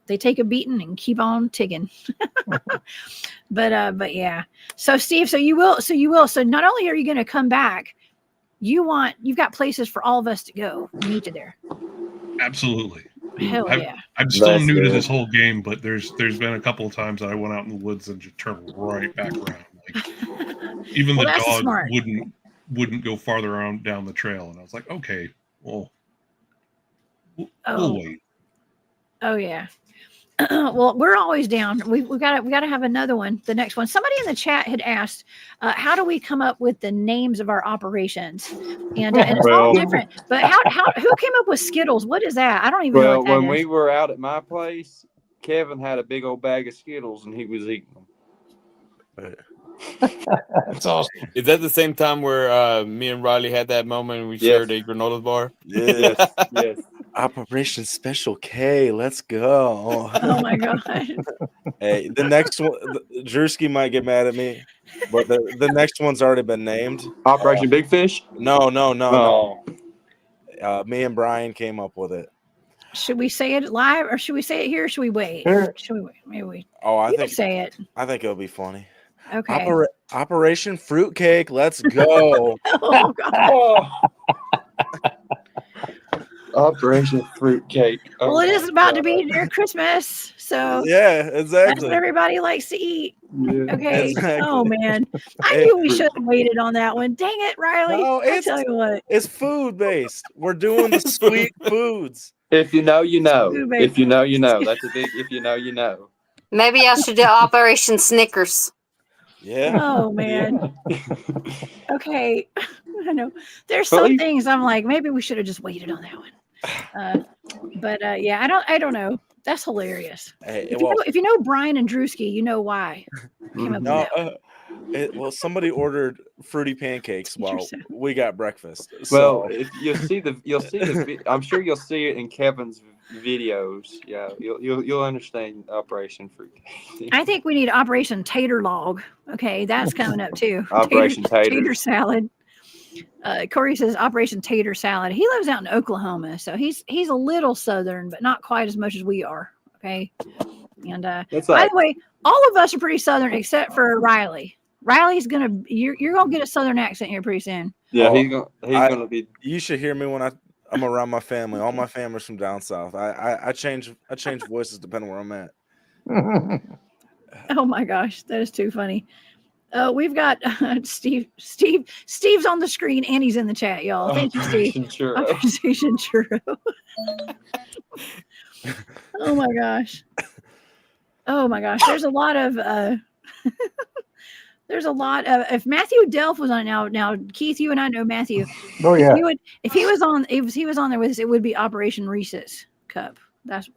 They take a beating and keep on ticking. But yeah. So Steve, so you will. So not only are you going to come back, you've got places for all of us to go meet you there. Absolutely. Hell yeah. I'm still new to this whole game, but there's been a couple of times that I went out in the woods and just turned right back around. Like even the dog wouldn't go farther on down the trail, and I was like, okay, well, we'll wait. Oh yeah. Well, we're always down. We've got to have another one. The next one. Somebody in the chat had asked, how do we come up with the names of our operations? And it's all different. But who came up with Skittles? What is that? I don't even know what that is. When we were out at my place, Kevin had a big old bag of Skittles and he was eating them. That's awesome. Is that the same time where me and Ryley had that moment and we shared a granola bar? Yes. Yes. Operation Special K, let's go. Oh my god. Hey, the next one, Drewski might get mad at me, but the next one's already been named. Operation Big Fish? No. Oh. Me and Brian came up with it. Should we say it live or should we say it here? Or should we wait? Sure. Should we wait? Maybe we. Oh, I You think can say it. I think it'll be funny. Okay. Operation Fruitcake, let's go. Oh god. Oh. Operation Fruitcake. Oh, Well, it is about to be near Christmas, so Yeah, that's exactly. what everybody likes to eat. Yeah. Okay. Exactly. Oh man, I knew we should have waited on that one. Dang it, Ryley! No, I tell you what. It's food based. We're doing the sweet foods. If you know, you know. Ooh, baby. If you know, you know. That's a big if you know, you know. Maybe I should do Operation Snickers. Yeah. Oh man. Okay. I know. There's some Please. things I'm like, maybe we should have just waited on that one. But yeah, I don't know. That's hilarious. Hey, If well, you know Brian and Drewski, you know why. came up No, with that? well, somebody ordered fruity pancakes while Interesting. we got breakfast. Well, So if you'll see the. I'm sure you'll see it in Kevin's videos. Yeah, you'll understand Operation Fruit. I think we need Operation Tater Log. Okay, that's coming up too. Operation Tater Tater. salad. Corey says Operation Tater Salad. He lives out in Oklahoma, so he's a little southern, but not quite as much as we are. Okay, and That's by like the way, all of us are pretty southern except for Ryley. Riley's you're gonna get a southern accent here pretty soon. yeah, Oh, he's gonna be. you should hear me when I'm around my family. All my family's from down south. I change voices depending where I'm at. Oh my gosh, that is too funny. We've got Steve. Steve's on the screen and he's in the chat, y'all. Thank you, Steve. Operation Churro. Oh my gosh. Oh my gosh. There's a lot of if Matthew Delph was on now, Keith, you and I know Matthew. Oh yeah. If he was on there with us, it would be Operation Reese's Cup. That's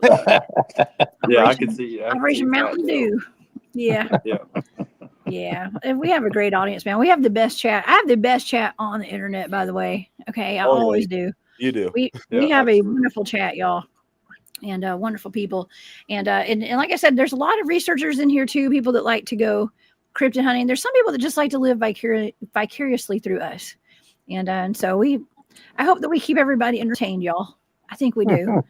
Yeah, I can see. Operation Mountain Dew. Yeah. Yeah. Yeah, and we have a great audience, man. We have the best chat. I have the best chat on the internet, by the way. Okay, I always do. You do. We have a wonderful chat, y'all, and wonderful people. And like I said, there's a lot of researchers in here too. People that like to go cryptid hunting. There's some people that just like to live vicariously through us. And so I hope that we keep everybody entertained, y'all. I think we do.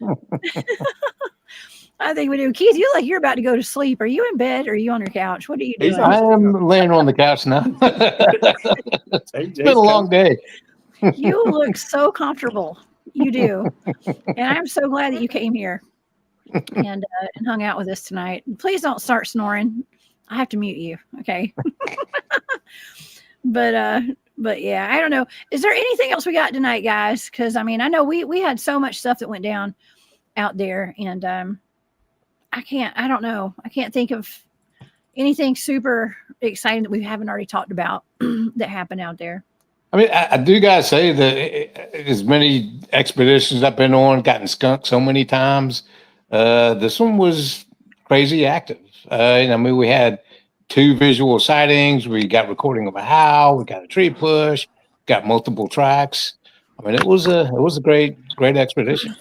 I think we do. Keith, you look like you're about to go to sleep. Are you in bed or are you on your couch? What are you doing? I am laying on the couch now. It's been a long day. You look so comfortable. You do. And I'm so glad that you came here and hung out with us tonight. Please don't start snoring. I have to mute you. Okay. But yeah, I don't know. Is there anything else we got tonight, guys? Because I mean, I know we had so much stuff that went down out there, and I don't know. I can't think of anything super exciting that we haven't already talked about that happened out there. I mean, I do gotta say that as many expeditions I've been on, gotten skunked so many times, this one was crazy active. I mean, we had 2 visual sightings. We got recording of a howl. We got a tree push. Got multiple tracks. I mean, it was a great expedition.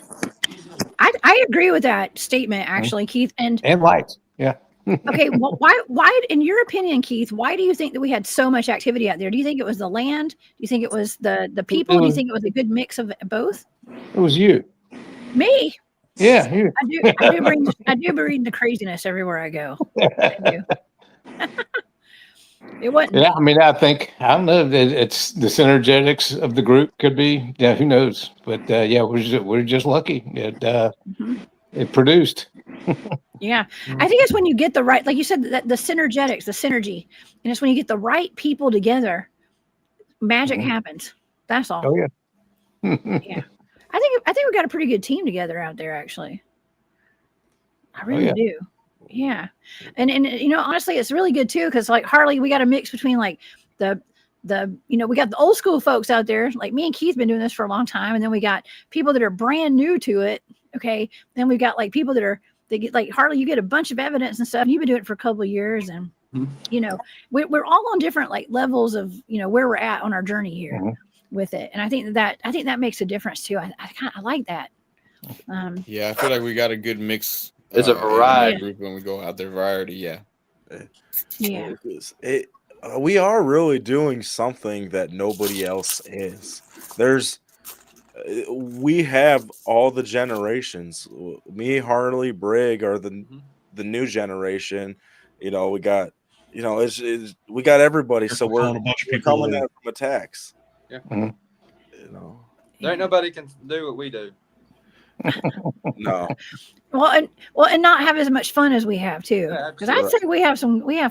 I agree with that statement, actually, Keith. And lights, yeah. Okay, well, why, in your opinion, Keith, why do you think that we had so much activity out there? Do you think it was the land? Do you think it was the people? Do you think it was a good mix of both? It was you. Me? Yeah, you. I do bring the craziness everywhere I go. I do. It wasn't. Yeah, I mean, I don't know. It's the synergetics of the group could be. Yeah, who knows? But yeah, we're just lucky. It produced. Yeah, I think it's when you get the right, like you said, that the synergetics, the synergy, and it's when you get the right people together, magic happens. That's all. Oh yeah. Yeah, I think we got a pretty good team together out there. Actually, I really do. Yeah, and you know, honestly, it's really good too because like Harley, we got a mix between like the we got the old school folks out there, like me and Keith been doing this for a long time, and then we got people that are brand new to it. Okay, then we got like people that get like Harley. You get a bunch of evidence and stuff. And you've been doing it for a couple of years, and you know, we're all on different like levels of where we're at on our journey here with it, and I think that makes a difference too. I like that. Yeah, I feel like we got a good mix. There's a variety group when we go out there. Variety, yeah. Yeah. We are really doing something that nobody else is. We have all the generations. Me, Harley, Brig are the new generation. We got we got everybody. So we're coming at from attacks. Yeah. There ain't nobody can do what we do. No. Well, and not have as much fun as we have too. Because I'd say we have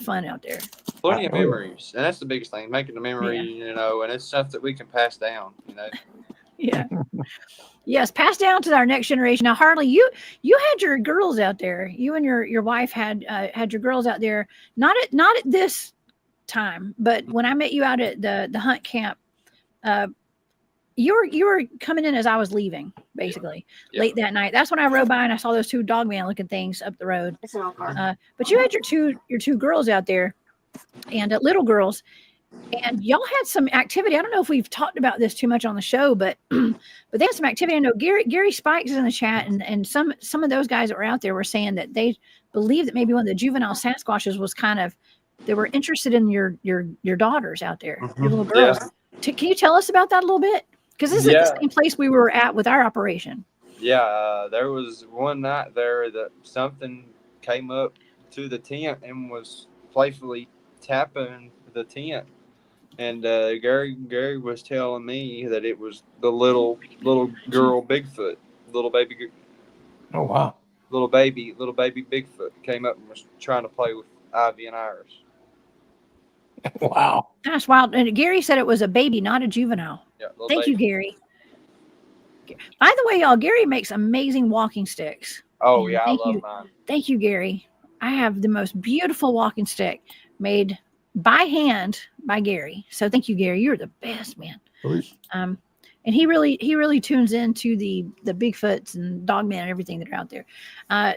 fun out there. Plenty of memories, and that's the biggest thing. Making the memory, and it's stuff that we can pass down. Yeah. Yes, pass down to our next generation. Now, Harley, you had your girls out there. You and your wife had your girls out there. Not at this time, but when I met you out at the hunt camp, you were coming in as I was leaving, basically late that night. That's when I rode by and I saw those 2 Dogman looking things up the road. But you had your two girls out there, and little girls. And y'all had some activity. I don't know if we've talked about this too much on the show, but but they had some activity. I know Gary Spikes is in the chat, and some of those guys that were out there were saying that they believe that maybe one of the juvenile Sasquatches was they were interested in your daughters out there, your little girls. Yeah. Can you tell us about that a little bit? Because this is the same place we were at with our operation. Yeah, there was one night there that something came up to the tent and was playfully tapping the tent. And Gary was telling me that it was the little girl Bigfoot, little baby. Oh wow! Little baby Bigfoot came up and was trying to play with Ivy and Iris. Wow, that's wild. And Gary said it was a baby, not a juvenile. Yeah, thank you, Gary. By the way, y'all, Gary makes amazing walking sticks. Oh yeah, I love mine. Thank you, Gary. I have the most beautiful walking stick made by hand by Gary. So thank you, Gary. You're the best, man. And he really tunes into the Bigfoots and Dogman and everything that are out there.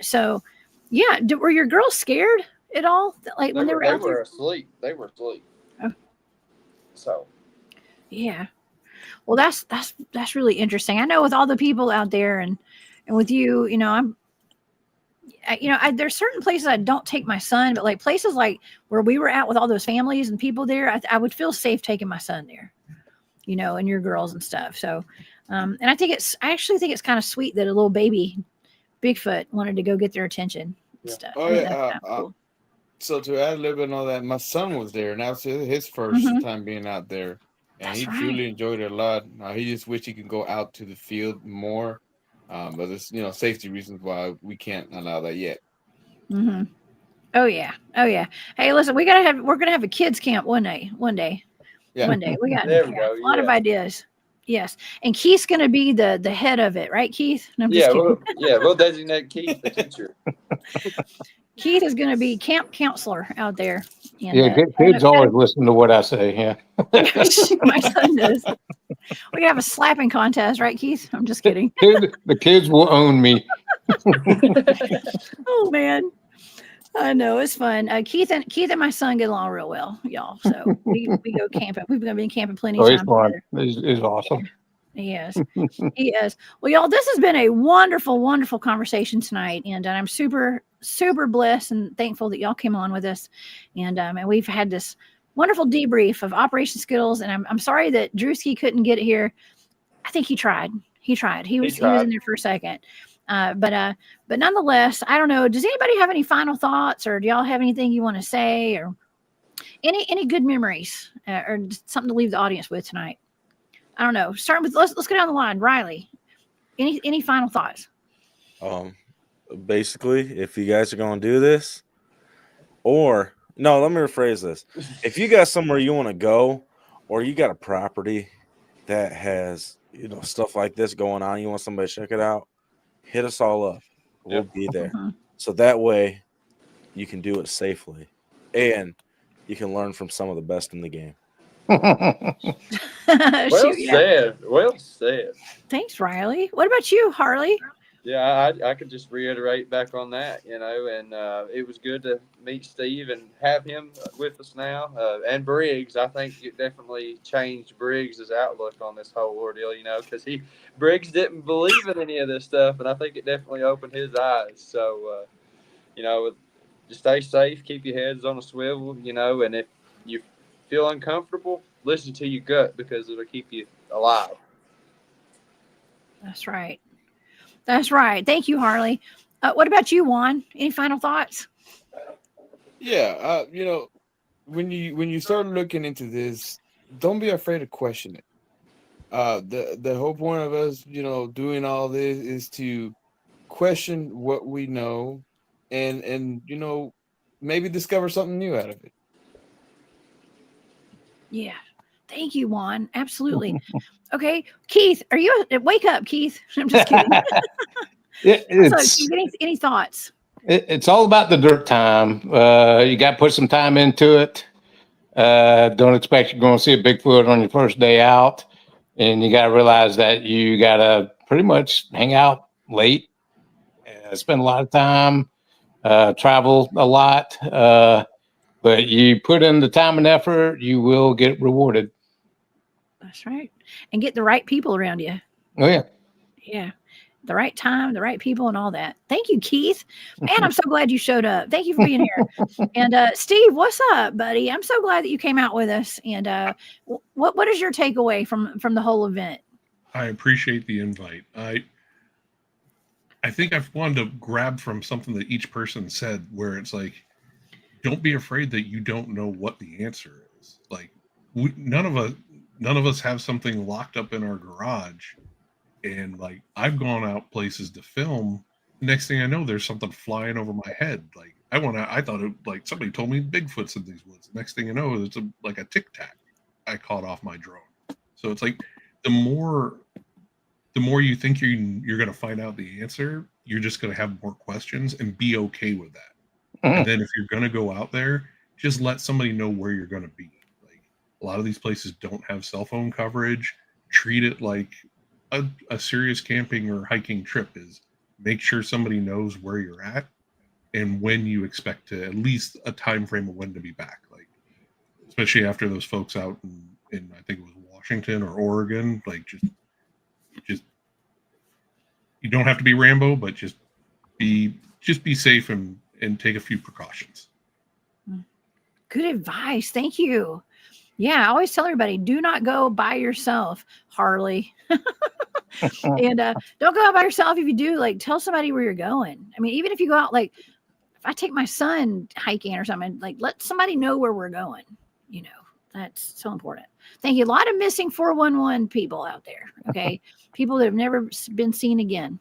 So yeah, were your girls scared at all? Like when they were out there? Asleep. They were asleep. Oh. So yeah. Well, that's really interesting. I know with all the people out there and with you, there's certain places I don't take my son, but like places like where we were at with all those families and people there, I would feel safe taking my son there, and your girls and stuff. So, and I actually think it's kind of sweet that a little baby Bigfoot wanted to go get their attention and stuff. Oh yeah. Cool. So to add a little bit on that, my son was there, and that was his first time being out there, and he truly enjoyed it a lot. He just wished he could go out to the field more. But there's safety reasons why we can't allow that yet. Mm-hmm. Oh yeah. Hey, listen, we're gonna have a kids camp one day. Yeah. One day we got a lot of ideas. Yes, and Keith's gonna be the head of it, right, Keith? No, we'll designate Keith the teacher. Keith is gonna be camp counselor out there. And, kids always listen to what I say. Yeah, my son does. We can have a slapping contest, right, Keith? I'm just kidding. The kids will own me. Oh man, I know it's fun. Keith and my son get along real well, y'all. So we go camping. We've been camping plenty of times. He's fun. He's awesome. He is. He is. Well, y'all, this has been a wonderful, wonderful conversation tonight, and I'm super, super blessed and thankful that y'all came on with us, and we've had this wonderful debrief of Operation Skittles, and I'm sorry that Drewski couldn't get here. I think he tried. He was in there for a second. But nonetheless, I don't know. Does anybody have any final thoughts, or do y'all have anything you want to say, or any good memories, or just something to leave the audience with tonight? I don't know. Starting with let's go down the line. Ryley, any final thoughts? Basically, if you guys are going to do this, or no, let me rephrase this. If you got somewhere you want to go, or you got a property that has stuff like this going on, you want somebody to check it out, hit us all up. We'll be there. So that way you can do it safely, and you can learn from some of the best in the game. Well said. Thanks, Ryley. What about you, Harley? Yeah, I could just reiterate back on that, and it was good to meet Steve and have him with us now. And Briggs, I think it definitely changed Briggs' outlook on this whole ordeal, because Briggs didn't believe in any of this stuff, and I think it definitely opened his eyes. So, just stay safe, keep your heads on a swivel, and if you feel uncomfortable, listen to your gut, because it'll keep you alive. That's right. Thank you, Harley. What about you, Juan? Any final thoughts? Yeah, when you start looking into this, don't be afraid to question it. The whole point of us, doing all this is to question what we know, and maybe discover something new out of it. Yeah. Thank you, Juan. Absolutely. Okay. Keith, are you wake up, Keith? I'm just kidding. Any thoughts? It's all about the dirt time. You got to put some time into it. Don't expect you're going to see a Bigfoot on your first day out. And you got to realize that you got to pretty much hang out late, spend a lot of time, travel a lot. But you put in the time and effort, you will get rewarded. That's right. And get the right people around you. Oh, yeah. Yeah. The right time, the right people, and all that. Thank you, Keith. Man, I'm so glad you showed up. Thank you for being here. And Steve, what's up, buddy? I'm so glad that you came out with us. And what is your takeaway from the whole event? I appreciate the invite. I think I've wanted to grab from something that each person said, where it's like, don't be afraid that you don't know what the answer is. Like, none of us have something locked up in our garage. And like, I've gone out places to film. Next thing I know, there's something flying over my head. Like, I thought it, like, somebody told me Bigfoot's in these woods. Next thing you know, it's like a tic tac I caught off my drone. So it's like, the more you think you're going to find out the answer, you're just going to have more questions, and be okay with that. And then if you're going to go out there, just let somebody know where you're going to be. Like, a lot of these places don't have cell phone coverage. Treat it like a serious camping or hiking trip is. Make sure somebody knows where you're at and when you expect to, at least a time frame of when to be back. Like, especially after those folks out in I think it was Washington or Oregon, like, just you don't have to be Rambo, but just be safe and take a few precautions. Good advice. Thank you. Yeah, I always tell everybody, do not go by yourself, Harley. And don't go out by yourself. If you do, like, tell somebody where you're going. I mean, even if you go out, like, if I take my son hiking or something, like, let somebody know where we're going. You know, that's so important. Thank you. A lot of missing 411 people out there. Okay. People that have never been seen again.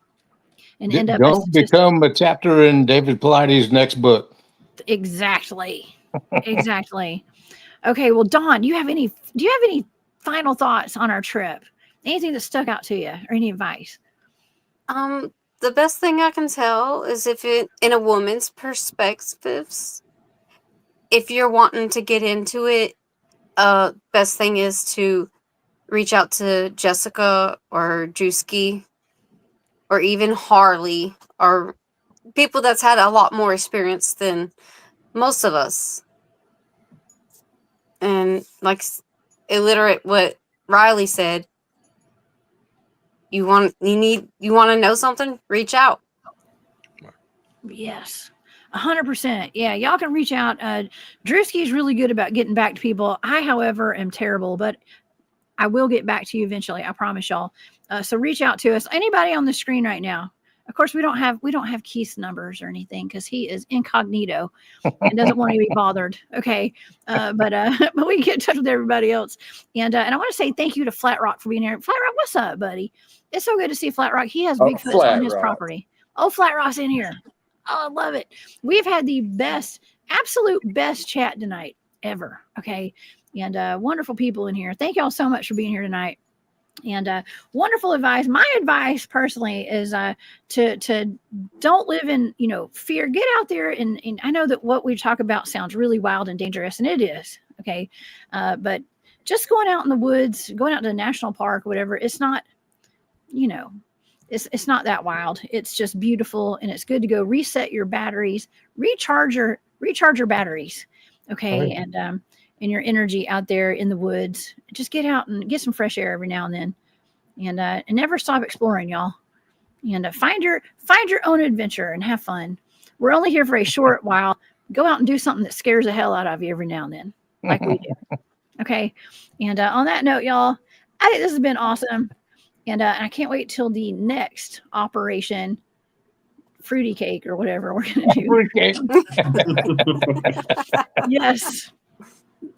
And end up Don't become a chapter in David Pilates' next book. Exactly. Exactly. Okay. Well, Dawn, do you have any final thoughts on our trip? Anything that stuck out to you, or any advice? The best thing I can tell is, if it, in a woman's perspectives, if you're wanting to get into it, best thing is to reach out to Jessica or Drewski or even Harley, or people that's had a lot more experience than most of us. And like illiterate what Ryley said, you want to know something, reach out. Yes, 100%. Yeah, y'all can reach out. Drewski is really good about getting back to people. I, however, am terrible, but I will get back to you eventually. I promise y'all. So reach out to us. Anybody on the screen right now. Of course, we don't have Keith's numbers or anything, because he is incognito and doesn't want to be bothered. Okay, but we can get in touch with everybody else. And I want to say thank you to Flat Rock for being here. Flat Rock, what's up, buddy? It's so good to see Flat Rock. He has Bigfoot on his property. Oh, Flat Rock's in here. Oh, I love it. We've had the absolute best chat tonight ever. Okay, and wonderful people in here. Thank y'all so much for being here tonight. And wonderful advice. My advice personally is to don't live in fear. Get out there, and I know that what we talk about sounds really wild and dangerous, and it is. Okay, but just going out in the woods, going out to the national park, whatever, it's not, it's not that wild. It's just beautiful, and it's good to go reset your batteries, recharge your batteries. Okay, right. And your energy out there in the woods. Just get out and get some fresh air every now and then, and never stop exploring, y'all. And find your own adventure and have fun. We're only here for a short while. Go out and do something that scares the hell out of you every now and then, like we do. Okay. And on that note, y'all, I think this has been awesome. And I can't wait till the next Operation Fruity Cake or whatever we're gonna do. Fruity cake. Yes.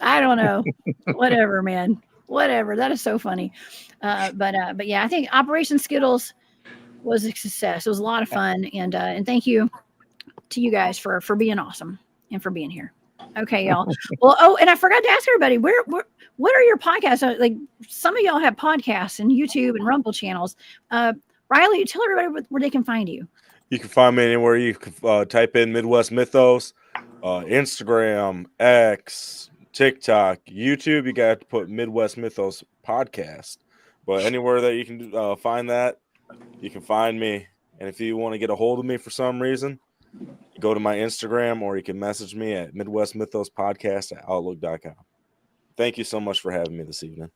I don't know. Whatever, man. Whatever. That is so funny. But yeah, I think Operation Skittles was a success. It was a lot of fun, and thank you to you guys for being awesome and for being here. Okay, y'all. Well, oh, and I forgot to ask everybody, what are your podcasts? Like, some of y'all have podcasts and YouTube and Rumble channels. Ryley, tell everybody where they can find you. You can find me anywhere. You can type in Midwest Mythos, Instagram, X, TikTok, YouTube. You got to put Midwest Mythos podcast. But anywhere that you can find that, you can find me. And if you want to get a hold of me for some reason, go to my Instagram, or you can message me at midwestmythospodcast@outlook.com. Thank you so much for having me this evening.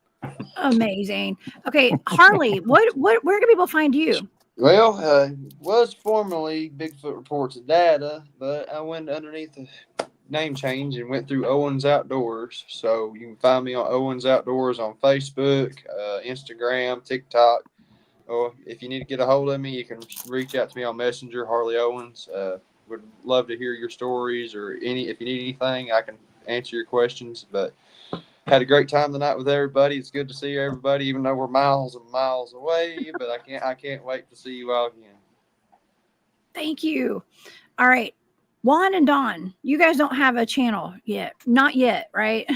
Amazing. Okay, Harley, where can people find you? Well, was formerly Bigfoot Reports of Data, but I went underneath the name change and went through Owens Outdoors. So you can find me on Owens Outdoors on Facebook, Instagram, TikTok. Or if you need to get a hold of me, you can reach out to me on Messenger, Harley Owens. Would love to hear your stories, or if you need anything, I can answer your questions. But had a great time tonight with everybody. It's good to see everybody, even though we're miles and miles away. But I can't wait to see you all again. Thank you. All right, Juan and Dawn, you guys don't have a channel yet. Not yet, right?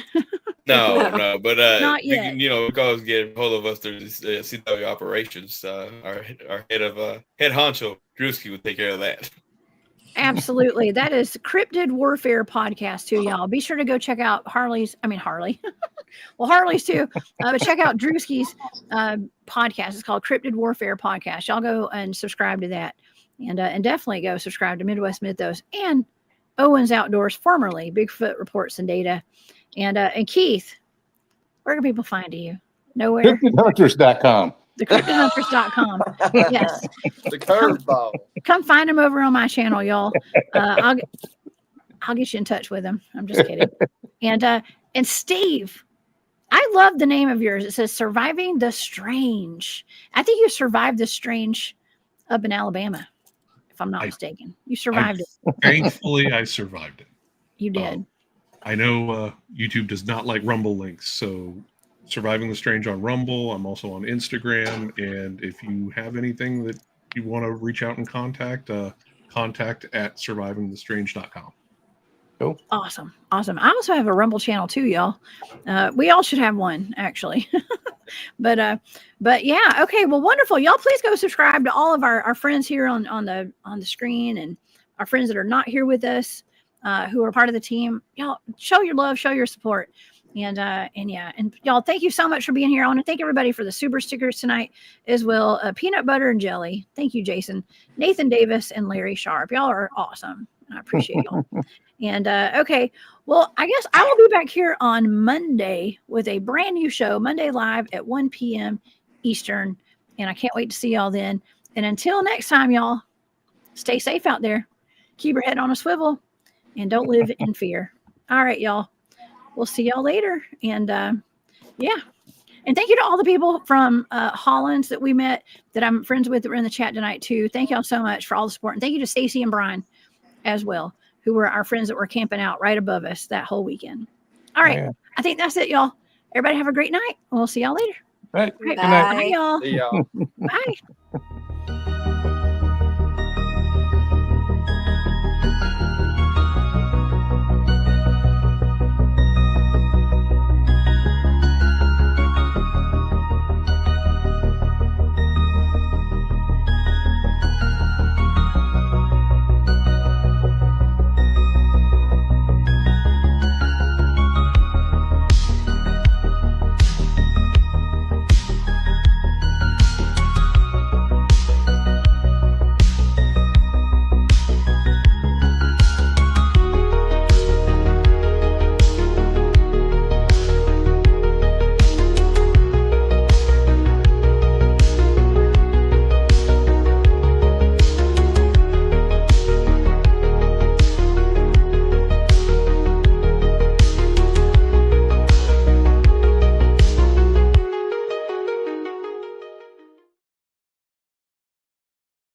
No, but Not yet. you can always get a hold of us through this CW operations. Our head honcho Drewski would take care of that. Absolutely. That is Cryptid Warfare Podcast too, y'all. Be sure to go check out Harley. Well, Harley's too. But check out Drewski's podcast. It's called Cryptid Warfare Podcast. Y'all go and subscribe to that. And definitely go subscribe to Midwest Mythos and Owens Outdoors, formerly Bigfoot Reports and Data. And Keith, where can people find you? Nowhere. CryptidHunters.com. The cryptidhunters.com. Yes. The curveball. Come find him over on my channel, y'all. I'll get you in touch with him. I'm just kidding. And Steve, I love the name of yours. It says Surviving the Strange. I think you survived the strange up in Alabama, if I'm not mistaken. You survived it. Thankfully, I survived it. You did. I know YouTube does not like Rumble links, so Surviving the Strange on Rumble. I'm also on Instagram, and if you have anything that you want to reach out and contact at survivingthestrange.com. Cool. Awesome. I also have a Rumble channel too, y'all. We all should have one, actually. but yeah, okay. Well, wonderful. Y'all please go subscribe to all of our friends here on the screen, and our friends that are not here with us, who are part of the team. Y'all show your love, show your support. And y'all, thank you so much for being here. I want to thank everybody for the super stickers tonight as well. Peanut butter and jelly. Thank you, Jason, Nathan Davis, and Larry Sharp. Y'all are awesome. I appreciate y'all. And okay, well, I guess I will be back here on Monday with a brand new show, Monday Live at 1 p.m. Eastern. And I can't wait to see y'all then. And until next time, y'all, stay safe out there. Keep your head on a swivel and don't live in fear. All right, y'all. We'll see y'all later. And yeah. And thank you to all the people from Hollins that we met, that I'm friends with, that were in the chat tonight too. Thank y'all so much for all the support. And thank you to Stacy and Brian as well, who were our friends that were camping out right above us that whole weekend. All right. Yeah. I think that's it, y'all. Everybody have a great night. We'll see y'all later. Right. All right. Bye, y'all. See y'all. Bye.